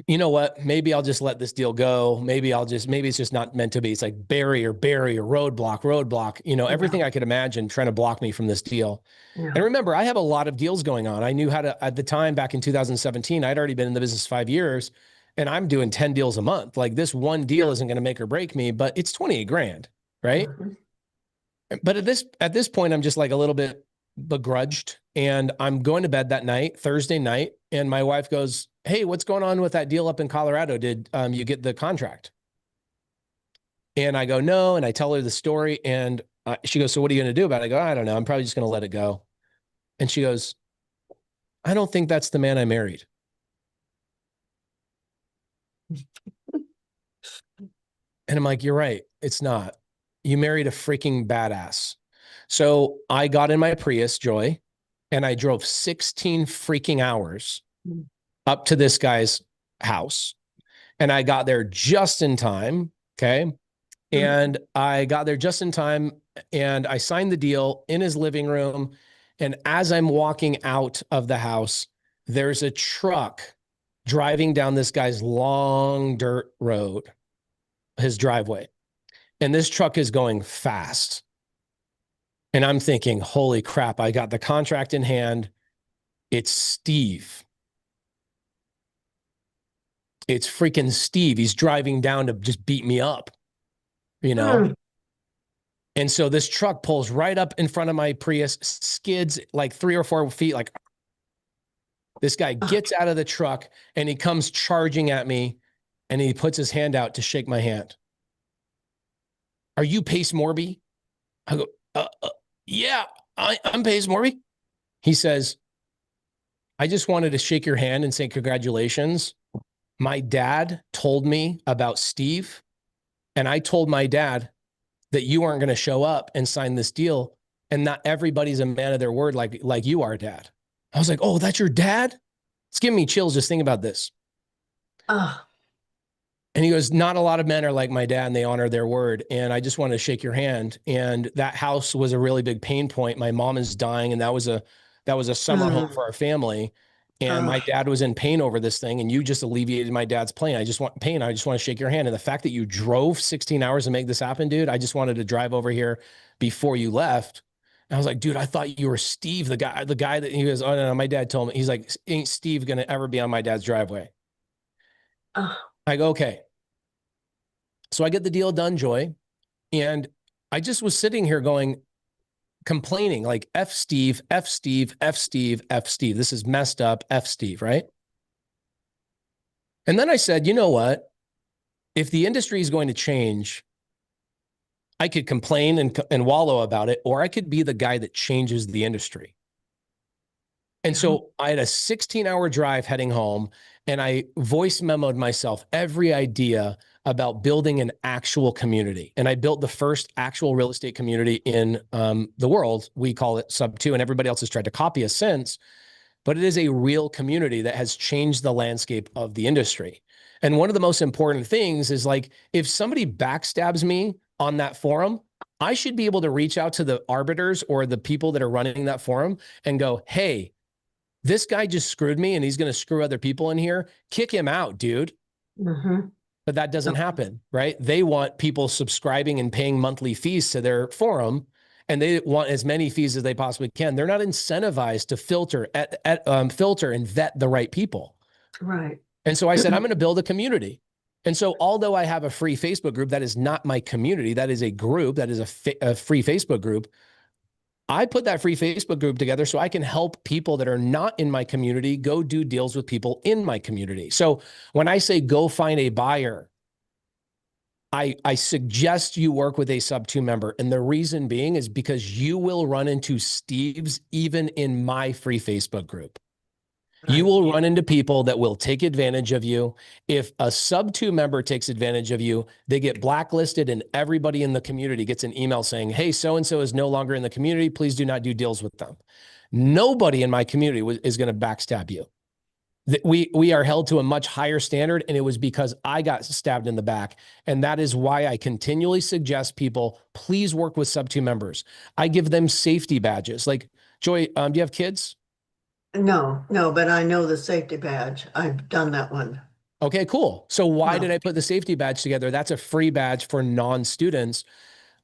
A: You know what? Maybe I'll just let this deal go. Maybe it's just not meant to be. It's like barrier, roadblock, everything I could imagine trying to block me from this deal.
C: Yeah.
A: And remember, I have a lot of deals going on. I knew how to, at the time back in 2017, I'd already been in the business 5 years and I'm doing 10 deals a month. Like this one deal isn't going to make or break me, but it's 28 grand. Right. Mm-hmm. But at this point, I'm just like a little bit begrudged and I'm going to bed that night, Thursday night. And my wife goes, hey, what's going on with that deal up in Colorado? Did you get the contract? And I go, no. And I tell her the story and she goes, so what are you going to do about it? I go, I don't know. I'm probably just going to let it go. And she goes, I don't think that's the man I married. And I'm like, you're right. It's not. You married a freaking badass. So I got in my Prius, Joy, and I drove 16 freaking hours up to this guy's house. And I got there just in time. Okay. And I got there just in time and I signed the deal in his living room. And as I'm walking out of the house, there's a truck driving down this guy's long dirt road, his driveway. And this truck is going fast. And I'm thinking, holy crap, I got the contract in hand. It's Steve. It's freaking Steve. He's driving down to just beat me up, And so this truck pulls right up in front of my Prius, skids like 3 or 4 feet. Like this guy gets out of the truck and he comes charging at me and he puts his hand out to shake my hand. Are you Pace Morby? I go, yeah, I'm Pace Morby. He says, I just wanted to shake your hand and say congratulations. My dad told me about Steve, and I told my dad that you aren't going to show up and sign this deal, and not everybody's a man of their word like you are, Dad. I was like, oh, that's your dad? It's giving me chills just thinking about this. And he goes, not a lot of men are like my dad and they honor their word. And I just wanted to shake your hand. And that house was a really big pain point. My mom is dying. And that was a summer home for our family. And my dad was in pain over this thing. And you just alleviated my dad's pain. I just want to shake your hand. And the fact that you drove 16 hours to make this happen, dude, I just wanted to drive over here before you left. And I was like, dude, I thought you were Steve, the guy that he goes, oh no, my dad told me. He's like, ain't Steve going to ever be on my dad's driveway? I go, okay. So I get the deal done, Joy. And I just was sitting here complaining like F Steve, F Steve, F Steve, F Steve. This is messed up. F Steve, right? And then I said, you know what? If the industry is going to change, I could complain and wallow about it, or I could be the guy that changes the industry. And so I had a 16-hour drive heading home, and I voice memoed myself every idea about building an actual community. And I built the first actual real estate community in the world. We call it SubTo, and everybody else has tried to copy us since. But it is a real community that has changed the landscape of the industry. And one of the most important things is like, if somebody backstabs me on that forum, I should be able to reach out to the arbiters or the people that are running that forum and go, hey, this guy just screwed me and he's going to screw other people in here. Kick him out, dude. But that doesn't happen, right? They want people subscribing and paying monthly fees to their forum, and they want as many fees as they possibly can. They're not incentivized to filter and vet the right people.
C: Right.
A: And so I said, I'm going to build a community. And so although I have a free Facebook group, that is not my community. That is a group. That is a free Facebook group. I put that free Facebook group together so I can help people that are not in my community go do deals with people in my community. So when I say go find a buyer, I suggest you work with a SubTo member. And the reason being is because you will run into Steves even in my free Facebook group. You will run into people that will take advantage of you. If a SubTo member takes advantage of you, they get blacklisted and everybody in the community gets an email saying, hey, so-and-so is no longer in the community. Please do not do deals with them. Nobody in my community is going to backstab you. We are held to a much higher standard, and it was because I got stabbed in the back. And that is why I continually suggest people, please work with SubTo members. I give them safety badges. Like, Joy, do you have kids?
C: No, but I know the safety badge. I've done that one.
A: Okay, cool. So why
C: No.
A: did I put the safety badge together? That's a free badge for non-students.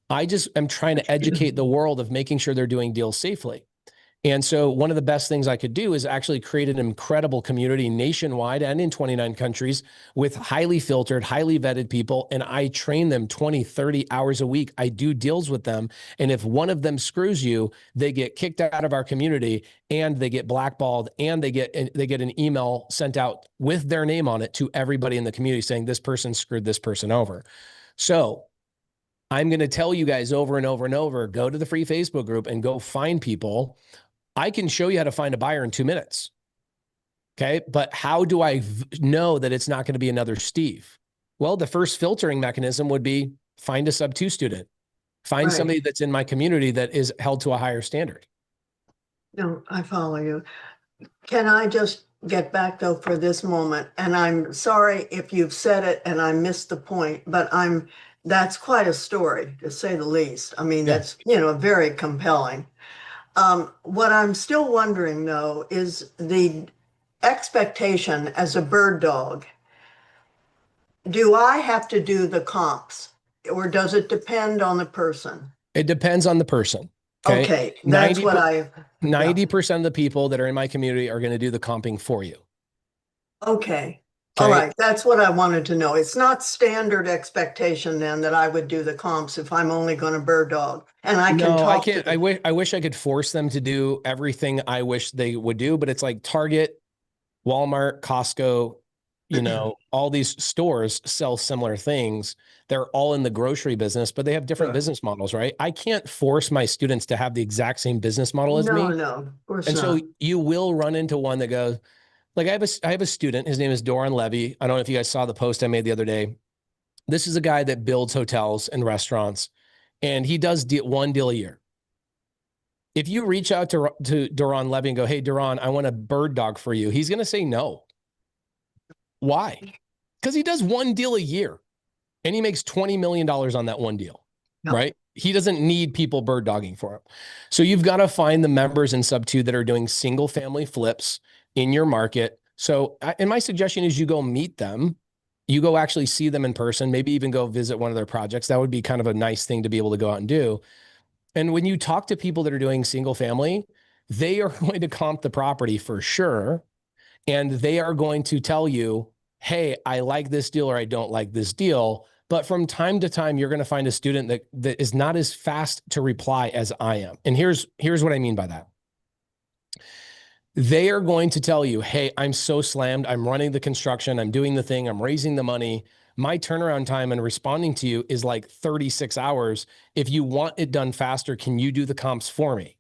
A: I just am trying to educate the world of making sure they're doing deals safely. And so one of the best things I could do is actually create an incredible community nationwide and in 29 countries with highly filtered, highly vetted people. And I train them 20, 30 hours a week. I do deals with them. And if one of them screws you, they get kicked out of our community and they get blackballed and they get an email sent out with their name on it to everybody in the community saying this person screwed this person over. So I'm going to tell you guys over and over and over, go to the free Facebook group and go find people. I can show you how to find a buyer in 2 minutes. Okay. But how do I know that it's not going to be another Steve? Well, the first filtering mechanism would be find a SubTo student, find somebody that's in my community that is held to a higher standard.
C: No, I follow you. Can I just get back though for this moment? And I'm sorry if you've said it and I missed the point, but that's quite a story to say the least. I mean, that's, very compelling. What I'm still wondering though is the expectation as a bird dog. Do I have to do the comps or does it depend on the person?
A: It depends on the person.
C: Okay, that's what
A: 90% of the people that are in my community are going to do the comping for you.
C: Okay. All right. That's what I wanted to know. It's not standard expectation then that I would do the comps if I'm only going to bird dog and I can talk.
A: I can't. I wish I could force them to do everything I wish they would do, but it's like Target, Walmart, Costco, all these stores sell similar things. They're all in the grocery business, but they have different business models, right? I can't force my students to have the exact same business model as me.
C: No, of course
A: not. And so you will run into one that goes, like I have a student, his name is Doran Levy. I don't know if you guys saw the post I made the other day. This is a guy that builds hotels and restaurants, and he does one deal a year. If you reach out to Doran Levy and go, hey, Doran, I want a bird dog for you, he's going to say no. Why? Because he does one deal a year and he makes $20 million on that one deal, right? He doesn't need people bird dogging for him. So you've got to find the members in SubTo that are doing single family flips in your market. So, and my suggestion is you go meet them, you go actually see them in person, maybe even go visit one of their projects. That would be kind of a nice thing to be able to go out and do. And when you talk to people that are doing single family, they are going to comp the property for sure. And they are going to tell you, hey, I like this deal or I don't like this deal. But from time to time, you're going to find a student that is not as fast to reply as I am. And here's what I mean by that. They are going to tell you, hey, I'm so slammed. I'm running the construction. I'm doing the thing. I'm raising the money. My turnaround time and responding to you is like 36 hours. If you want it done faster, can you do the comps for me?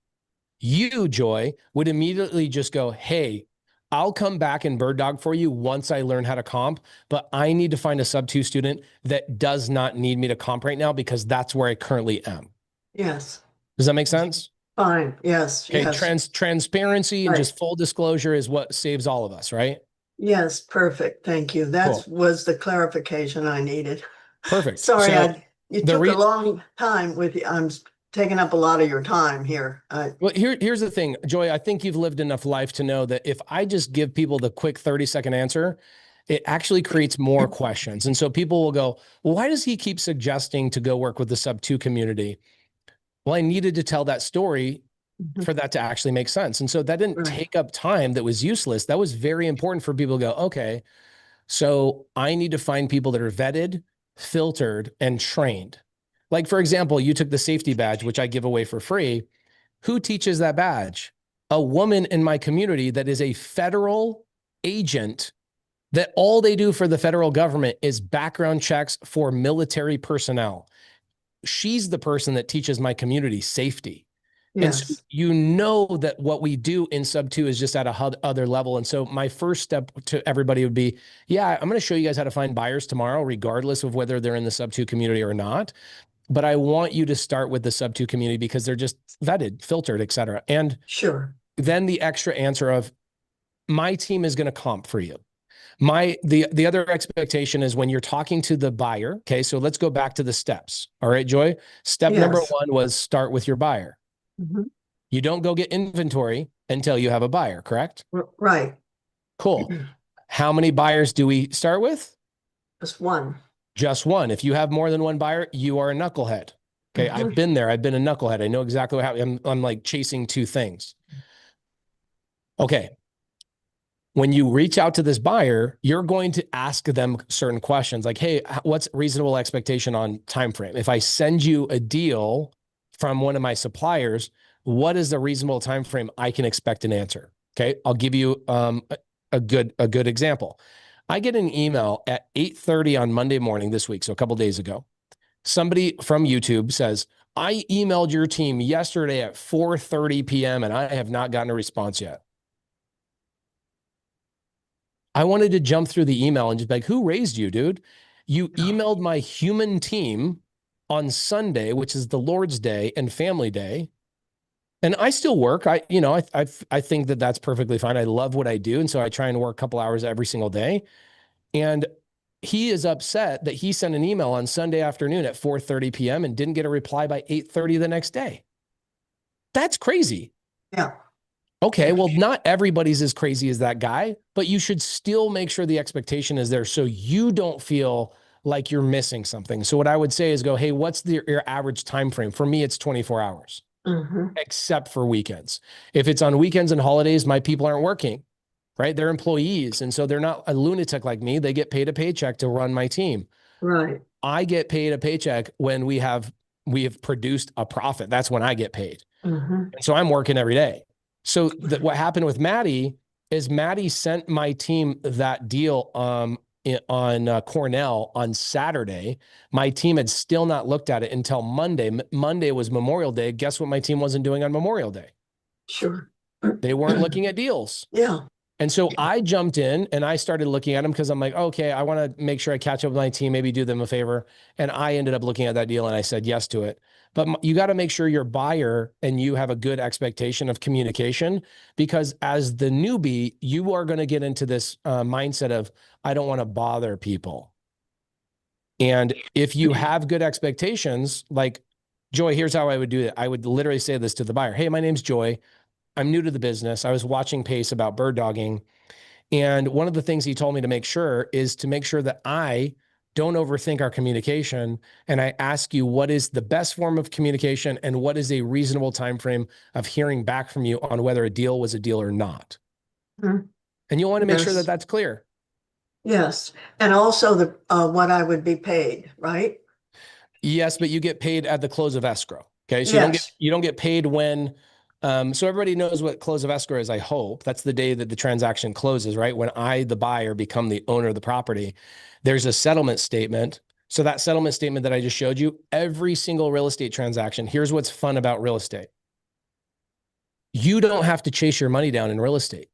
A: You, Joy, would immediately just go, hey, I'll come back and bird dog for you once I learn how to comp, but I need to find a SubTo student that does not need me to comp right now because that's where I currently am.
C: Yes.
A: Does that make sense?
C: Fine. Yes.
A: Okay.
C: Yes.
A: Transparency and just full disclosure is what saves all of us, right?
C: Yes. Perfect. Thank you. That was the clarification I needed.
A: Perfect.
C: Sorry,
A: so
C: you took a long time with you. I'm taking up a lot of your time here.
A: Well, here's the thing, Joy, I think you've lived enough life to know that if I just give people the quick 30-second answer, it actually creates more questions. And so people will go, well, why does he keep suggesting to go work with the SubTo community? Well, I needed to tell that story for that to actually make sense. And so that didn't take up time that was useless. That was very important for people to go, okay, so I need to find people that are vetted, filtered, and trained. Like, for example, you took the safety badge, which I give away for free. Who teaches that badge? A woman in my community that is a federal agent that all they do for the federal government is background checks for military personnel. She's the person that teaches my community safety. Yes. And so you know that what we do in SubTo is just at a other level. And so my first step to everybody would be, yeah, I'm going to show you guys how to find buyers tomorrow, regardless of whether they're in the SubTo community or not. But I want you to start with the SubTo community because they're just vetted, filtered, et cetera. And
C: sure,
A: then the extra answer of my team is going to comp for you. The other expectation is when you're talking to the buyer. Okay. So let's go back to the steps. All right, Joy. Step number
C: Yes.
A: 1 was start with your buyer.
C: Mhm.
A: You don't go get inventory until you have a buyer, correct?
C: Right.
A: Cool. How many buyers do we start with?
C: Just one.
A: Just one. If you have more than one buyer, you are a knucklehead. Okay. I've been there. I've been a knucklehead. I know exactly what happened. I'm like chasing 2 things. Okay. When you reach out to this buyer, you're going to ask them certain questions like, hey, what's reasonable expectation on time frame? If I send you a deal from one of my suppliers, what is the reasonable time frame I can expect an answer? Okay, I'll give you a good example. I get an email at 8:30 on Monday morning this week, so a couple of days ago. Somebody from YouTube says, I emailed your team yesterday at 4:30 p.m. and I have not gotten a response yet. I wanted to jump through the email and just be like, who raised you, dude? You emailed my human team on Sunday, which is the Lord's Day and Family Day. And I still work. I think that that's perfectly fine. I love what I do. And so I try and work a couple hours every single day. And he is upset that he sent an email on Sunday afternoon at 4:30 p.m. and didn't get a reply by 8:30 the next day. That's crazy.
C: Yeah.
A: Okay, well, not everybody's as crazy as that guy, but you should still make sure the expectation is there so you don't feel like you're missing something. So what I would say is go, hey, what's your average time frame? For me, it's 24 hours, except for weekends. If it's on weekends and holidays, my people aren't working, right? They're employees. And so they're not a lunatic like me. They get paid a paycheck to run my team.
C: Right.
A: I get paid a paycheck when we have produced a profit. That's when I get paid. And so I'm working every day. So what happened with Maddie is Maddie sent my team that deal on Cornell on Saturday. My team had still not looked at it until Monday. Monday was Memorial Day. Guess what my team wasn't doing on Memorial Day?
C: Sure.
A: They weren't looking at deals.
C: Yeah.
A: And so I jumped in and I started looking at them because I'm like, okay, I want to make sure I catch up with my team, maybe do them a favor. And I ended up looking at that deal and I said yes to it. But you got to make sure your buyer and you have a good expectation of communication, because as the newbie, you are going to get into this mindset of, I don't want to bother people. And if you have good expectations, like Joy, here's how I would do it. I would literally say this to the buyer. Hey, my name's Joy. I'm new to the business. I was watching Pace about bird dogging. And one of the things he told me to make sure is to make sure that I don't overthink our communication. And I ask you, what is the best form of communication and what is a reasonable time frame of hearing back from you on whether a deal was a deal or not? And you'll want to make sure that that's clear.
C: Yes. And also what I would be paid, right?
A: Yes, but you get paid at the close of escrow. Okay. So
C: Yes.
A: you don't get paid when, so everybody knows what close of escrow is, I hope. That's the day that the transaction closes, right? When I, the buyer, become the owner of the property. There's a settlement statement. So that settlement statement that I just showed you, every single real estate transaction, here's what's fun about real estate. You don't have to chase your money down in real estate.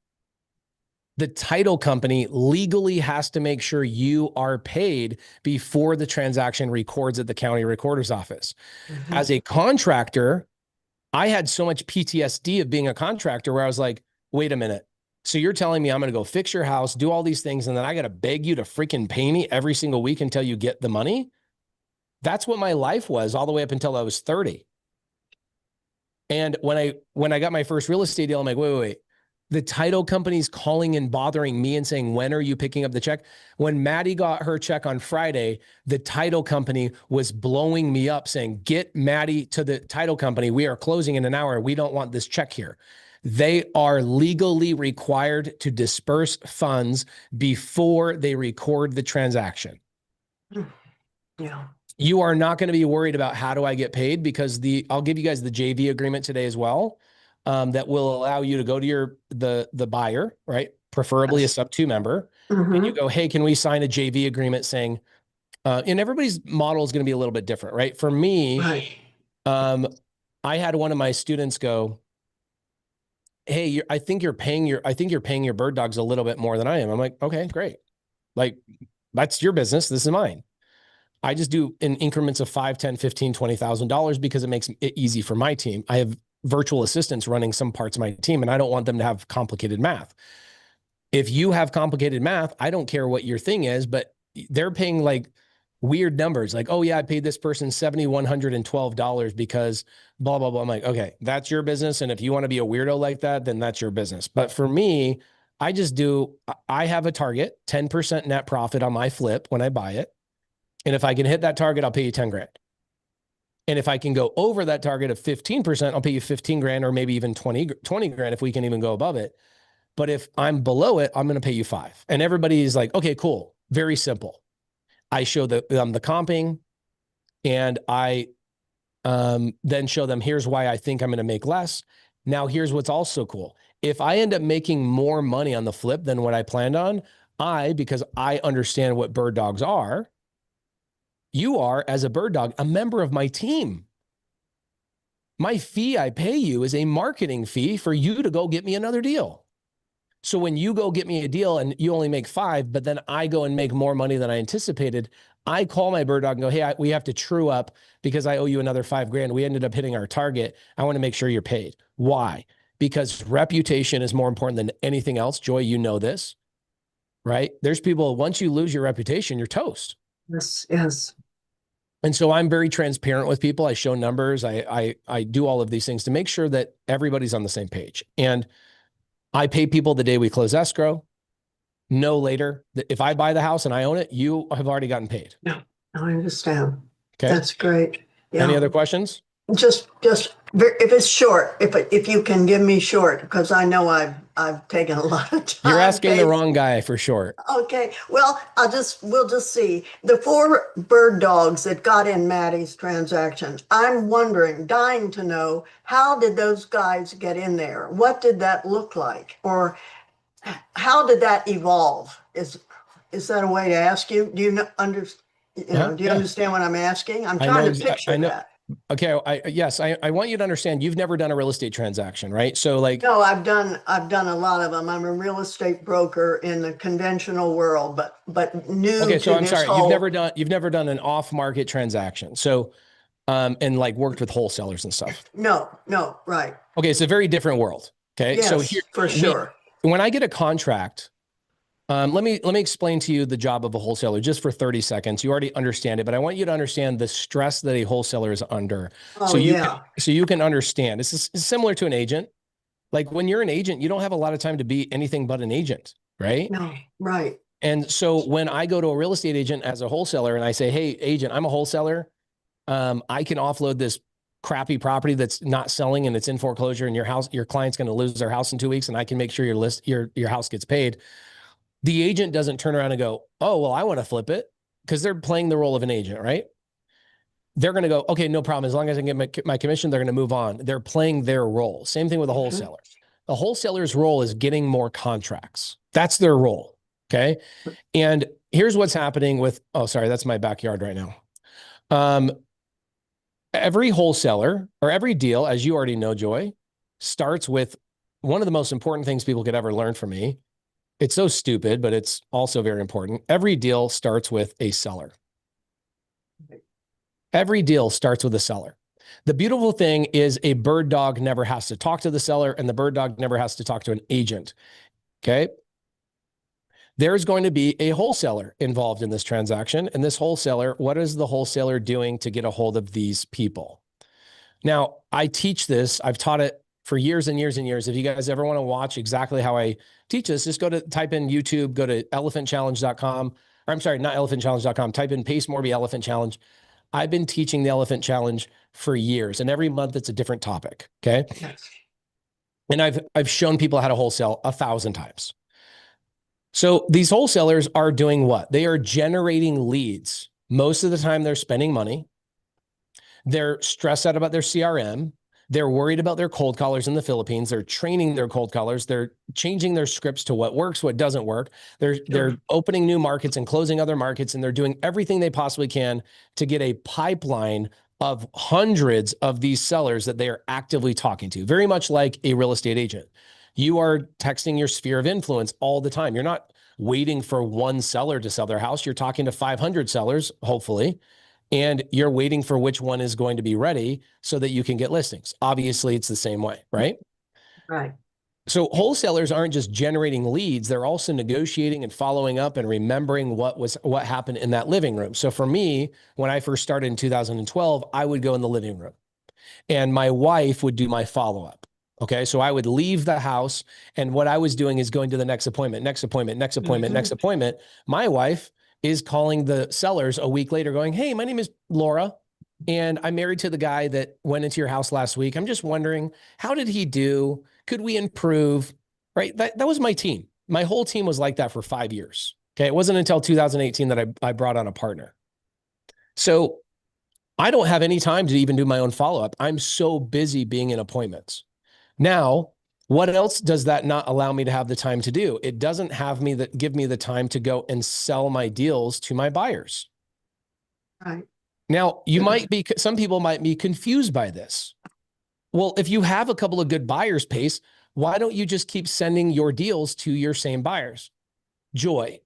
A: The title company legally has to make sure you are paid before the transaction records at the county recorder's office. As a contractor, I had so much PTSD of being a contractor where I was like, wait a minute. So you're telling me I'm going to go fix your house, do all these things, and then I got to beg you to freaking pay me every single week until you get the money? That's what my life was all the way up until I was 30. And when I got my first real estate deal, I'm like, wait. The title company's calling and bothering me and saying, when are you picking up the check? When Maddie got her check on Friday, the title company was blowing me up saying, get Maddie to the title company. We are closing in an hour. We don't want this check here. They are legally required to disperse funds before they record the transaction.
C: Yeah.
A: You are not going to be worried about how do I get paid, because I'll give you guys the JV agreement today as well. That will allow you to go to the buyer, right? Preferably a SubTo member. And you go, hey, can we sign a JV agreement saying, and everybody's model is going to be a little bit different, right? For me, I had one of my students go, hey, I think you're paying your bird dogs a little bit more than I am. I'm like, okay, great. Like, that's your business. This is mine. I just do in increments of $5,000, $10,000, $15,000, $20,000 because it makes it easy for my team. I have virtual assistants running some parts of my team, and I don't want them to have complicated math. If you have complicated math, I don't care what your thing is, but they're paying like weird numbers. Like, oh yeah, I paid this person $7,112 because blah, blah, blah. I'm like, okay, that's your business. And if you want to be a weirdo like that, then that's your business. But for me, I have a target, 10% net profit on my flip when I buy it. And if I can hit that target, I'll pay you 10 grand. And if I can go over that target of 15%, I'll pay you 15 grand or maybe even 20 grand if we can even go above it. But if I'm below it, I'm going to pay you 5. And everybody's like, okay, cool. Very simple. I show them the comping, and I then show them, here's why I think I'm going to make less. Now, here's what's also cool. If I end up making more money on the flip than what I planned on, because I understand what bird dogs are, you are, as a bird dog, a member of my team. My fee I pay you is a marketing fee for you to go get me another deal. So when you go get me a deal and you only make 5, but then I go and make more money than I anticipated, I call my bird dog and go, hey, we have to true up because I owe you another 5 grand. We ended up hitting our target. I want to make sure you're paid. Why? Because reputation is more important than anything else. Joy, you know this, right? There's people, once you lose your reputation, you're toast.
C: Yes, yes.
A: And so I'm very transparent with people. I show numbers. I do all of these things to make sure that everybody's on the same page. And I pay people the day we close escrow, no later. If I buy the house and I own it, you have already gotten paid.
C: Yeah, I understand.
A: Okay.
C: That's great. Yeah.
A: Any other questions?
C: Just if it's short, if you can give me short, because I know I've taken a lot of time.
A: You're asking the wrong guy for short.
C: Okay. Well, we'll just see the 4 bird dogs that got in Maddie's transaction. I'm dying to know, how did those guys get in there? What did that look like? Or how did that evolve? Is that a way to ask you? Do you understand? Do you understand what I'm asking? I'm trying to picture that.
A: Okay. Yes, I want you to understand, you've never done a real estate transaction, right? So like,
C: no, I've done a lot of them. I'm a real estate broker in the conventional world, but new.
A: Okay. So I'm sorry, you've never done an off market transaction. So, and like worked with wholesalers and stuff.
C: No, right.
A: Okay. It's a very different world. Okay.
C: Yes,
A: so here,
C: for sure.
A: When I get a contract, let me explain to you the job of a wholesaler just for 30 seconds. You already understand it, but I want you to understand the stress that a wholesaler is under.
C: Oh,
A: so
C: yeah.
A: So you can understand. This is similar to an agent. Like when you're an agent, you don't have a lot of time to be anything but an agent, right?
C: No, right.
A: And so when I go to a real estate agent as a wholesaler and I say, hey, agent, I'm a wholesaler. I can offload this crappy property that's not selling and it's in foreclosure, and your client's going to lose their house in 2 weeks, and I can make sure your house gets paid. The agent doesn't turn around and go, oh, well, I want to flip it, because they're playing the role of an agent, right? They're going to go, okay, no problem. As long as I can get my commission, they're going to move on. They're playing their role. Same thing with a wholesaler. The wholesaler's role is getting more contracts. That's their role. Okay. And here's what's happening with, oh, sorry, that's my backyard right now. Every wholesaler or every deal, as you already know, Joy, starts with one of the most important things people could ever learn from me. It's so stupid, but it's also very important. Every deal starts with a seller. Every deal starts with a seller. The beautiful thing is a bird dog never has to talk to the seller, and the bird dog never has to talk to an agent. Okay. There's going to be a wholesaler involved in this transaction. And this wholesaler, what is the wholesaler doing to get a hold of these people? Now, I teach this. I've taught it for years and years and years. If you guys ever want to watch exactly how I teach this, just type in YouTube, go to elephantchallenge.com, or I'm sorry, not elephantchallenge.com, type in Pace Morby Elephant Challenge. I've been teaching the Elephant Challenge for years, and every month it's a different topic. Okay.
C: Yes.
A: And I've shown people how to wholesale 1,000 times. So these wholesalers are doing what? They are generating leads. Most of the time they're spending money. They're stressed out about their CRM. They're worried about their cold callers in the Philippines. They're training their cold callers. They're changing their scripts to what works, what doesn't work. They're opening new markets and closing other markets, and they're doing everything they possibly can to get a pipeline of hundreds of these sellers that they are actively talking to, very much like a real estate agent. You are texting your sphere of influence all the time. You're not waiting for one seller to sell their house. You're talking to 500 sellers, hopefully, and you're waiting for which one is going to be ready so that you can get listings. Obviously, it's the same way, right?
C: Right.
A: So wholesalers aren't just generating leads, they're also negotiating and following up and remembering what happened in that living room. So for me, when I first started in 2012, I would go in the living room and my wife would do my follow-up. Okay. So I would leave the house and what I was doing is going to the next appointment, next appointment, next appointment, next appointment. My wife is calling the sellers a week later going, hey, my name is Laura and I'm married to the guy that went into your house last week. I'm just wondering, how did he do? Could we improve? Right. That was my team. My whole team was like that for 5 years. Okay. It wasn't until 2018 that I brought on a partner. So I don't have any time to even do my own follow-up. I'm so busy being in appointments. Now, what else does that not allow me to have the time to do? It doesn't give me the time to go and sell my deals to my buyers.
C: Right.
A: Now, some people might be confused by this. Well, if you have a couple of good buyers, Pace, why don't you just keep sending your deals to your same buyers? Joy,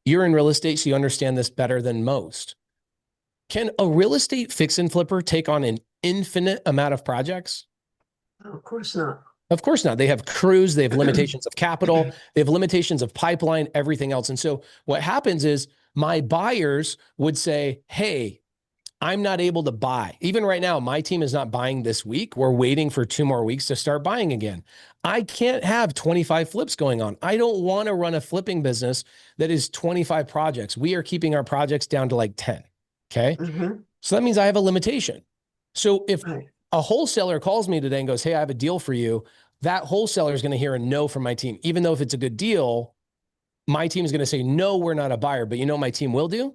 A: you're in real estate, so you understand this better than most. Can a real estate fix and flipper take on an infinite amount of projects?
C: Oh, of course not.
A: Of course not. They have crews, they have limitations of capital, they have limitations of pipeline, everything else. And so what happens is my buyers would say, hey, I'm not able to buy. Even right now, my team is not buying this week. We're waiting for 2 more weeks to start buying again. I can't have 25 flips going on. I don't want to run a flipping business that is 25 projects. We are keeping our projects down to like 10. Okay. So that means I have a limitation. So if a wholesaler calls me today and goes, hey, I have a deal for you, that wholesaler is going to hear a no from my team. Even though if it's a good deal, my team is going to say, no, we're not a buyer. But you know what my team will do?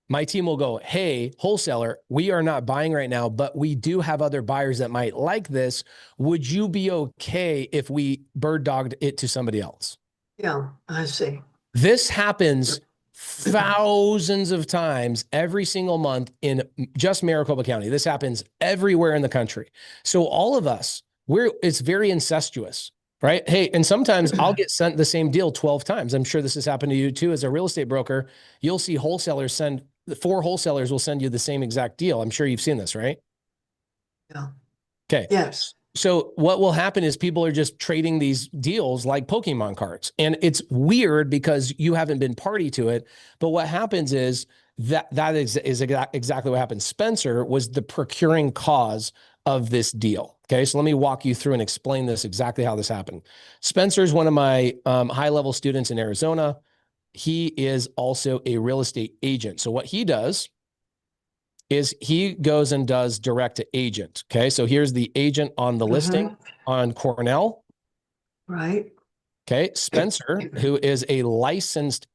A: My team will go, hey, wholesaler, we are not buying right now, but we do have other buyers that might like this. Would you be okay if we bird dogged it to somebody else?
C: Yeah, I see.
A: This happens thousands of times every single month in just Maricopa County. This happens everywhere in the country. So all of us, it's very incestuous, right? Hey, and sometimes I'll get sent the same deal 12 times. I'm sure this has happened to you too. As a real estate broker, you'll see wholesalers the 4 wholesalers will send you the same exact deal. I'm sure you've seen this, right?
C: Yeah.
A: Okay.
C: Yes.
A: So what will happen is people are just trading these deals like Pokemon cards. And it's weird because you haven't been party to it. But what happens is that is exactly what happened. Spencer was the procuring cause of this deal. Okay. So let me walk you through and explain this exactly how this happened. Spencer is one of my high-level students in Arizona. He is also a real estate agent. So what he does is he goes and does direct to agent. Okay. So here's the agent on the listing on Cornell.
C: Right.
A: Okay. Spencer, who is a licensed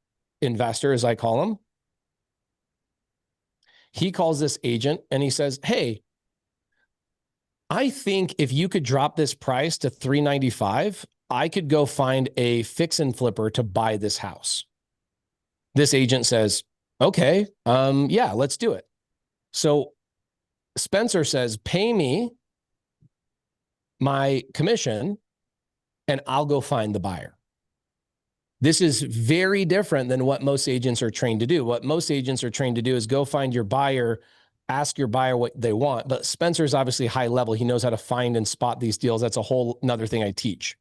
A: investor, as I call him, he calls this agent and he says, hey, I think if you could drop this price to $395, I could go find a fix and flipper to buy this house. This agent says, okay, yeah, let's do it. So Spencer says, pay me my commission and I'll go find the buyer. This is very different than what most agents are trained to do. What most agents are trained to do is go find your buyer, ask your buyer what they want. But Spencer's obviously high level. He knows how to find and spot these deals. That's a whole nother thing I teach.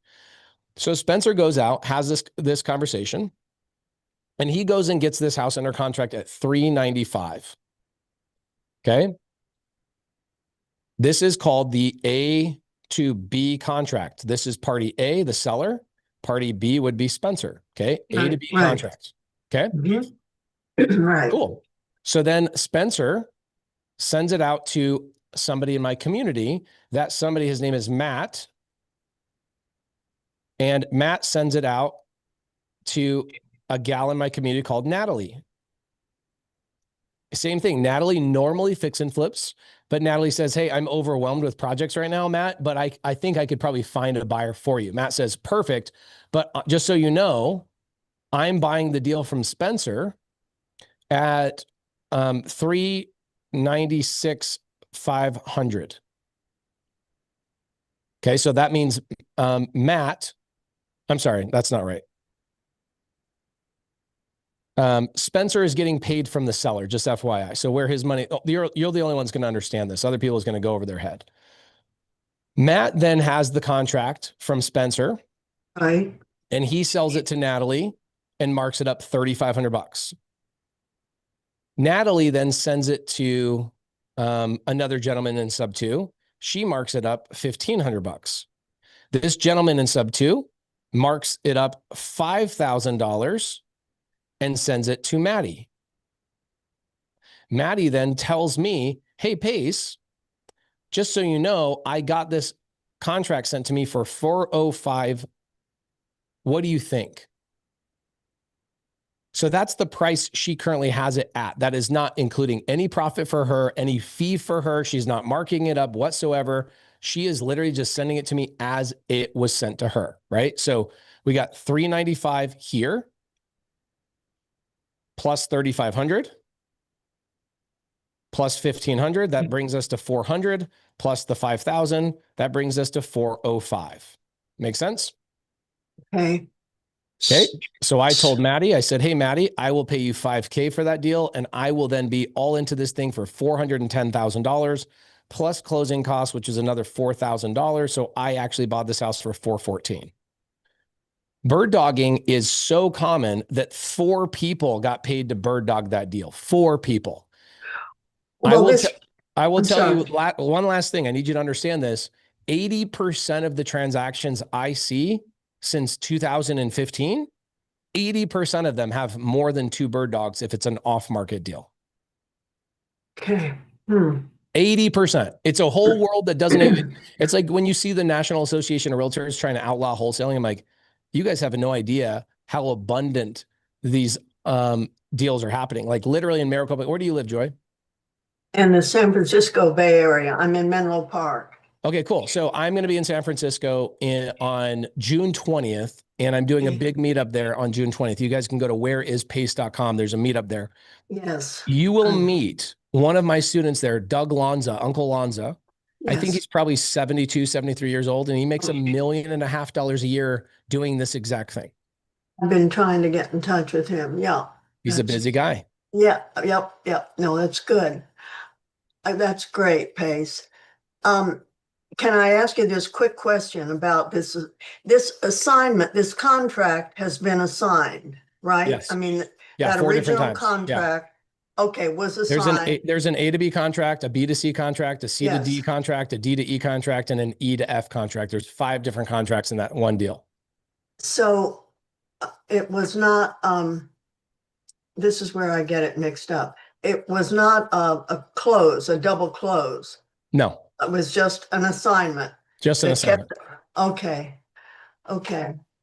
A: So Spencer goes out, has this conversation, and he goes and gets this house under contract at $395. Okay. This is called the A to B contract. This is party A, the seller. Party B would be Spencer. Okay. A to B contract. Okay.
C: Right.
A: Cool. So then Spencer sends it out to somebody in my community. That somebody, his name is Matt. And Matt sends it out to a gal in my community called Natalie. Same thing. Natalie normally fix and flips, but Natalie says, hey, I'm overwhelmed with projects right now, Matt, but I think I could probably find a buyer for you. Matt says, perfect. But just so you know, I'm buying the deal from Spencer at $396,500. Okay. So that means Matt, I'm sorry, that's not right. Spencer is getting paid from the seller, just FYI. So where his money, you're the only one's going to understand this. Other people is going to go over their head. Matt then has the contract from Spencer.
C: Right.
A: And he sells it to Natalie and marks it up $3,500. Natalie then sends it to another gentleman in SubTo. She marks it up $1,500. This gentleman in SubTo marks it up $5,000 and sends it to Maddie. Maddie then tells me, hey, Pace, just so you know, I got this contract sent to me for $405. What do you think? So that's the price she currently has it at. That is not including any profit for her, any fee for her. She's not marking it up whatsoever. She is literally just sending it to me as it was sent to her, right? So we got $395 here plus $3,500 plus $1,500. That brings us to $400 plus the $5,000. That brings us to $405. Make sense?
C: Okay.
A: Okay. So I told Maddie, I said, hey, Maddie, I will pay you $5,000 for that deal. And I will then be all into this thing for $410,000 plus closing costs, which is another $4,000. So I actually bought this house for $414,000. Bird dogging is so common that 4 people got paid to bird dog that deal. 4 people.
C: Well,
A: I will tell you one last thing. I need you to understand this. 80% of the transactions I see since 2015, 80% of them have more than 2 bird dogs if it's an off-market deal.
C: Okay.
A: 80%. It's a whole world that doesn't even, it's like when you see the National Association of Realtors trying to outlaw wholesaling, I'm like, you guys have no idea how abundant these deals are happening. Like literally in Maricopa. Where do you live, Joy?
C: In the San Francisco Bay Area. I'm in Menlo Park.
A: Okay, cool. So I'm going to be in San Francisco on June 20th, and I'm doing a big meetup there on June 20th. You guys can go to whereispace.com. There's a meetup there.
C: Yes.
A: You will meet one of my students there, Doug Lanza, Uncle Lanza. Yes. I think he's probably 72, 73 years old, and he makes $1.5 million a year doing this exact thing. I've
C: been trying to get in touch with him. Yeah.
A: He's a busy guy.
C: Yeah. Yep. No, that's good. That's great, Pace. Can I ask you this quick question about this assignment? This contract has been assigned, right?
A: Yes.
C: I mean,
A: yeah,
C: that original contract, okay, was assigned.
A: There's an A to B contract, a B to C contract, a C to D contract, a D to E contract, and an E to F contract. There's 5 different contracts in that one deal.
C: So it was not, this is where I get it mixed up. It was not a double close.
A: No.
C: It was just an assignment.
A: Just an assignment.
C: Okay.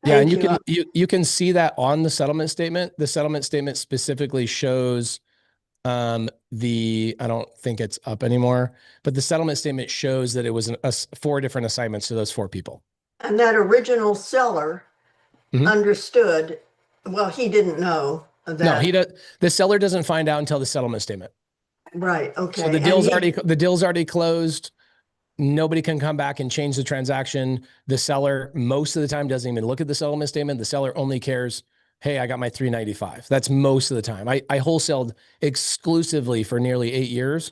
A: Yeah, and you can see that on the settlement statement. The settlement statement specifically shows I don't think it's up anymore, but the settlement statement shows that it was 4 different assignments to those 4 people.
C: And that original seller understood. Well, he didn't know that.
A: No, the seller doesn't find out until the settlement statement.
C: Right. Okay.
A: So the deal's already closed. Nobody can come back and change the transaction. The seller most of the time doesn't even look at the settlement statement. The seller only cares, hey, I got my $395. That's most of the time. I wholesaled exclusively for nearly 8 years.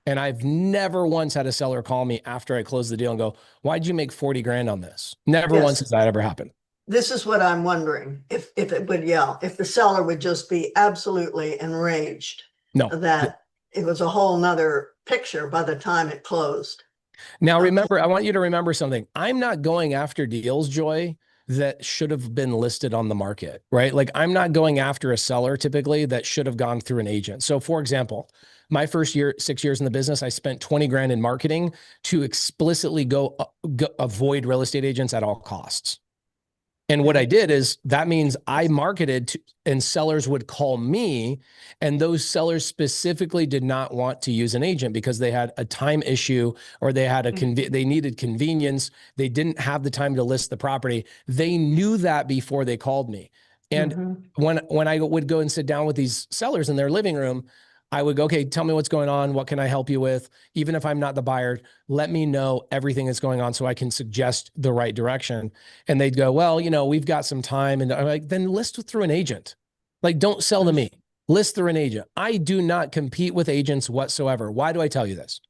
A: And I've never once had a seller call me after I closed the deal and go, why'd you make 40 grand on this? Never once has that ever happened.
C: This is what I'm wondering. If the seller would just be absolutely enraged.
A: No.
C: That it was a whole nother picture by the time it closed.
A: Now, remember, I want you to remember something. I'm not going after deals, Joy, that should have been listed on the market, right? Like I'm not going after a seller typically that should have gone through an agent. So for example, my first 6 years in the business, I spent 20 grand in marketing to explicitly go avoid real estate agents at all costs. And what I did is that means I marketed to, and sellers would call me, and those sellers specifically did not want to use an agent because they had a time issue or they had they needed convenience. They didn't have the time to list the property. They knew that before they called me. And when I would go and sit down with these sellers in their living room, I would go, okay, tell me what's going on. What can I help you with? Even if I'm not the buyer, let me know everything that's going on so I can suggest the right direction. And they'd go, well, we've got some time. And I'm like, then list through an agent. Like, don't sell to me. List through an agent. I do not compete with agents whatsoever. Why do I tell you this?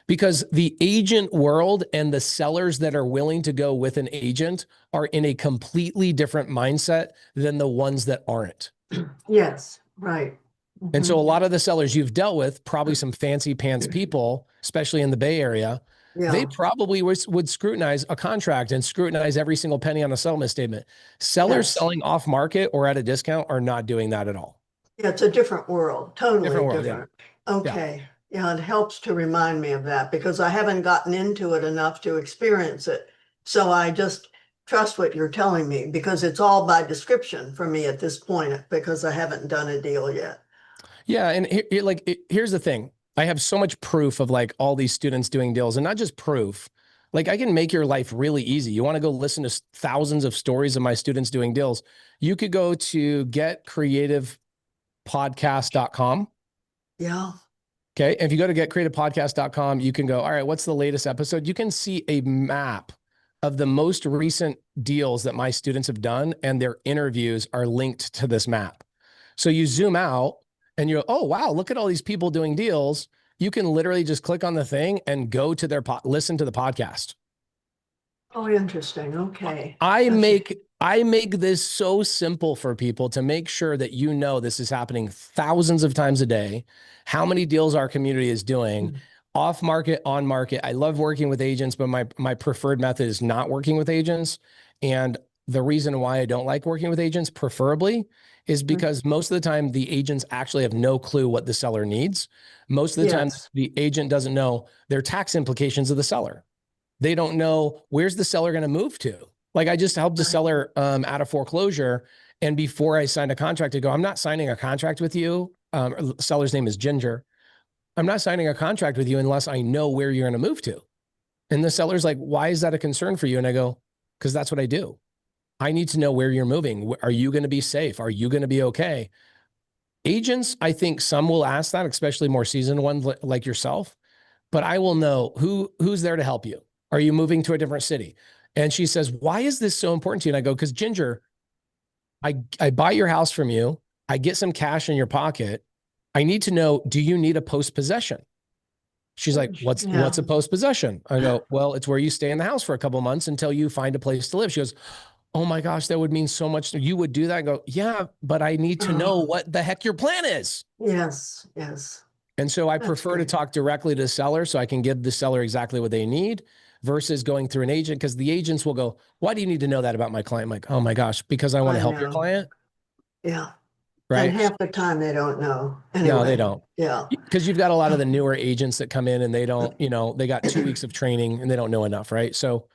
A: Because the agent world and the sellers that are willing to go with an agent are in a completely different mindset than the ones that aren't.
C: Yes, right.
A: And so
C: Mhm.
A: a lot of the sellers you've dealt with, probably some fancy pants people, especially in the Bay Area, they
C: Yeah,
A: probably would scrutinize a contract and scrutinize every single penny on a settlement statement. Sellers
C: yes.
A: selling off market or at a discount are not doing that at all.
C: Yeah, it's a different world, totally
A: Different world. Yeah.
C: different.
A: Yeah.
C: Okay. Yeah, it helps to remind me of that because I haven't gotten into it enough to experience it. So I just trust what you're telling me because it's all by description for me at this point because I haven't done a deal yet.
A: Yeah. And here's the thing. I have so much proof of like all these students doing deals, and not just proof. Like I can make your life really easy. You want to go listen to thousands of stories of my students doing deals. You could go to getcreativepodcast.com.
C: Yeah.
A: Okay. And if you go to getcreativepodcast.com, you can go, all right, what's the latest episode? You can see a map of the most recent deals that my students have done, and their interviews are linked to this map. So you zoom out and you're, oh, wow, look at all these people doing deals. You can literally just click on the thing and go to their listen to the podcast.
C: Oh, interesting. Okay.
A: I make this so simple for people to make sure that you know this is happening thousands of times a day, how many deals our community is doing, off market, on market. I love working with agents, but my preferred method is not working with agents. And the reason why I don't like working with agents, preferably, is because most of the time the agents actually have no clue what the seller needs. Most of the time,
C: Yes.
A: the agent doesn't know their tax implications of the seller. They don't know where's the seller going to move to. Like I just helped a seller out of foreclosure. And before I signed a contract, I go, I'm not signing a contract with you. Seller's name is Ginger. I'm not signing a contract with you unless I know where you're going to move to. And the seller's like, why is that a concern for you? And I go, because that's what I do. I need to know where you're moving. Are you going to be safe? Are you going to be okay? Agents, I think some will ask that, especially more seasoned ones like yourself. But I will know who's there to help you. Are you moving to a different city? And she says, why is this so important to you? And I go, because Ginger, I buy your house from you. I get some cash in your pocket. I need to know, do you need a post-possession? She's like, what's a post-possession? I go, well, it's where you stay in the house for a couple of months until you find a place to live. She goes, oh my gosh, that would mean so much. You would do that? I go, yeah, but I need to know what the heck your plan is.
C: Yes. Yes.
A: And so I
C: That's
A: prefer to
C: great.
A: talk directly to the seller so I can give the seller exactly what they need versus going through an agent, because the agents will go, why do you need to know that about my client? I'm like, oh my gosh, because I want to
C: I
A: help your
C: know.
A: client.
C: Yeah.
A: Right.
C: And half the time they don't know.
A: No, they
C: Anyway.
A: don't.
C: Yeah.
A: Because you've got a lot of the newer agents that come in and they don't, they got 2 weeks of training and they don't know enough. Right. So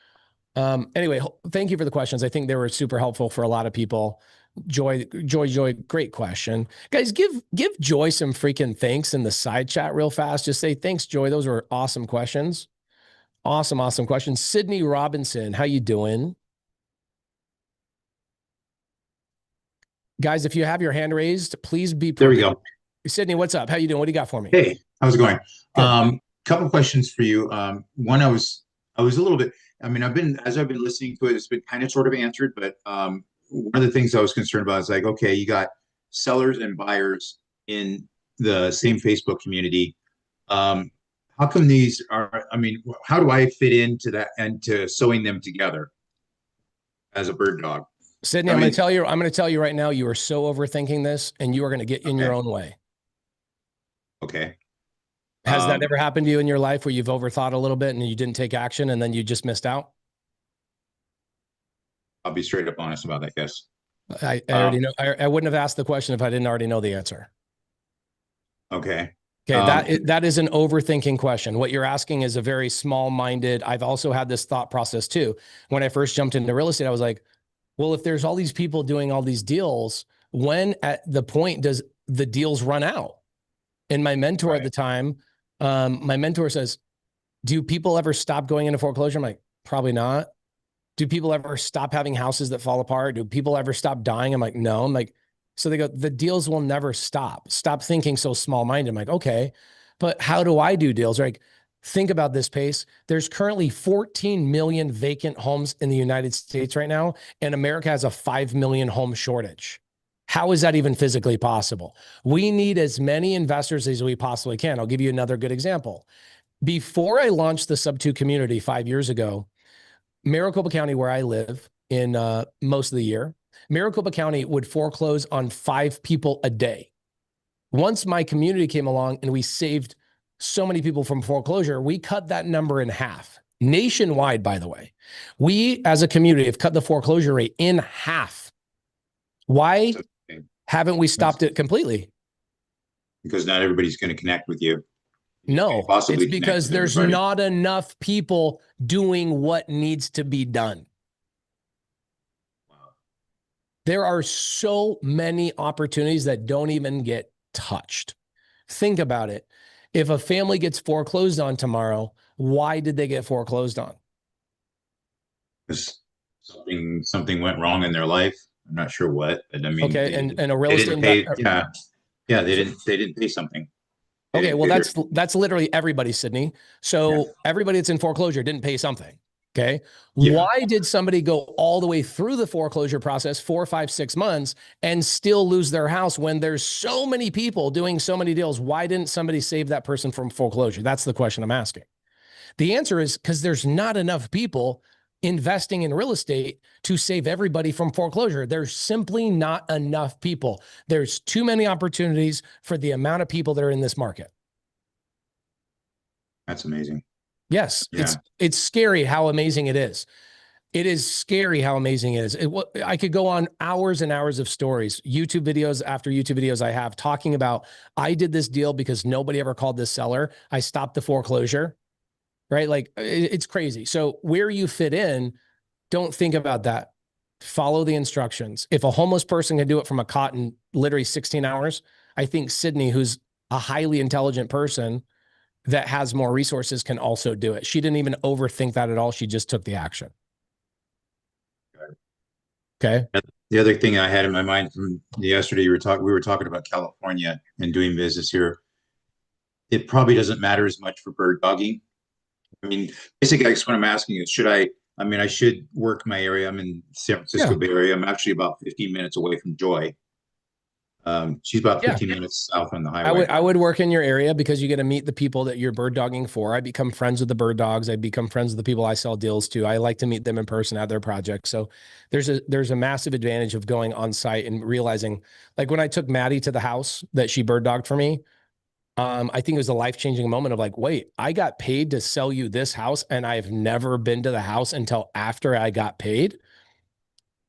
A: anyway, thank you for the questions. I think they were super helpful for a lot of people. Joy, great question. Guys, give Joy some freaking thanks in the side chat real fast. Just say, thanks, Joy. Those were awesome questions. Awesome questions. Sydney Robinson, how you doing? Guys, if you have your hand raised, please be prepared.
D: There we go.
A: Sydney, what's up? How you doing? What do you got for me?
D: Hey, how's it going?
A: Good.
D: Couple questions for you. One, I was a little bit, I mean, as I've been listening to it, it's been kind of sort of answered, but one of the things I was concerned about is like, okay, you got sellers and buyers in the same Facebook community. How come these are, I mean, how do I fit into that and to sewing them together as a bird dog?
A: Sydney, I'm going to tell you right now, you are so overthinking this and you are going to get in your own way.
D: Okay.
A: Has that ever happened to you in your life where you've overthought a little bit and you didn't take action and then you just missed out?
D: I'll be straight up honest about that, yes.
A: I already know. I wouldn't have asked the question if I didn't already know the answer.
D: Okay.
A: Okay, that is an overthinking question. What you're asking is a very small-minded. I've also had this thought process too. When I first jumped into real estate, I was like, well, if there's all these people doing all these deals, when at the point does the deals run out? And my mentor at the time, my mentor says, do people ever stop going into foreclosure? I'm like, probably not. Do people ever stop having houses that fall apart? Do people ever stop dying? I'm like, no. I'm like, so they go, the deals will never stop. Stop thinking so small-minded. I'm like, okay, but how do I do deals? Like, think about this, Pace. There's currently 14 million vacant homes in the United States right now, and America has a 5 million home shortage. How is that even physically possible? We need as many investors as we possibly can. I'll give you another good example. Before I launched the SubTo community 5 years ago, Maricopa County, where I live in most of the year, Maricopa County would foreclose on 5 people a day. Once my community came along and we saved so many people from foreclosure, we cut that number in half. Nationwide, by the way, we as a community have cut the foreclosure rate in half. Why haven't we stopped it completely?
D: Because not everybody's going to connect with you.
A: No, it's because there's not enough people doing what needs to be done.
D: Wow.
A: There are so many opportunities that don't even get touched. Think about it. If a family gets foreclosed on tomorrow, why did they get foreclosed on?
D: Because something went wrong in their life. I'm not sure what, but I mean,
A: okay, and a real estate
D: they didn't pay something.
A: Okay, well, that's literally everybody, Sydney. So everybody that's in foreclosure didn't pay something. Okay. Yeah. Why did somebody go all the way through the foreclosure process, 4, 5, 6 months, and still lose their house when there's so many people doing so many deals? Why didn't somebody save that person from foreclosure? That's the question I'm asking. The answer is because there's not enough people investing in real estate to save everybody from foreclosure. There's simply not enough people. There's too many opportunities for the amount of people that are in this market.
D: That's amazing.
A: Yes, yeah. It's scary how amazing it is. It is scary how amazing it is. I could go on hours and hours of stories, YouTube videos after YouTube videos I have talking about, I did this deal because nobody ever called this seller. I stopped the foreclosure. Right? Like it's crazy. So where you fit in, don't think about that. Follow the instructions. If a homeless person can do it from a cot in literally 16 hours, I think Sydney, who's a highly intelligent person that has more resources, can also do it. She didn't even overthink that at all. She just took the action. Okay.
D: The other thing I had in my mind from yesterday, we were talking about California and doing business here. It probably doesn't matter as much for bird dogging. I mean, basically, I guess what I'm asking is, I should work my area. I'm in San Francisco Bay Area. I'm actually about 15 minutes away from Joy. She's about 15 minutes south on the highway.
A: I would work in your area because you get to meet the people that you're bird dogging for. I become friends with the bird dogs. I become friends with the people I sell deals to. I like to meet them in person at their projects. So there's a massive advantage of going on site and realizing, like when I took Maddie to the house that she bird dogged for me, I think it was a life-changing moment of like, wait, I got paid to sell you this house and I've never been to the house until after I got paid.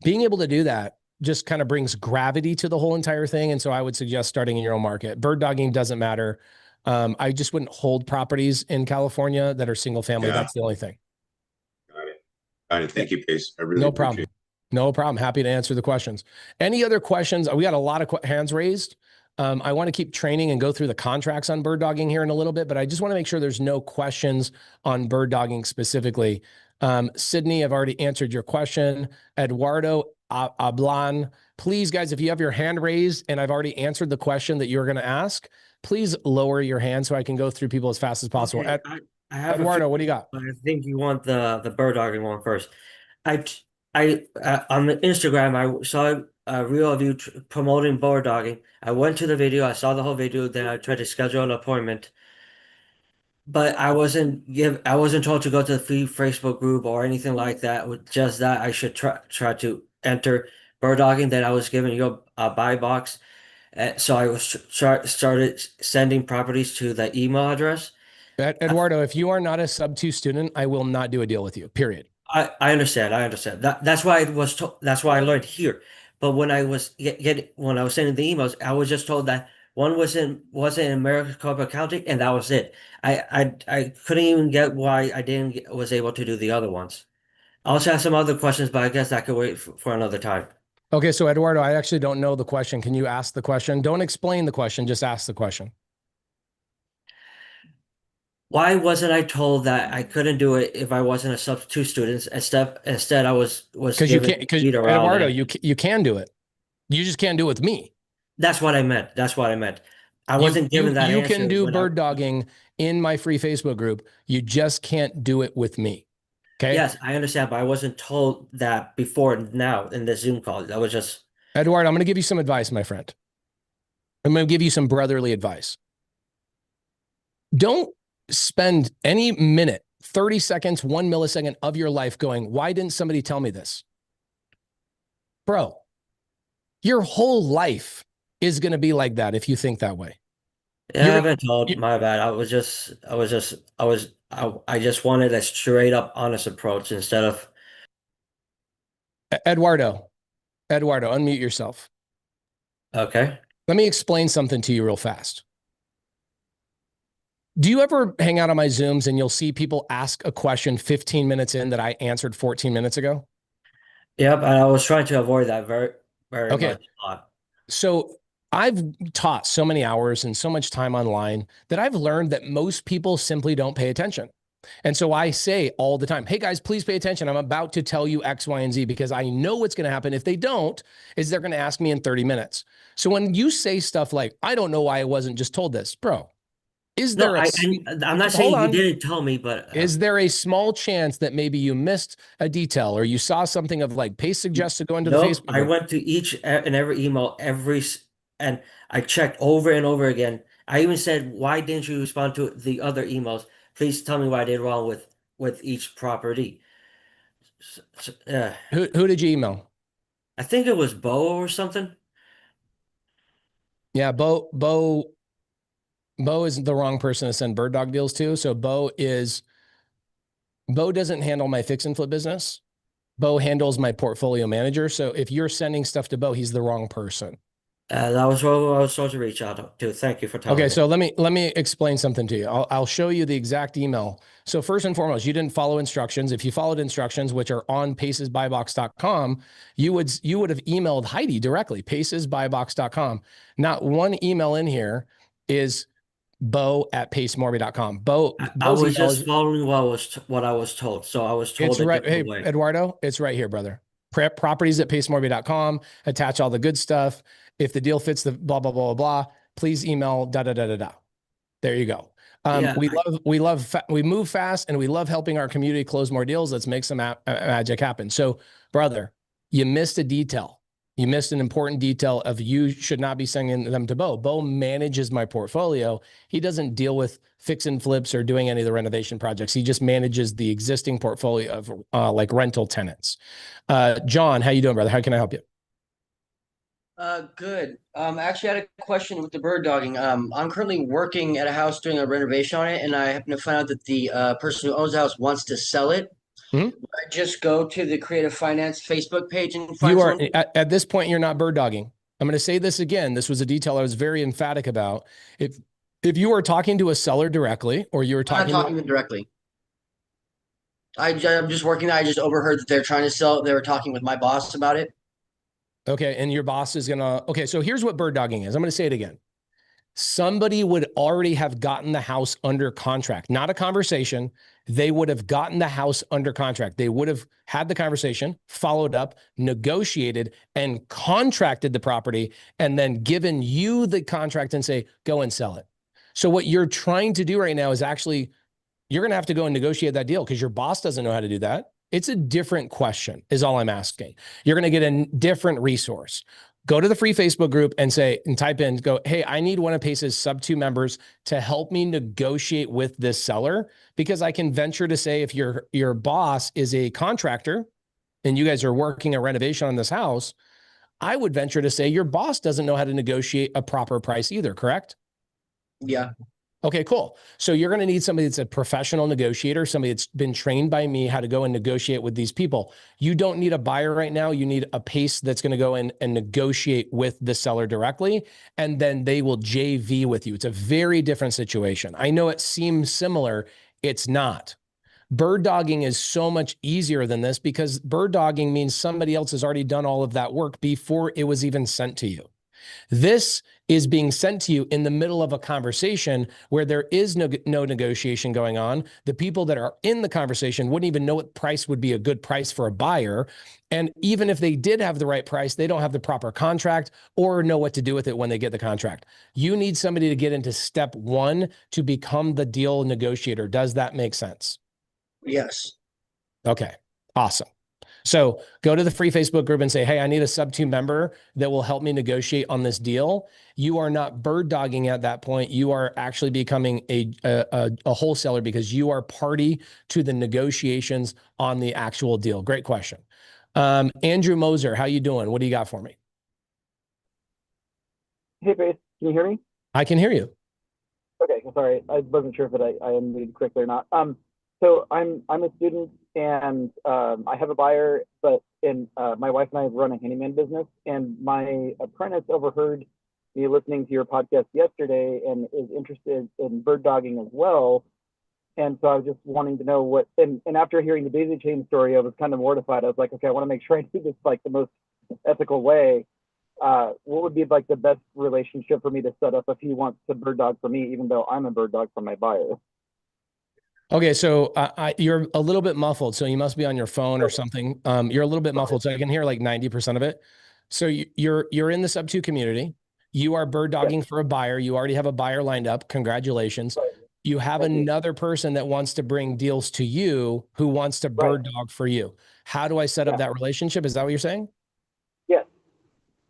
A: Being able to do that just kind of brings gravity to the whole entire thing. And so I would suggest starting in your own market. Bird dogging doesn't matter. I just wouldn't hold properties in California that are single family. That's the only thing.
D: Got it. Thank you, Pace. I really
A: No problem. No problem. Happy to answer the questions. Any other questions? We got a lot of hands raised. I want to keep training and go through the contracts on bird dogging here in a little bit, but I just want to make sure there's no questions on bird dogging specifically. Sydney, I've already answered your question. Eduardo Ablan, please, guys, if you have your hand raised and I've already answered the question that you're going to ask, please lower your hand so I can go through people as fast as possible.
E: Okay, I have
A: Eduardo, what do you got?
E: I think you want the bird dogging one first. On the Instagram, I saw a reel of you promoting bird dogging. I went to the video, I saw the whole video, then I tried to schedule an appointment. But I wasn't told to go to the free Facebook group or anything like that. With just that, I should try to enter bird dogging. Then I was given you a buy box, so I was started sending properties to the email address.
A: Eduardo, if you are not a SubTo student, I will not do a deal with you. Period.
E: I understand. That's why that's why I learned here. But when I was when I was sending the emails, I was just told that one wasn't in Maricopa County, and that was it. I couldn't even get why I was able to do the other ones. I also have some other questions, but I guess I could wait for another time.
A: Okay, so Eduardo, I actually don't know the question. Can you ask the question? Don't explain the question, just ask the question.
E: Why wasn't I told that I couldn't do it if I wasn't a SubTo student? Instead, I was
A: because you can't. Because Eduardo, you can do it. You just can't do it with me.
E: That's what I meant. I wasn't given that answer.
A: You can do bird dogging in my free Facebook group. You just can't do it with me. Okay.
E: Yes, I understand, but I wasn't told that before now in the Zoom call. That was just
A: Edward, I'm going to give you some advice, my friend. I'm going to give you some brotherly advice. Don't spend any minute, 30 seconds, 1 millisecond of your life going, why didn't somebody tell me this? Bro, your whole life is going to be like that if you think that way.
E: Yeah, I've been told. My bad. I just wanted a straight up honest approach instead of.
A: Eduardo, unmute yourself.
E: Okay.
A: Let me explain something to you real fast. Do you ever hang out on my Zooms and you'll see people ask a question 15 minutes in that I answered 14 minutes ago?
E: Yep, and I was trying to avoid that very much.
A: So I've taught so many hours and so much time online that I've learned that most people simply don't pay attention. And so I say all the time, hey guys, please pay attention. I'm about to tell you X, Y, and Z because I know what's going to happen. If they don't, is they're going to ask me in 30 minutes. So when you say stuff like, I don't know why I wasn't just told this, bro, is there
E: I'm not saying you didn't tell me, but
A: is there a small chance that maybe you missed a detail or you saw something of like Pace suggests to go into the Facebook group?
E: I went to each and every email and I checked over and over again. I even said, why didn't you respond to the other emails? Please tell me what I did wrong with each property.
A: Who did you email?
E: I think it was Bo or something.
A: Yeah, Bo is the wrong person to send bird dog deals to. So Bo doesn't handle my fix and flip business. Bo handles my portfolio manager. So if you're sending stuff to Bo, he's the wrong person.
E: That was what I was supposed to reach out to. Thank you for telling me.
A: Okay, so let me explain something to you. I'll show you the exact email. So first and foremost, you didn't follow instructions. If you followed instructions, which are on pacesbuybox.com, you would have emailed Heidi directly, pacesbuybox.com. Not one email in here is bo@pacemorby.com.
E: I was just following what I was told. So I was told
A: it's right. Hey, Eduardo, it's right here, brother. Properties@pacemorby.com. Attach all the good stuff. If the deal fits the blah, blah, blah, blah, please email da, da, da, da, da. There you go. We move fast and we love helping our community close more deals. Let's make some magic happen. So brother, you missed a detail. You missed an important detail of you should not be sending them to Bo. Bo manages my portfolio. He doesn't deal with fix and flips or doing any of the renovation projects. He just manages the existing portfolio of like rental tenants. John, how you doing, brother? How can I help you?
F: Good. Actually, I had a question with the bird dogging. I'm currently working at a house doing a renovation on it, and I happen to find out that the person who owns the house wants to sell it. I just go to the Creative Finance Facebook page and find someone.
A: At this point, you're not bird dogging. I'm going to say this again. This was a detail I was very emphatic about. If you were talking to a seller directly, or you were talking,
F: I'm not talking to them directly. I'm just working. I just overheard that they're trying to sell. They were talking with my boss about it.
A: Okay, and your boss is gonna. Okay, so here's what bird dogging is. I'm going to say it again. Somebody would already have gotten the house under contract, not a conversation. They would have gotten the house under contract. They would have had the conversation, followed up, negotiated, and contracted the property, and then given you the contract and say, go and sell it. So what you're trying to do right now is actually, you're going to have to go and negotiate that deal because your boss doesn't know how to do that. It's a different question is all I'm asking. You're going to get a different resource. Go to the free Facebook group and type in, go, hey, I need one of Pace's SubTo members to help me negotiate with this seller, because I can venture to say if your boss is a contractor and you guys are working a renovation on this house, I would venture to say your boss doesn't know how to negotiate a proper price either, correct?
F: Yeah.
A: Okay, cool. So you're going to need somebody that's a professional negotiator, somebody that's been trained by me how to go and negotiate with these people. You don't need a buyer right now. You need a Pace that's going to go in and negotiate with the seller directly, and then they will JV with you. It's a very different situation. I know it seems similar. It's not. Bird dogging is so much easier than this because bird dogging means somebody else has already done all of that work before it was even sent to you. This is being sent to you in the middle of a conversation where there is no negotiation going on. The people that are in the conversation wouldn't even know what price would be a good price for a buyer. And even if they did have the right price, they don't have the proper contract or know what to do with it when they get the contract. You need somebody to get into step one to become the deal negotiator. Does that make sense?
F: Yes.
A: Okay, awesome. So go to the free Facebook group and say, hey, I need a SubTo member that will help me negotiate on this deal. You are not bird dogging at that point. You are actually becoming a wholesaler because you are party to the negotiations on the actual deal. Great question. Andrew Moser, how you doing? What do you got for me?
G: Hey, Faith, can you hear me?
A: I can hear you.
G: Okay, sorry, I wasn't sure if I unmuted correctly or not. So I'm a student and I have a buyer, but my wife and I run a handyman business, and my apprentice overheard me listening to your podcast yesterday and is interested in bird dogging as well. And so I was just wanting to know what, and after hearing the daisy chain story, I was kind of mortified. I was like, okay, I want to make sure I do this like the most ethical way. What would be like the best relationship for me to set up if he wants to bird dog for me, even though I'm a bird dog for my buyer?
A: Okay, so you're a little bit muffled, so you must be on your phone or something. You're a little bit muffled, so I can hear like 90% of it. So you're in the SubTo community. You are bird dogging for a buyer. You already have a buyer lined up. Congratulations. You have another person that wants to bring deals to you who wants to bird dog for you. How do I set up that relationship? Is that what you're saying?
G: Yes.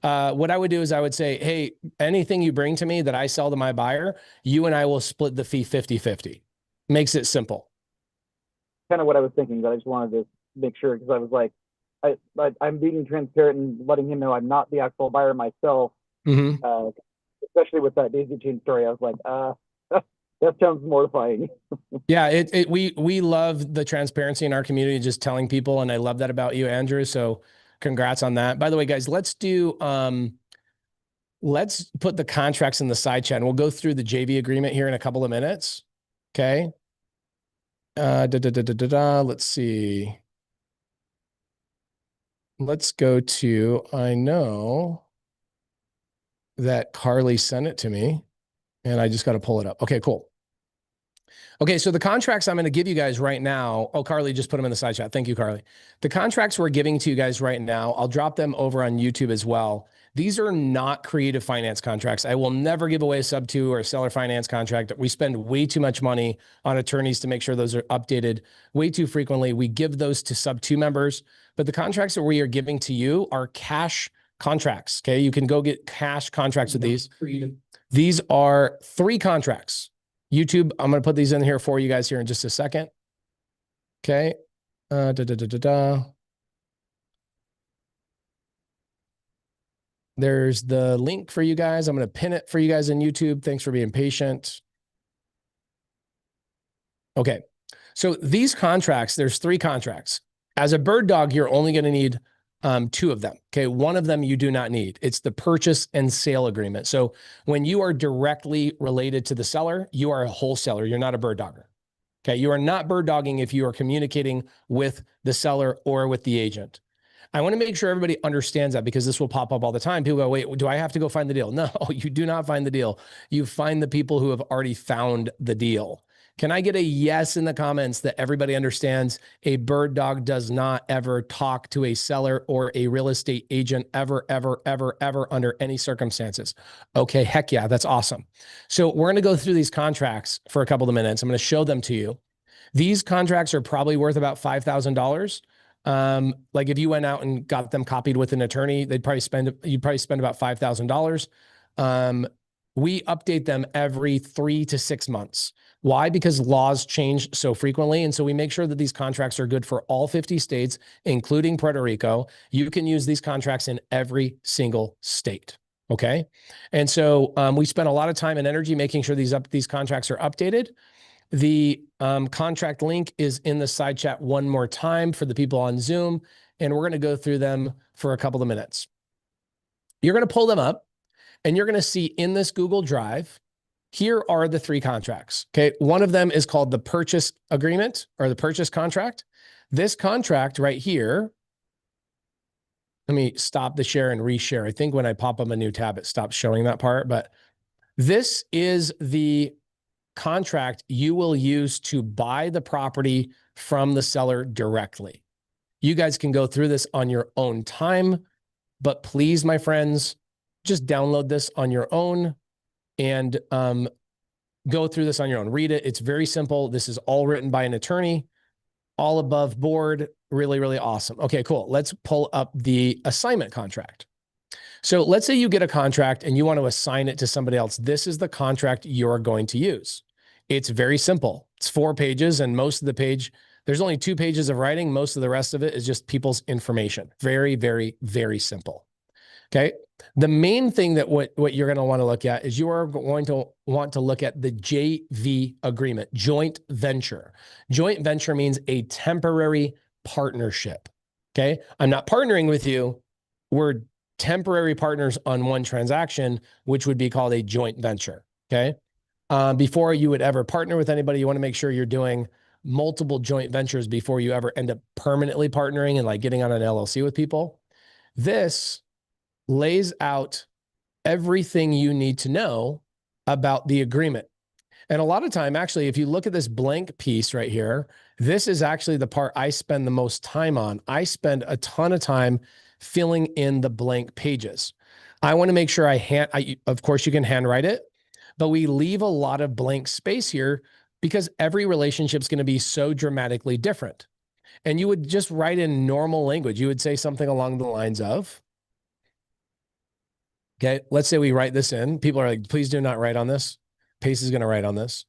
A: What I would do is I would say, hey, anything you bring to me that I sell to my buyer, you and I will split the fee 50-50. Makes it simple.
G: Kind of what I was thinking, but I just wanted to make sure, because I was like, I'm being transparent and letting him know I'm not the actual buyer myself. Especially with that daisy chain story, I was like, that sounds mortifying.
A: Yeah, we love the transparency in our community, just telling people, and I love that about you, Andrew. So congrats on that. By the way, guys, let's put the contracts in the side chat, and we'll go through the JV agreement here in a couple of minutes. Okay. Let's see. Let's go to, I know that Carly sent it to me and I just got to pull it up. Okay, cool. Okay, so the contracts I'm going to give you guys right now. Oh, Carly just put them in the side chat. Thank you, Carly. The contracts we're giving to you guys right now, I'll drop them over on YouTube as well. These are not creative finance contracts. I will never give away a SubTo or a seller finance contract. We spend way too much money on attorneys to make sure those are updated way too frequently. We give those to SubTo members, but the contracts that we are giving to you are cash contracts. Okay, you can go get cash contracts with these. These are 3 contracts. YouTube, I'm going to put these in here for you guys here in just a second. Okay. There's the link for you guys. I'm going to pin it for you guys in YouTube. Thanks for being patient. Okay. So these contracts, there's 3 contracts. As a bird dog, you're only going to need 2 of them. Okay. One of them you do not need. It's the purchase and sale agreement. So when you are directly related to the seller, you are a wholesaler. You're not a bird dogger. Okay. You are not bird dogging if you are communicating with the seller or with the agent. I want to make sure everybody understands that, because this will pop up all the time. People go, wait, do I have to go find the deal? No, you do not find the deal. You find the people who have already found the deal. Can I get a yes in the comments that everybody understands a bird dog does not ever talk to a seller or a real estate agent ever, ever, ever, ever under any circumstances? Okay, heck yeah, that's awesome. So we're going to go through these contracts for a couple of minutes. I'm going to show them to you. These contracts are probably worth about $5,000. Like if you went out and got them copied with an attorney, you'd probably spend about $5,000. We update them every 3 to 6 months. Why? Because laws change so frequently. And so we make sure that these contracts are good for all 50 states, including Puerto Rico. You can use these contracts in every single state. Okay. And so we spent a lot of time and energy making sure these contracts are updated. The contract link is in the side chat one more time for the people on Zoom, and we're going to go through them for a couple of minutes. You're going to pull them up, and you're going to see in this Google Drive, here are the 3 contracts. Okay. One of them is called the purchase agreement or the purchase contract. This contract right here, let me stop the share and reshare. I think when I pop up a new tab, it stops showing that part, but this is the contract you will use to buy the property from the seller directly. You guys can go through this on your own time, but please, my friends, just download this on your own and go through this on your own. Read it. It's very simple. This is all written by an attorney, all above board, really, really awesome. Okay, cool. Let's pull up the assignment contract. So let's say you get a contract and you want to assign it to somebody else. This is the contract you're going to use. It's very simple. It's 4 pages, and most of the page, there's only 2 pages of writing. Most of the rest of it is just people's information. Very, very, very simple. Okay. The main thing that what you're going to want to look at is you are going to want to look at the JV agreement, joint venture. Joint venture means a temporary partnership. Okay. I'm not partnering with you. We're temporary partners on one transaction, which would be called a joint venture. Okay. Before you would ever partner with anybody, you want to make sure you're doing multiple joint ventures before you ever end up permanently partnering and like getting on an LLC with people. This lays out everything you need to know about the agreement. And a lot of time, actually, if you look at this blank piece right here, this is actually the part I spend the most time on. I spend a ton of time filling in the blank pages. I want to make sure of course you can handwrite it, but we leave a lot of blank space here because every relationship is going to be so dramatically different. And you would just write in normal language. You would say something along the lines of, okay, let's say we write this in. People are like, please do not write on this. Pace is going to write on this.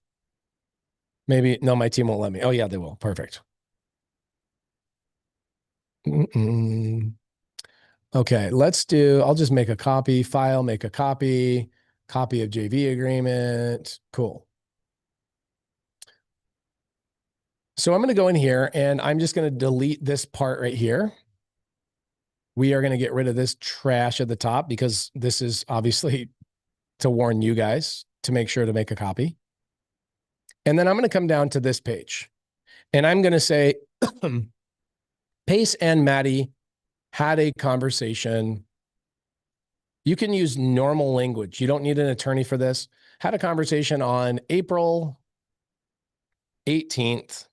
A: Maybe, no, my team won't let me. Oh yeah, they will. Perfect. Okay, I'll just make a copy, file, make a copy of JV agreement. Cool. So I'm going to go in here and I'm just going to delete this part right here. We are going to get rid of this trash at the top because this is obviously to warn you guys to make sure to make a copy. And then I'm going to come down to this page and I'm going to say, Pace and Maddie had a conversation. You can use normal language. You don't need an attorney for this. Had a conversation on April 18th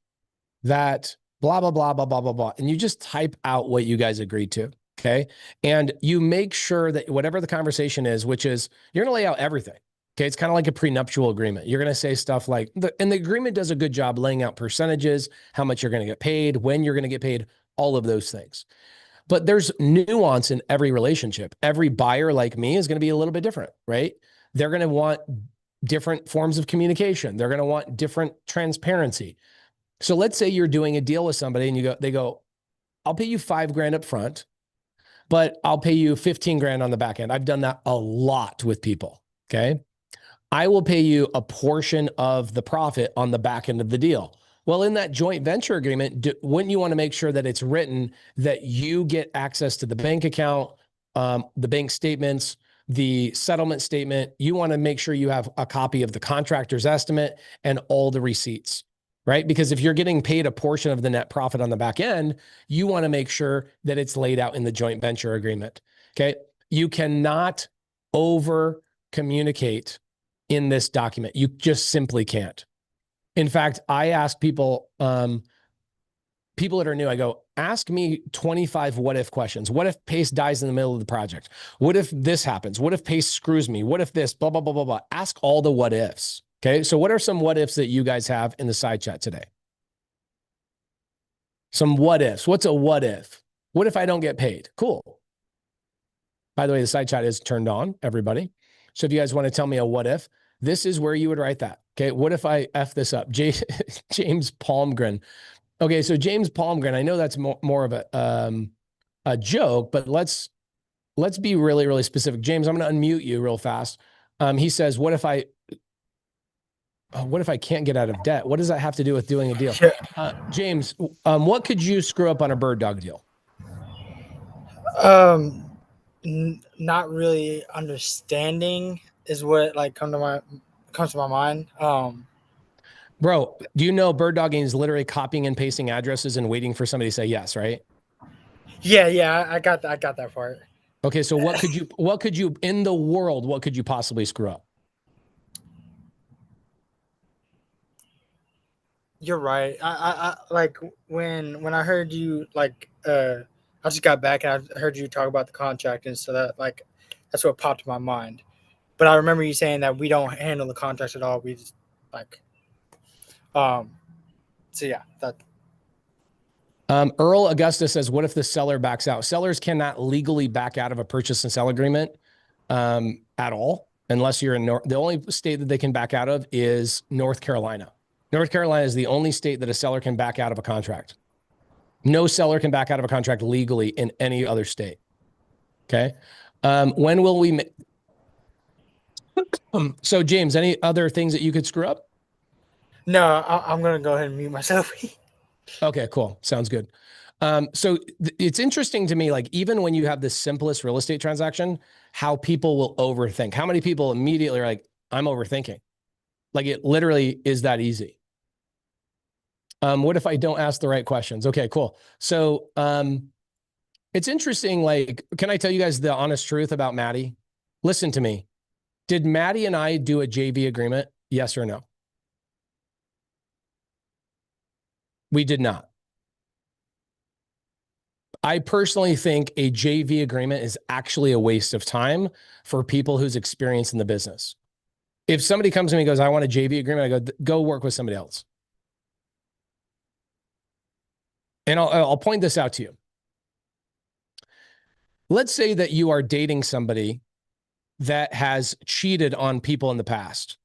A: that blah, blah, blah, blah, blah, blah, blah. And you just type out what you guys agreed to. Okay. And you make sure that whatever the conversation is, which is you're going to lay out everything. Okay. It's kind of like a prenuptial agreement. You're going to say stuff like, and the agreement does a good job laying out percentages, how much you're going to get paid, when you're going to get paid, all of those things. But there's nuance in every relationship. Every buyer like me is going to be a little bit different, right? They're going to want different forms of communication. They're going to want different transparency. So let's say you're doing a deal with somebody and they go, I'll pay you $5,000 up front, but I'll pay you 15 grand on the back end. I've done that a lot with people. Okay. I will pay you a portion of the profit on the back end of the deal. Well, in that joint venture agreement, wouldn't you want to make sure that it's written that you get access to the bank account, the bank statements, the settlement statement? You want to make sure you have a copy of the contractor's estimate and all the receipts, right? Because if you're getting paid a portion of the net profit on the back end, you want to make sure that it's laid out in the joint venture agreement. Okay. You cannot over communicate in this document. You just simply can't. In fact, I ask people, people that are new, I go, ask me 25 what if questions. What if Pace dies in the middle of the project? What if this happens? What if Pace screws me? What if this, blah, blah, blah, blah, blah. Ask all the what ifs. Okay. So what are some what ifs that you guys have in the side chat today? Some what ifs. What's a what if? What if I don't get paid? Cool. By the way, the side chat is turned on, everybody. So if you guys want to tell me a what if, this is where you would write that. Okay. What if I F this up? James Palmgren. Okay. So James Palmgren, I know that's more of a joke, but let's be really, really specific. James, I'm going to unmute you real fast. He says, what if I can't get out of debt? What does that have to do with doing a deal? James, what could you screw up on a bird dog deal?
H: Not really understanding is what like comes to my mind.
A: Bro, do you know bird dogging is literally copying and pasting addresses and waiting for somebody to say yes, right?
H: Yeah, I got that part.
A: Okay, so what could you in the world, what could you possibly screw up?
H: You're right. I like when I heard you like I just got back and I heard you talk about the contract, and so that like that's what popped in my mind. But I remember you saying that we don't handle the contracts at all. We just like so yeah, that
A: Earl Augusta says, what if the seller backs out? Sellers cannot legally back out of a purchase and sell agreement at all, unless you're in the only state that they can back out of is North Carolina. North Carolina is the only state that a seller can back out of a contract. No seller can back out of a contract legally in any other state. Okay. When will we so James, any other things that you could screw up?
H: No, I'm going to go ahead and mute myself.
A: Okay, cool. Sounds good. So it's interesting to me, like even when you have the simplest real estate transaction, how people will overthink. How many people immediately are like, I'm overthinking? Like it literally is that easy. What if I don't ask the right questions? Okay, cool. So it's interesting. Like, can I tell you guys the honest truth about Maddie? Listen to me. Did Maddie and I do a JV agreement? Yes or no? We did not. I personally think a JV agreement is actually a waste of time for people who's experienced in the business. If somebody comes to me and goes, I want a JV agreement, I go work with somebody else. And I'll point this out to you. Let's say that you are dating somebody that has cheated on people in the past.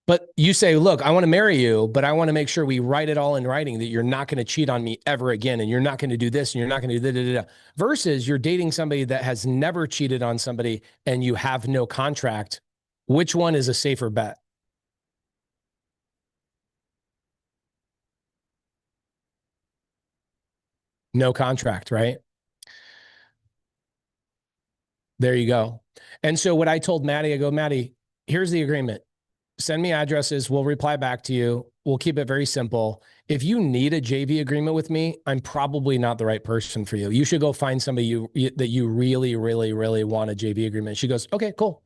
A: But you say, look, I want to marry you, but I want to make sure we write it all in writing that you're not going to cheat on me ever again. And you're not going to do this and you're not going to do that. Versus you're dating somebody that has never cheated on somebody and you have no contract. Which one is a safer bet? No contract, right? There you go. And so what I told Maddie, I go, Maddie, here's the agreement. Send me addresses. We'll reply back to you. We'll keep it very simple. If you need a JV agreement with me, I'm probably not the right person for you. You should go find somebody that you really, really, really want a JV agreement. She goes, okay, cool.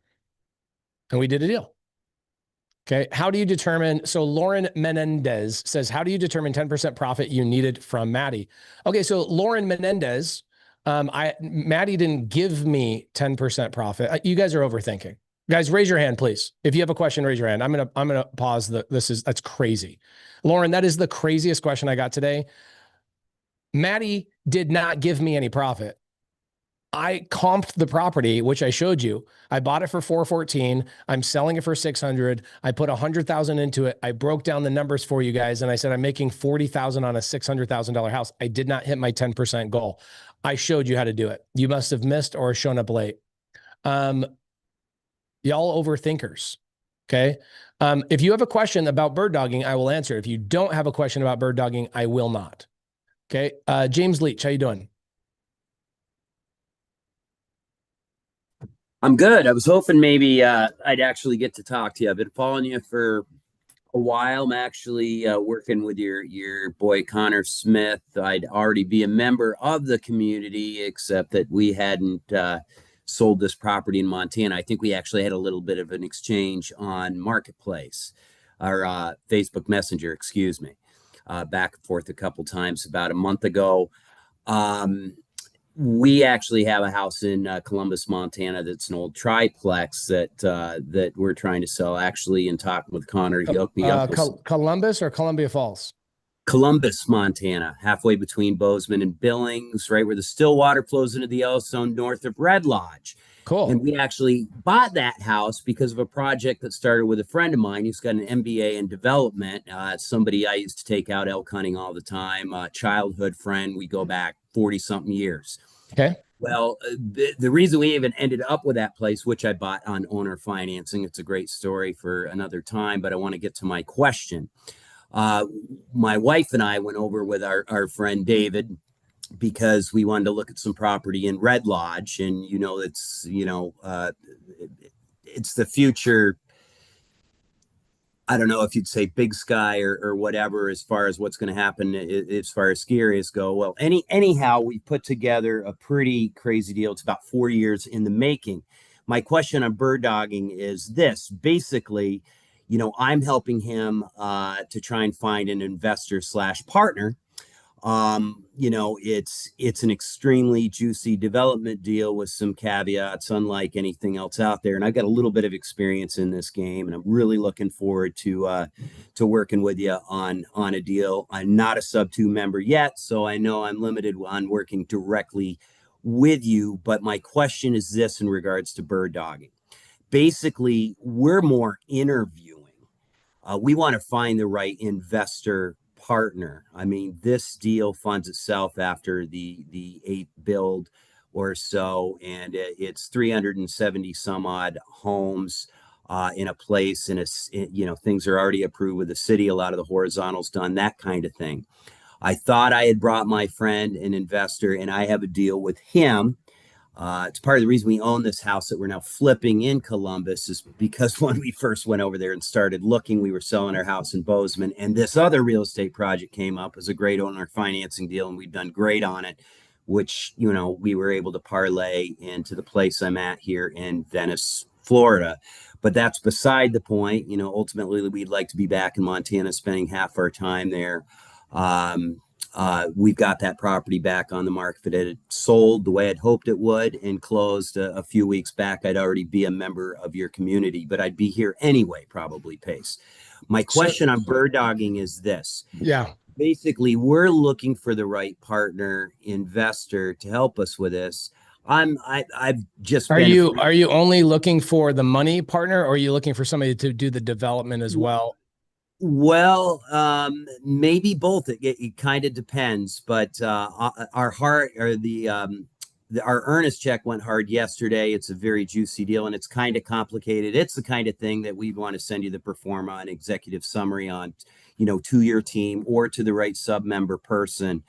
A: And we did a deal. Okay. How do you determine? So Lauren Menendez says, how do you determine 10% profit you needed from Maddie? Okay. So Lauren Menendez, Maddie didn't give me 10% profit. You guys are overthinking. Guys, raise your hand, please. If you have a question, raise your hand. I'm gonna pause. That's crazy. Lauren, that is the craziest question I got today. Maddie did not give me any profit. I comped the property, which I showed you. I bought it for $414. I'm selling it for $600. I put $100,000 into it. I broke down the numbers for you guys, and I said I'm making $40,000 on a $600,000 house. I did not hit my 10% goal. I showed you how to do it. You must have missed or shown up late. Y'all overthinkers. Okay. If you have a question about bird dogging, I will answer. If you don't have a question about bird dogging, I will not. Okay. James Leach, how you doing?
I: I'm good. I was hoping maybe I'd actually get to talk to you. I've been following you for a while. I'm actually working with your boy Connor Smith. I'd already be a member of the community, except that we hadn't sold this property in Montana. I think we actually had a little bit of an exchange on Marketplace or Facebook Messenger, excuse me, back and forth a couple times about a month ago. We actually have a house in Columbus, Montana. That's an old triplex that we're trying to sell. Actually, in talking with Connor, he hooked me up.
A: Columbus or Columbia Falls?
I: Columbus, Montana, halfway between Bozeman and Billings, right where the Stillwater flows into the Yellowstone, north of Red Lodge.
A: Cool.
I: And we actually bought that house because of a project that started with a friend of mine who's got an MBA in development. Somebody I used to take out elk hunting all the time, a childhood friend. We go back 40-something years.
A: Okay.
I: Well, the reason we even ended up with that place, which I bought on owner financing, it's a great story for another time, but I want to get to my question. My wife and I went over with our friend David because we wanted to look at some property in Red Lodge, and it's the future. I don't know if you'd say big sky or whatever as far as what's going to happen as far as ski areas go. Well, anyhow, we put together a pretty crazy deal. It's about 4 years in the making. My question on bird dogging is this: basically, I'm helping him to try and find an investor / partner. It's an extremely juicy development deal with some caveats, unlike anything else out there. And I've got a little bit of experience in this game, and I'm really looking forward to working with you on a deal. I'm not a SubTo member yet, so I know I'm limited on working directly with you. But my question is this in regards to bird dogging. Basically, we're more interviewing. We want to find the right investor partner. I mean, this deal funds itself after the eighth build or so, and it's 370 some odd homes in a place, and things are already approved with the city. A lot of the horizontals done, that kind of thing. I thought I had brought my friend, an investor, and I have a deal with him. It's part of the reason we own this house that we're now flipping in Columbus is because when we first went over there and started looking, we were selling our house in Bozeman, and this other real estate project came up as a great owner financing deal, and we've done great on it, which, we were able to parlay into the place I'm at here in Venice, Florida. But that's beside the point. Ultimately, we'd like to be back in Montana, spending half our time there. We've got that property back on the market. It had sold the way I'd hoped it would and closed a few weeks back. I'd already be a member of your community, but I'd be here anyway, probably, Pace. My question on bird dogging is this.
A: Yeah.
I: Basically, we're looking for the right partner, investor to help us with this. I've just
A: are you only looking for the money partner, or are you looking for somebody to do the development as well?
I: Well, maybe both. It kind of depends, but our earnest check went hard yesterday. It's a very juicy deal, and it's kind of complicated. It's the kind of thing that we'd want to send you the pro forma and executive summary on, to your team or to the right sub-member person.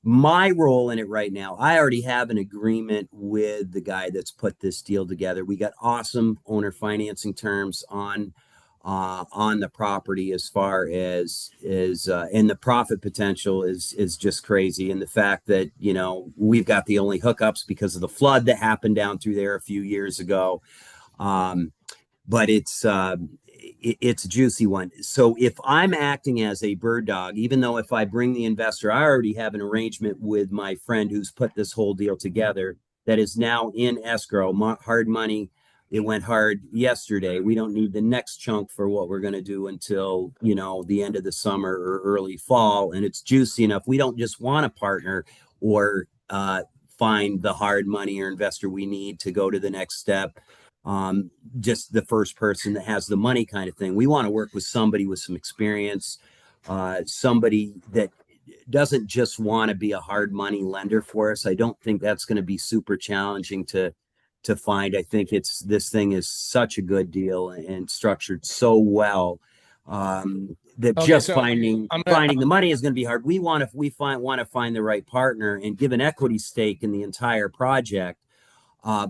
I: My role in it right now, I already have an agreement with the guy that's put this deal together. We got awesome owner financing terms on the property as far as and the profit potential is just crazy. And the fact that, we've got the only hookups because of the flood that happened down through there a few years ago. But it's a juicy one. So if I'm acting as a bird dog, even though if I bring the investor, I already have an arrangement with my friend who's put this whole deal together that is now in escrow, hard money. It went hard yesterday. We don't need the next chunk for what we're going to do until, the end of the summer or early fall. And it's juicy enough. We don't just want a partner or find the hard money or investor we need to go to the next step. Just the first person that has the money kind of thing. We want to work with somebody with some experience, somebody that doesn't just want to be a hard money lender for us. I don't think that's going to be super challenging to find. I think this thing is such a good deal and structured so well that finding the money is going to be hard. We want to find the right partner and give an equity stake in the entire project.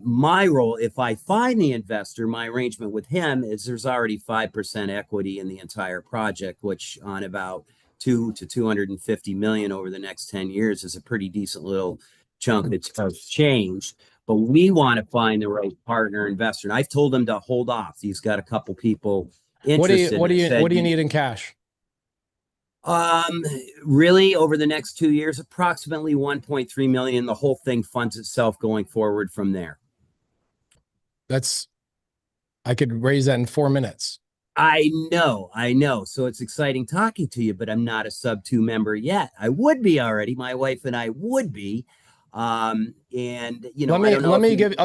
I: My role, if I find the investor, my arrangement with him is there's already 5% equity in the entire project, which on about $200 to $250 million over the next 10 years is a pretty decent little chunk of change. But we want to find the right partner investor. And I've told him to hold off. He's got a couple people interested.
A: What do you need in cash?
I: Really over the next 2 years, approximately 1.3 million. The whole thing funds itself going forward from there.
A: I could raise that in 4 minutes.
I: I know. So it's exciting talking to you, but I'm not a SubTo member yet. I would be already. My wife and I would be. I'll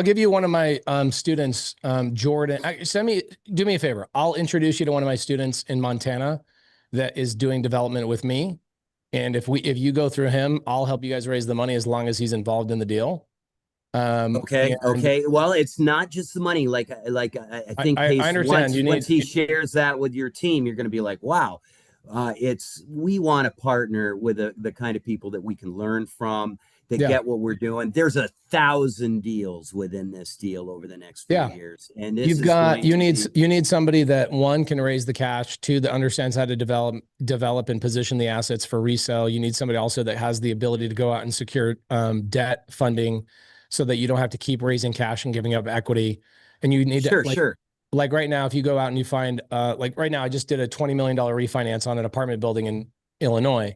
I: give you one of my students, Jordan. Do me a favor. I'll introduce you to one of my students in Montana that is doing development with me. And if you go through him, I'll help you guys raise the money as long as he's involved in the deal. Okay. Well, it's not just the money. I think
A: I understand.
I: Once he shares that with your team, you're going to be like, wow. We want to partner with the kind of people that we can learn from, that get what we're doing. There's 1,000 deals within this deal over the next few years. And you
A: need somebody that, one, can raise the cash, two, that understands how to develop and position the assets for resale. You need somebody also that has the ability to go out and secure debt funding so that you don't have to keep raising cash and giving up equity. And you need like right now, if you go out and you find, right now, I just did a $20 million refinance on an apartment building in Illinois.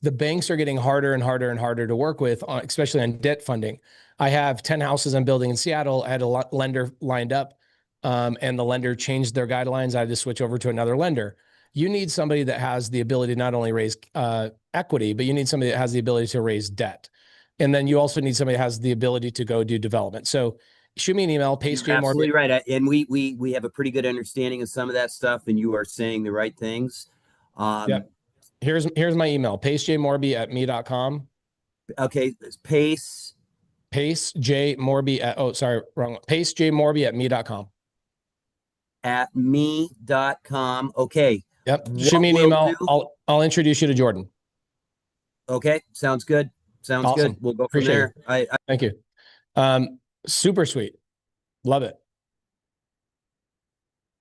A: The banks are getting harder and harder and harder to work with, especially on debt funding. I have 10 houses I'm building in Seattle. I had a lender lined up, and the lender changed their guidelines. I had to switch over to another lender. you need somebody that has the ability to not only raise equity, but you need somebody that has the ability to raise debt. And then you also need somebody that has the ability to go do development. So shoot me an email,
I: You're absolutely right. And we have a pretty good understanding of some of that stuff, and you are saying the right things.
A: Yep. Here's my email, pacejmorby@me.com.
I: Okay, Pace.
A: PaceJMorby at, oh, sorry, wrong one. PaceJMorby@me.com.
I: At me.com. Okay.
A: Yep. Shoot me an email. I'll introduce you to Jordan.
I: Okay. Sounds good. Sounds
A: Awesome.
I: good. We'll go from
A: Appreciate
I: there.
A: it. Thank you. Super sweet. Love it.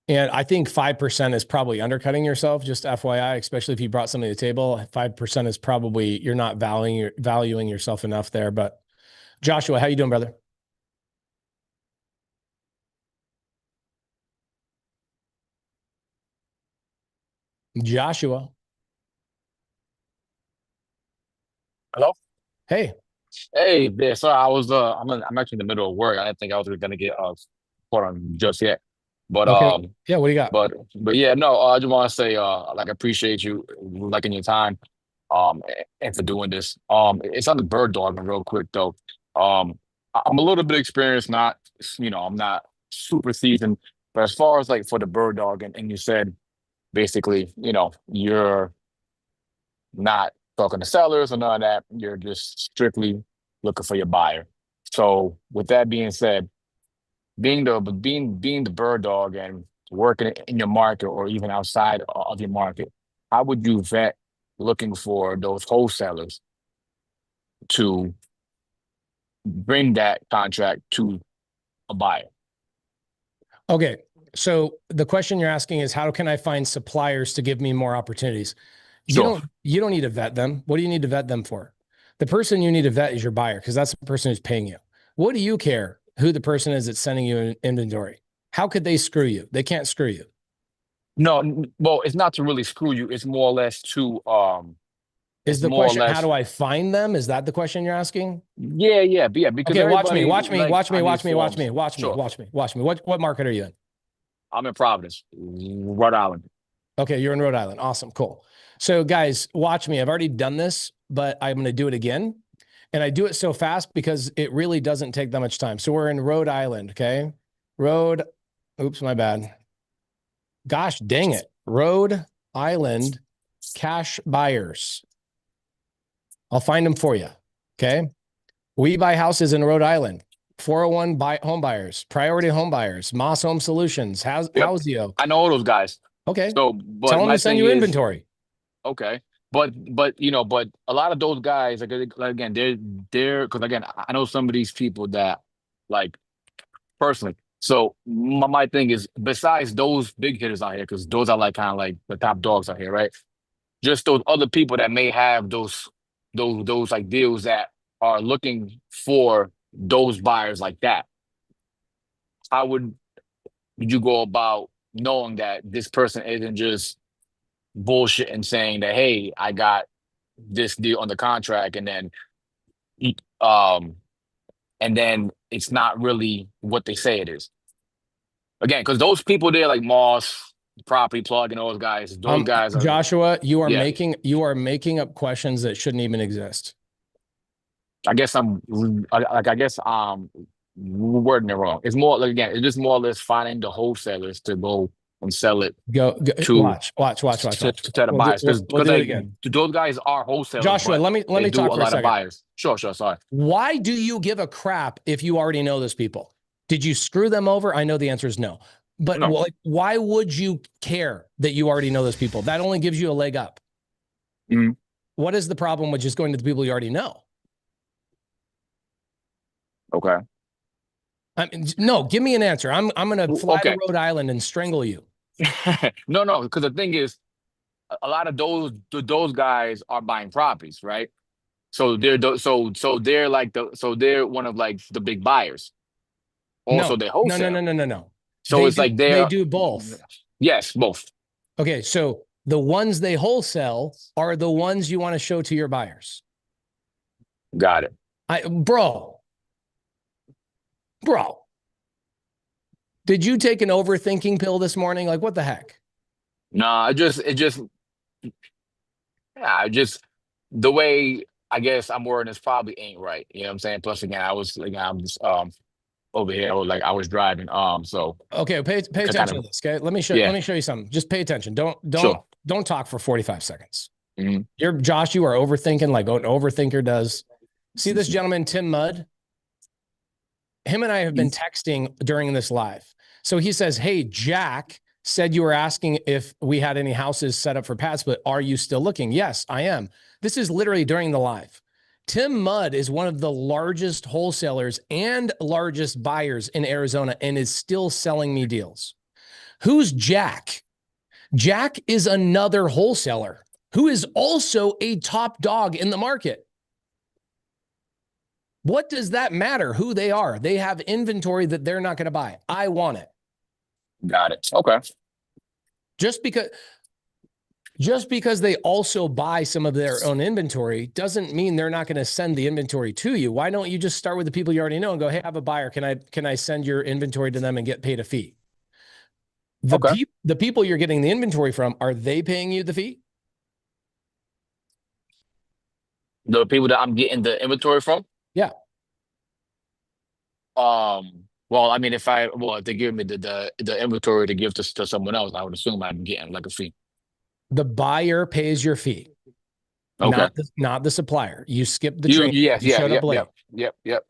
A: And I think 5% is probably undercutting yourself, just FYI, especially if you brought something to the table. 5% is probably, you're not valuing yourself enough there. But Joshua, how you doing, brother? Joshua.
J: Hello.
A: Hey.
J: Hey, yeah. So I was I'm actually in the middle of work. I didn't think I was gonna get caught on just yet. But
A: Okay. Yeah, what do you got?
J: but yeah, no, I just want to say like I appreciate you like in your time and for doing this. It's on the bird dogging real quick though. I'm a little bit experienced, not I'm not super seasoned, but as far as like for the bird dog and you said basically, you're not talking to sellers or none of that. You're just strictly looking for your buyer. So with that being said, being the bird dog and working in your market or even outside of your market, how would you vet looking for those wholesalers to bring that contract to a buyer?
A: Okay. So the question you're asking is, how can I find suppliers to give me more opportunities?
J: Sure.
A: You don't need to vet them. What do you need to vet them for? The person you need to vet is your buyer, because that's the person who's paying you. What do you care who the person is that's sending you an inventory? How could they screw you? They can't screw you.
J: No, well, it's not to really screw you. It's more or less to
A: Is the question, how do I find them? Is that the question you're asking?
J: Yeah. Because
A: okay, watch me.
J: Sure.
A: What market are you in?
J: I'm in Providence, Rhode Island.
A: Okay, you're in Rhode Island. Awesome, cool. So guys, watch me. I've already done this, but I'm going to do it again. And I do it so fast because it really doesn't take that much time. So we're in Rhode Island, okay? Oops, my bad. Gosh, dang it. Rhode Island cash buyers. I'll find them for you, okay? We buy houses in Rhode Island. 401 home buyers, priority home buyers, Moss Home Solutions, Houseo.
J: I know all those guys.
A: Okay.
J: So, but
A: tell them to send you inventory.
J: Okay. But a lot of those guys, like again, they're because again, I know some of these people that like personally. So my thing is, besides those big hitters out here, because those are like kind of like the top dogs out here, right? Just those other people that may have those like deals that are looking for those buyers like that. How would you go about knowing that this person isn't just bullshit and saying that, hey, I got this deal on the contract, and then it's not really what they say it is. Again, because those people there, like Moss, Property Plug, and those guys are
A: Joshua. You are making up questions that shouldn't even exist.
J: I guess I'm wording it wrong. It's more like, again, it's just more or less finding the wholesalers to go and sell it.
A: Go
J: to
A: watch
J: to the buyers, because those guys are wholesalers.
A: Joshua, let me talk for a second.
J: Buyers. Sure. Sorry.
A: Why do you give a crap if you already know those people? Did you screw them over? I know the answer is no. But
J: No.
A: Why would you care that you already know those people? That only gives you a leg up.
J: Mm-hmm.
A: What is the problem with just going to the people you already know?
J: Okay.
A: I mean, no, give me an answer. I'm going to fly to Rhode Island and strangle you.
J: No, because the thing is, a lot of those guys are buying properties, right? So they're they're one of like the big buyers. Also, they wholesale.
A: No.
J: So they
A: do both.
J: Yes, both.
A: Okay, so the ones they wholesale are the ones you want to show to your buyers.
J: Got it.
A: Bro, did you take an overthinking pill this morning? Like, what the heck?
J: No, yeah, the way I guess I'm wording this probably ain't right. You know what I'm saying? Plus, again, I'm just over here, I was driving. So
A: Okay, pay
J: kind
A: attention
J: of,
A: to this. Okay, let me
J: yeah,
A: show you something. Just pay attention.
J: sure.
A: Don't talk for 45 seconds.
J: Hmm.
A: You're Josh. You are overthinking like an overthinker does. See this gentleman, Tim Mudd? Him and I have been texting during this live. So he says, "Hey, Jack said you were asking if we had any houses set up for Pats, but are you still looking?" Yes, I am. This is literally during the live. Tim Mudd is one of the largest wholesalers and largest buyers in Arizona and is still selling me deals. Who's Jack? Jack is another wholesaler who is also a top dog in the market. What does that matter who they are? They have inventory that they're not going to buy. I want it.
J: Got it. Okay.
A: Just because they also buy some of their own inventory doesn't mean they're not going to send the inventory to you. Why don't you just start with the people you already know and go, "Hey, I have a buyer. Can I send your inventory to them and get paid a fee?"
J: Okay.
A: The people you're getting the inventory from, are they paying you the fee?
J: The people that I'm getting the inventory from.
A: Yeah.
J: Well, I mean, if they give me the inventory to give to someone else, I would assume I'm getting like a fee.
A: The buyer pays your fee,
J: Okay.
A: not the supplier. You skipped the
J: You,
A: train.
J: yes,
A: You
J: yeah,
A: showed up late.
J: yep.
A: Your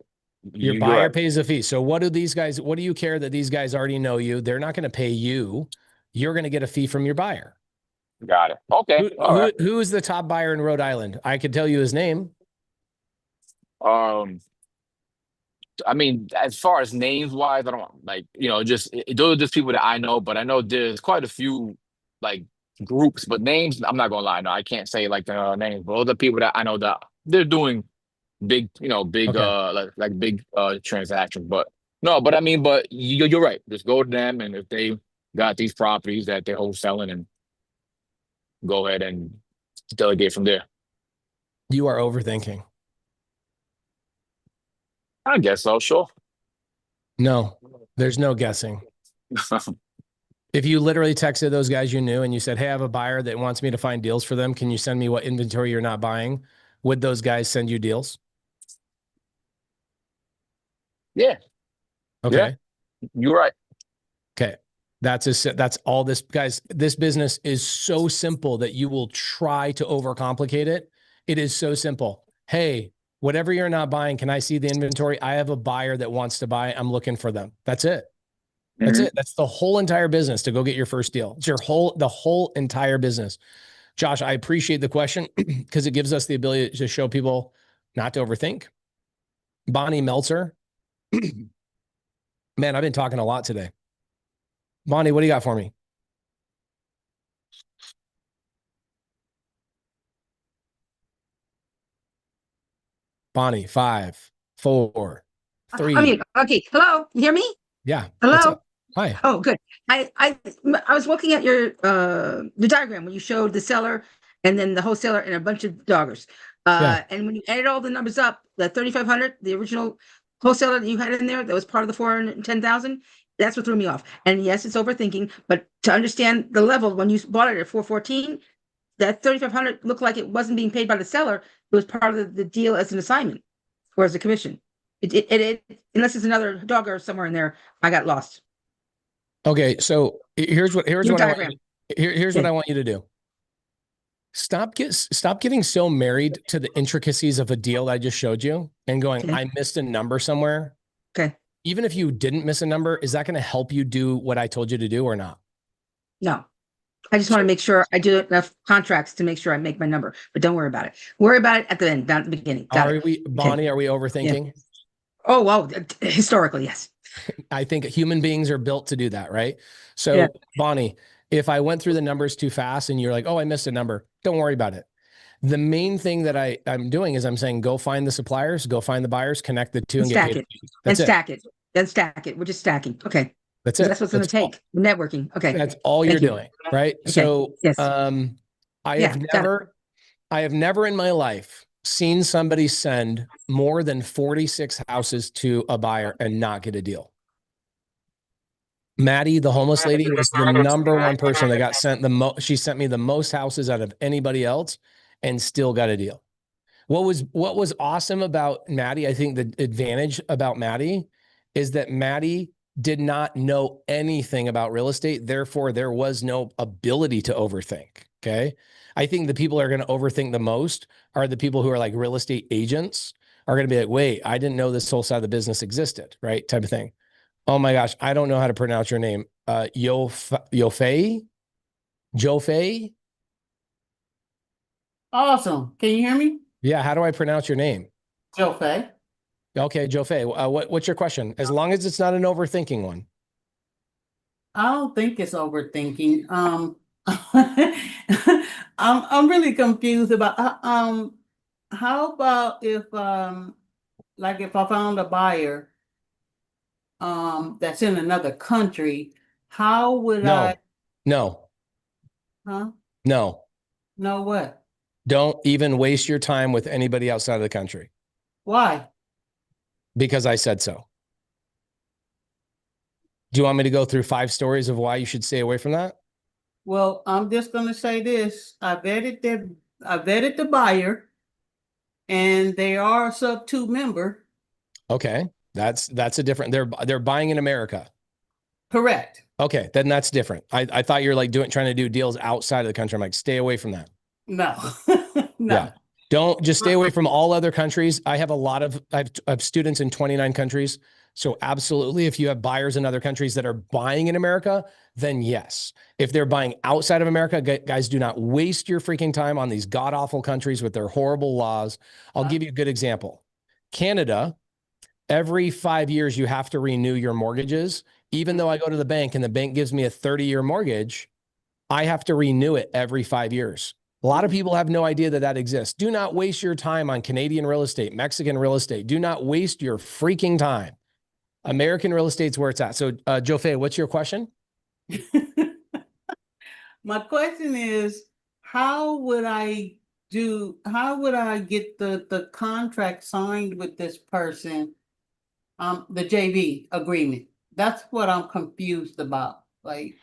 J: You're
A: buyer
J: right.
A: pays a fee. So what do you care that these guys already know you? They're not going to pay you. You're going to get a fee from your buyer.
J: Got it. Okay. All right.
A: Who is the top buyer in Rhode Island? I could tell you his name.
J: I mean, as far as names wise, I don't those are just people that I know, but I know there's quite a few like groups, but names, I'm not gonna lie, no, I can't say like the names, but those are people that I know that they're doing big
A: Okay.
J: like big transactions. But no, but I mean, but you're right. Just go to them, and if they got these properties that they're wholesaling, and go ahead and delegate from there.
A: You are overthinking.
J: I guess so, sure.
A: No, there's no guessing. If you literally texted those guys you knew and you said, "Hey, I have a buyer that wants me to find deals for them. Can you send me what inventory you're not buying?" Would those guys send you deals?
J: Yeah.
A: Okay.
J: Yeah, you're right.
A: Okay. That's all this, guys. This business is so simple that you will try to overcomplicate it. It is so simple. Hey, whatever you're not buying, can I see the inventory? I have a buyer that wants to buy. I'm looking for them. That's it. That's it. That's the whole entire business to go get your first deal. It's the whole entire business. Josh, I appreciate the question because it gives us the ability to show people not to overthink. Bonnie Meltzer. Man, I've been talking a lot today. Bonnie, what do you got for me? Bonnie, 5, 4, 3.
K: Okay. Hello. You hear me?
A: Yeah.
K: Hello.
A: What's up? Hi.
K: Oh, good. I was looking at your the diagram when you showed the seller and then the wholesaler and a bunch of doggers.
A: Yeah.
K: And when you added all the numbers up, the 3,500, the original wholesaler that you had in there, that was part of the 410,000. That's what threw me off. And yes, it's overthinking, but to understand the level, when you bought it at 414, that 3,500 looked like it wasn't being paid by the seller. It was part of the deal as an assignment or as a commission. It unless it's another dogger somewhere in there, I got lost.
A: Okay. So here's what I
K: diagram.
A: Here's what I want you to do. Stop getting so married to the intricacies of a deal I just showed you and going,
K: Okay.
A: I missed a number somewhere.
K: Okay.
A: Even if you didn't miss a number, is that going to help you do what I told you to do or not?
K: No. I just want to make sure I do enough contracts to make sure I make my number, but don't worry about it. Worry about it at the end, not at the beginning.
A: Bonnie, are we overthinking?
K: Yeah. Oh, well, historically, yes.
A: I think human beings are built to do that, right? So,
K: Yeah.
A: Bonnie, if I went through the numbers too fast and you're like, "Oh, I missed a number," don't worry about it. The main thing that I'm doing is I'm saying, go find the suppliers, go find the buyers, connect the two, and get paid.
K: That's it. Stack it. Then stack it. We're just stacking. Okay.
A: That's it.
K: That's what's going to take. Networking. Okay.
A: That's all you're doing, right?
K: Okay.
A: So,
K: yes.
A: I have never in my life seen somebody send more than 46 houses to a buyer and not get a deal. Maddie, the homeless lady, was the number one person that got sent the most. She sent me the most houses out of anybody else and still got a deal. What was awesome about Maddie, I think the advantage about Maddie is that Maddie did not know anything about real estate. Therefore, there was no ability to overthink. Okay. I think the people who are going to overthink the most are the people who are like real estate agents, are going to be like, wait, I didn't know this whole side of the business existed, right? Type of thing. Oh my gosh, I don't know how to pronounce your name. Yofei? Jofei?
L: Awesome. Can you hear me?
A: Yeah, how do I pronounce your name?
L: Joe Fay.
A: Okay, Jofei. What's your question? As long as it's not an overthinking one.
L: I don't think it's overthinking. I'm really confused about how about if like if I found a buyer that's in another country, how would I
A: No,
L: huh?
A: no.
L: Know what?
A: Don't even waste your time with anybody outside of the country
L: Why?
A: because I said so. Do you want me to go through 5 stories of why you should stay away from that?
L: Well, I'm just gonna say this. I vetted the buyer and they are a SubTo member.
A: Okay. That's a different, they're buying in America.
L: Correct.
A: Okay, then that's different. I thought you're like trying to do deals outside of the country. I'm like, stay away from that.
L: No. No.
A: Yeah. Don't just stay away from all other countries. I have I have students in 29 countries. So absolutely, if you have buyers in other countries that are buying in America, then yes. If they're buying outside of America, guys, do not waste your freaking time on these god-awful countries with their horrible laws. I'll give you a good example. Canada, every 5 years, you have to renew your mortgages. Even though I go to the bank and the bank gives me a 30-year mortgage, I have to renew it every 5 years. A lot of people have no idea that that exists. Do not waste your time on Canadian real estate, Mexican real estate. Do not waste your freaking time. American real estate's where it's at. So, Joe Fay, what's your question?
L: My question is, how would I get the contract signed with this person? The JV agreement. That's what I'm confused about. Like,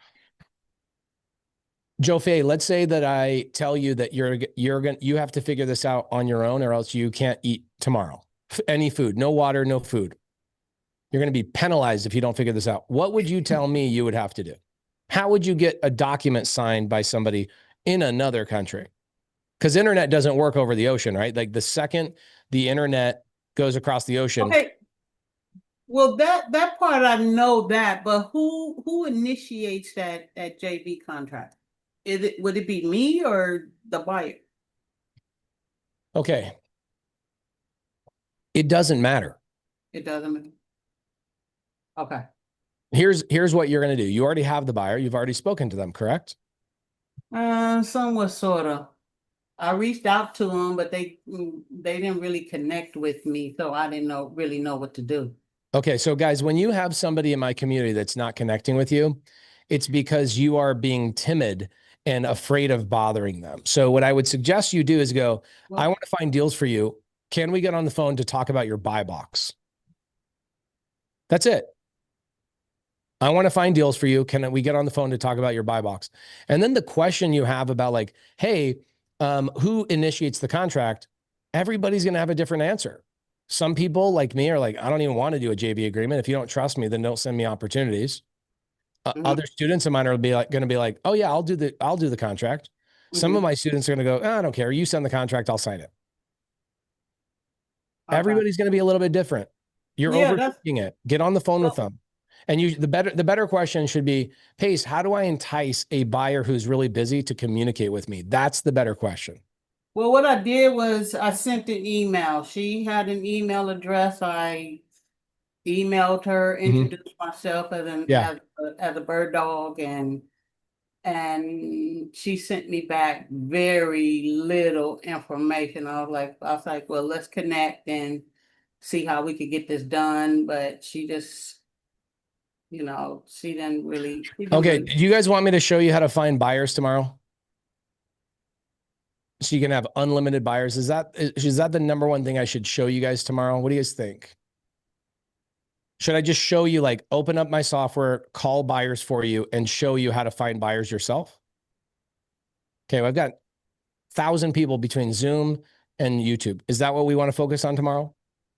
A: Joe Fay, let's say that I tell you that you have to figure this out on your own, or else you can't eat tomorrow. Any food, no water, no food. You're going to be penalized if you don't figure this out. What would you tell me you would have to do? How would you get a document signed by somebody in another country? Because internet doesn't work over the ocean, right? Like the second the internet goes across the ocean.
L: okay. Well, that part I know that, but who initiates that JV contract? Would it be me or the buyer?
A: Okay. It doesn't matter.
L: It doesn't matter. Okay.
A: Here's what you're going to do. You already have the buyer. You've already spoken to them, correct?
L: Somewhat, sort of. I reached out to them, but they didn't really connect with me, so I didn't really know what to do.
A: Okay, so guys, when you have somebody in my community that's not connecting with you, it's because you are being timid and afraid of bothering them. So what I would suggest you do is go, I want to find deals for you. Can we get on the phone to talk about your buy box? That's it. I want to find deals for you. Can we get on the phone to talk about your buy box? And then the question you have about like, hey, who initiates the contract? Everybody's going to have a different answer. Some people like me are like, I don't even want to do a JV agreement. If you don't trust me, then don't send me opportunities. Other students of mine are going to be like, oh yeah, I'll do the contract. Some of my students are going to go, oh, I don't care. You send the contract, I'll sign it. Okay. Everybody's going to be a little bit different. You're overthinking it. Get on the phone with them. And the better question should be, Pace, how do I entice a buyer who's really busy to communicate with me? That's the better question.
L: Well, what I did was I sent an email. She had an email address. I emailed her, introduced myself as a bird dog, and she sent me back very little information. I was like, well, let's connect and see how we could get this done. But she just, she didn't really.
A: Okay, do you guys want me to show you how to find buyers tomorrow? So you can have unlimited buyers. Is that the number one thing I should show you guys tomorrow? What do you guys think? Should I just show you, like, open up my software, call buyers for you, and show you how to find buyers yourself? Okay, well, I've got 1,000 people between Zoom and YouTube. Is that what we want to focus on tomorrow?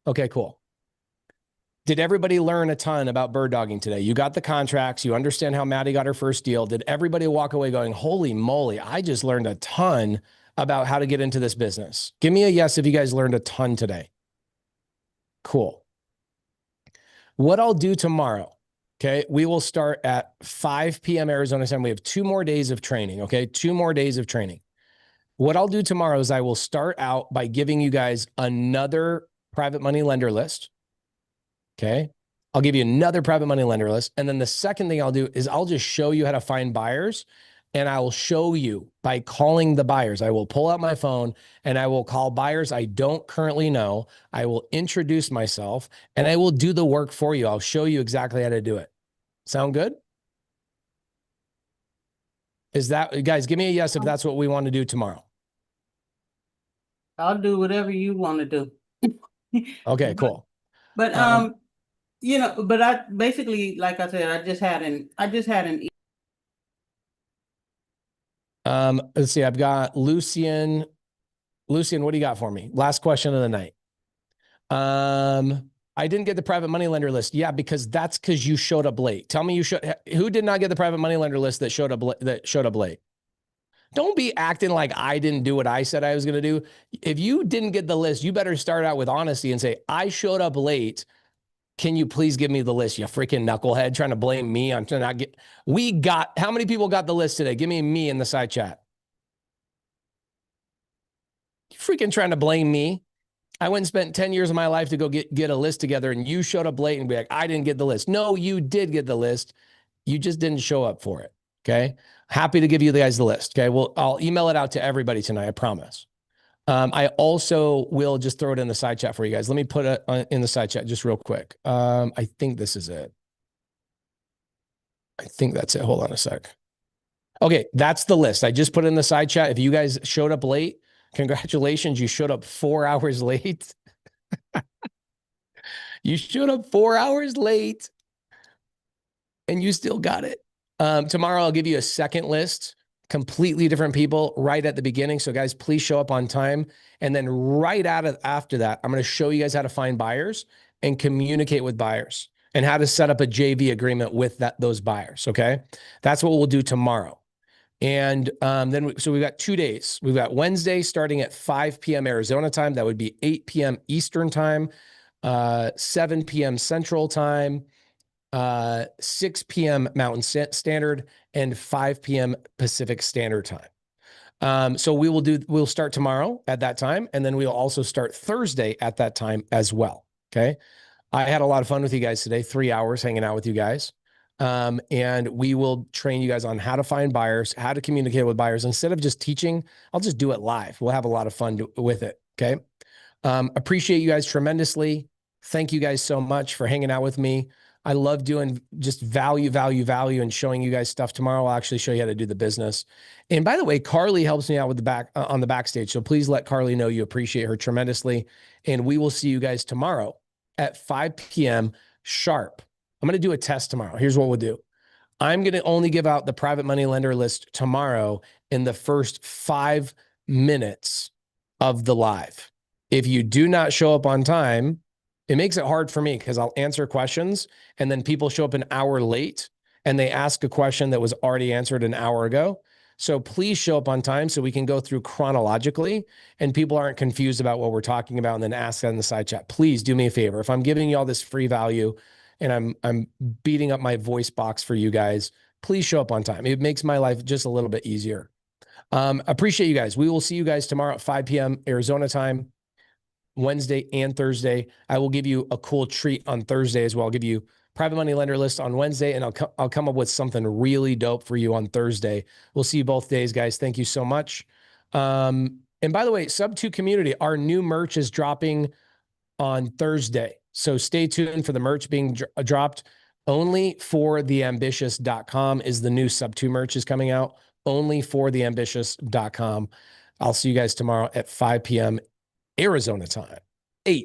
A: Okay, cool. Did everybody learn a ton about bird dogging today? You got the contracts. You understand how Maddie got her first deal. Did everybody walk away going, holy moly, I just learned a ton about how to get into this business? Give me a yes if you guys learned a ton today. Cool. What I'll do tomorrow, okay, we will start at 5 p.m. Arizona time. We have 2 more days of training, okay? 2 more days of training. What I'll do tomorrow is I will start out by giving you guys another private money lender list, okay? I'll give you another private money lender list. And then the second thing I'll do is I'll just show you how to find buyers, and I will show you by calling the buyers. I will pull out my phone and I will call buyers I don't currently know. I will introduce myself and I will do the work for you. I'll show you exactly how to do it. Sound good? Is that, guys, give me a yes if that's what we want to do tomorrow.
L: I'll do whatever you want to do.
A: Okay, cool.
L: But you know, but I basically, like I said, I just had an
A: let's see, I've got Lucian. Lucian, what do you got for me? Last question of the night. I didn't get the private money lender list. Yeah, because that's because you showed up late. Tell me who did not get the private money lender list that showed up late? Don't be acting like I didn't do what I said I was going to do. If you didn't get the list, you better start out with honesty and say, I showed up late. Can you please give me the list? You freaking knucklehead trying to blame me on not get. How many people got the list today? Give me in the side chat. You freaking trying to blame me. I went and spent 10 years of my life to go get a list together, and you showed up late and be like, I didn't get the list. No, you did get the list. You just didn't show up for it. Okay. Happy to give you guys the list. Okay. Well, I'll email it out to everybody tonight. I promise. I also will just throw it in the side chat for you guys. Let me put it in the side chat just real quick. I think this is it. I think that's it. Hold on a sec. Okay. That's the list. I just put it in the side chat. If you guys showed up late, congratulations. You showed up 4 hours late. You showed up 4 hours late and you still got it. Tomorrow, I'll give you a second list, completely different people right at the beginning. So guys, please show up on time. And then right after that, I'm going to show you guys how to find buyers and communicate with buyers and how to set up a JV agreement with those buyers. Okay. That's what we'll do tomorrow. And so we've got 2 days. We've got Wednesday starting at 5 p.m. Arizona time. That would be 8 p.m. Eastern time, 7 p.m. Central time, 6 p.m. Mountain Standard, and 5 p.m. Pacific Standard time. So we'll start tomorrow at that time. And then we'll also start Thursday at that time as well. Okay. I had a lot of fun with you guys today, 3 hours hanging out with you guys. And we will train you guys on how to find buyers, how to communicate with buyers. Instead of just teaching, I'll just do it live. We'll have a lot of fun with it. Okay. Appreciate you guys tremendously. Thank you guys so much for hanging out with me. I love doing just value and showing you guys stuff. Tomorrow, I'll actually show you how to do the business. And by the way, Carly helps me out with on the backstage. So please let Carly know you appreciate her tremendously. And we will see you guys tomorrow at 5 p.m. sharp. I'm going to do a test tomorrow. Here's what we'll do. I'm going to only give out the private money lender list tomorrow in the first 5 minutes of the live. If you do not show up on time, it makes it hard for me because I'll answer questions and then people show up an hour late and they ask a question that was already answered an hour ago. So please show up on time so we can go through chronologically and people aren't confused about what we're talking about and then ask that in the side chat. Please do me a favor. If I'm giving you all this free value and I'm beating up my voice box for you guys, please show up on time. It makes my life just a little bit easier. Appreciate you guys. We will see you guys tomorrow at 5 p.m. Arizona time, Wednesday and Thursday. I will give you a cool treat on Thursday as well. I'll give you private money lender list on Wednesday, and I'll come up with something really dope for you on Thursday. We'll see you both days, guys. Thank you so much. And by the way, SubTo community, our new merch is dropping on Thursday. So stay tuned for the merch being dropped. Only for theambitious.com is the new SubTo merch is coming out. Only for theambitious.com. I'll see you guys tomorrow at 5 p.m. Arizona time.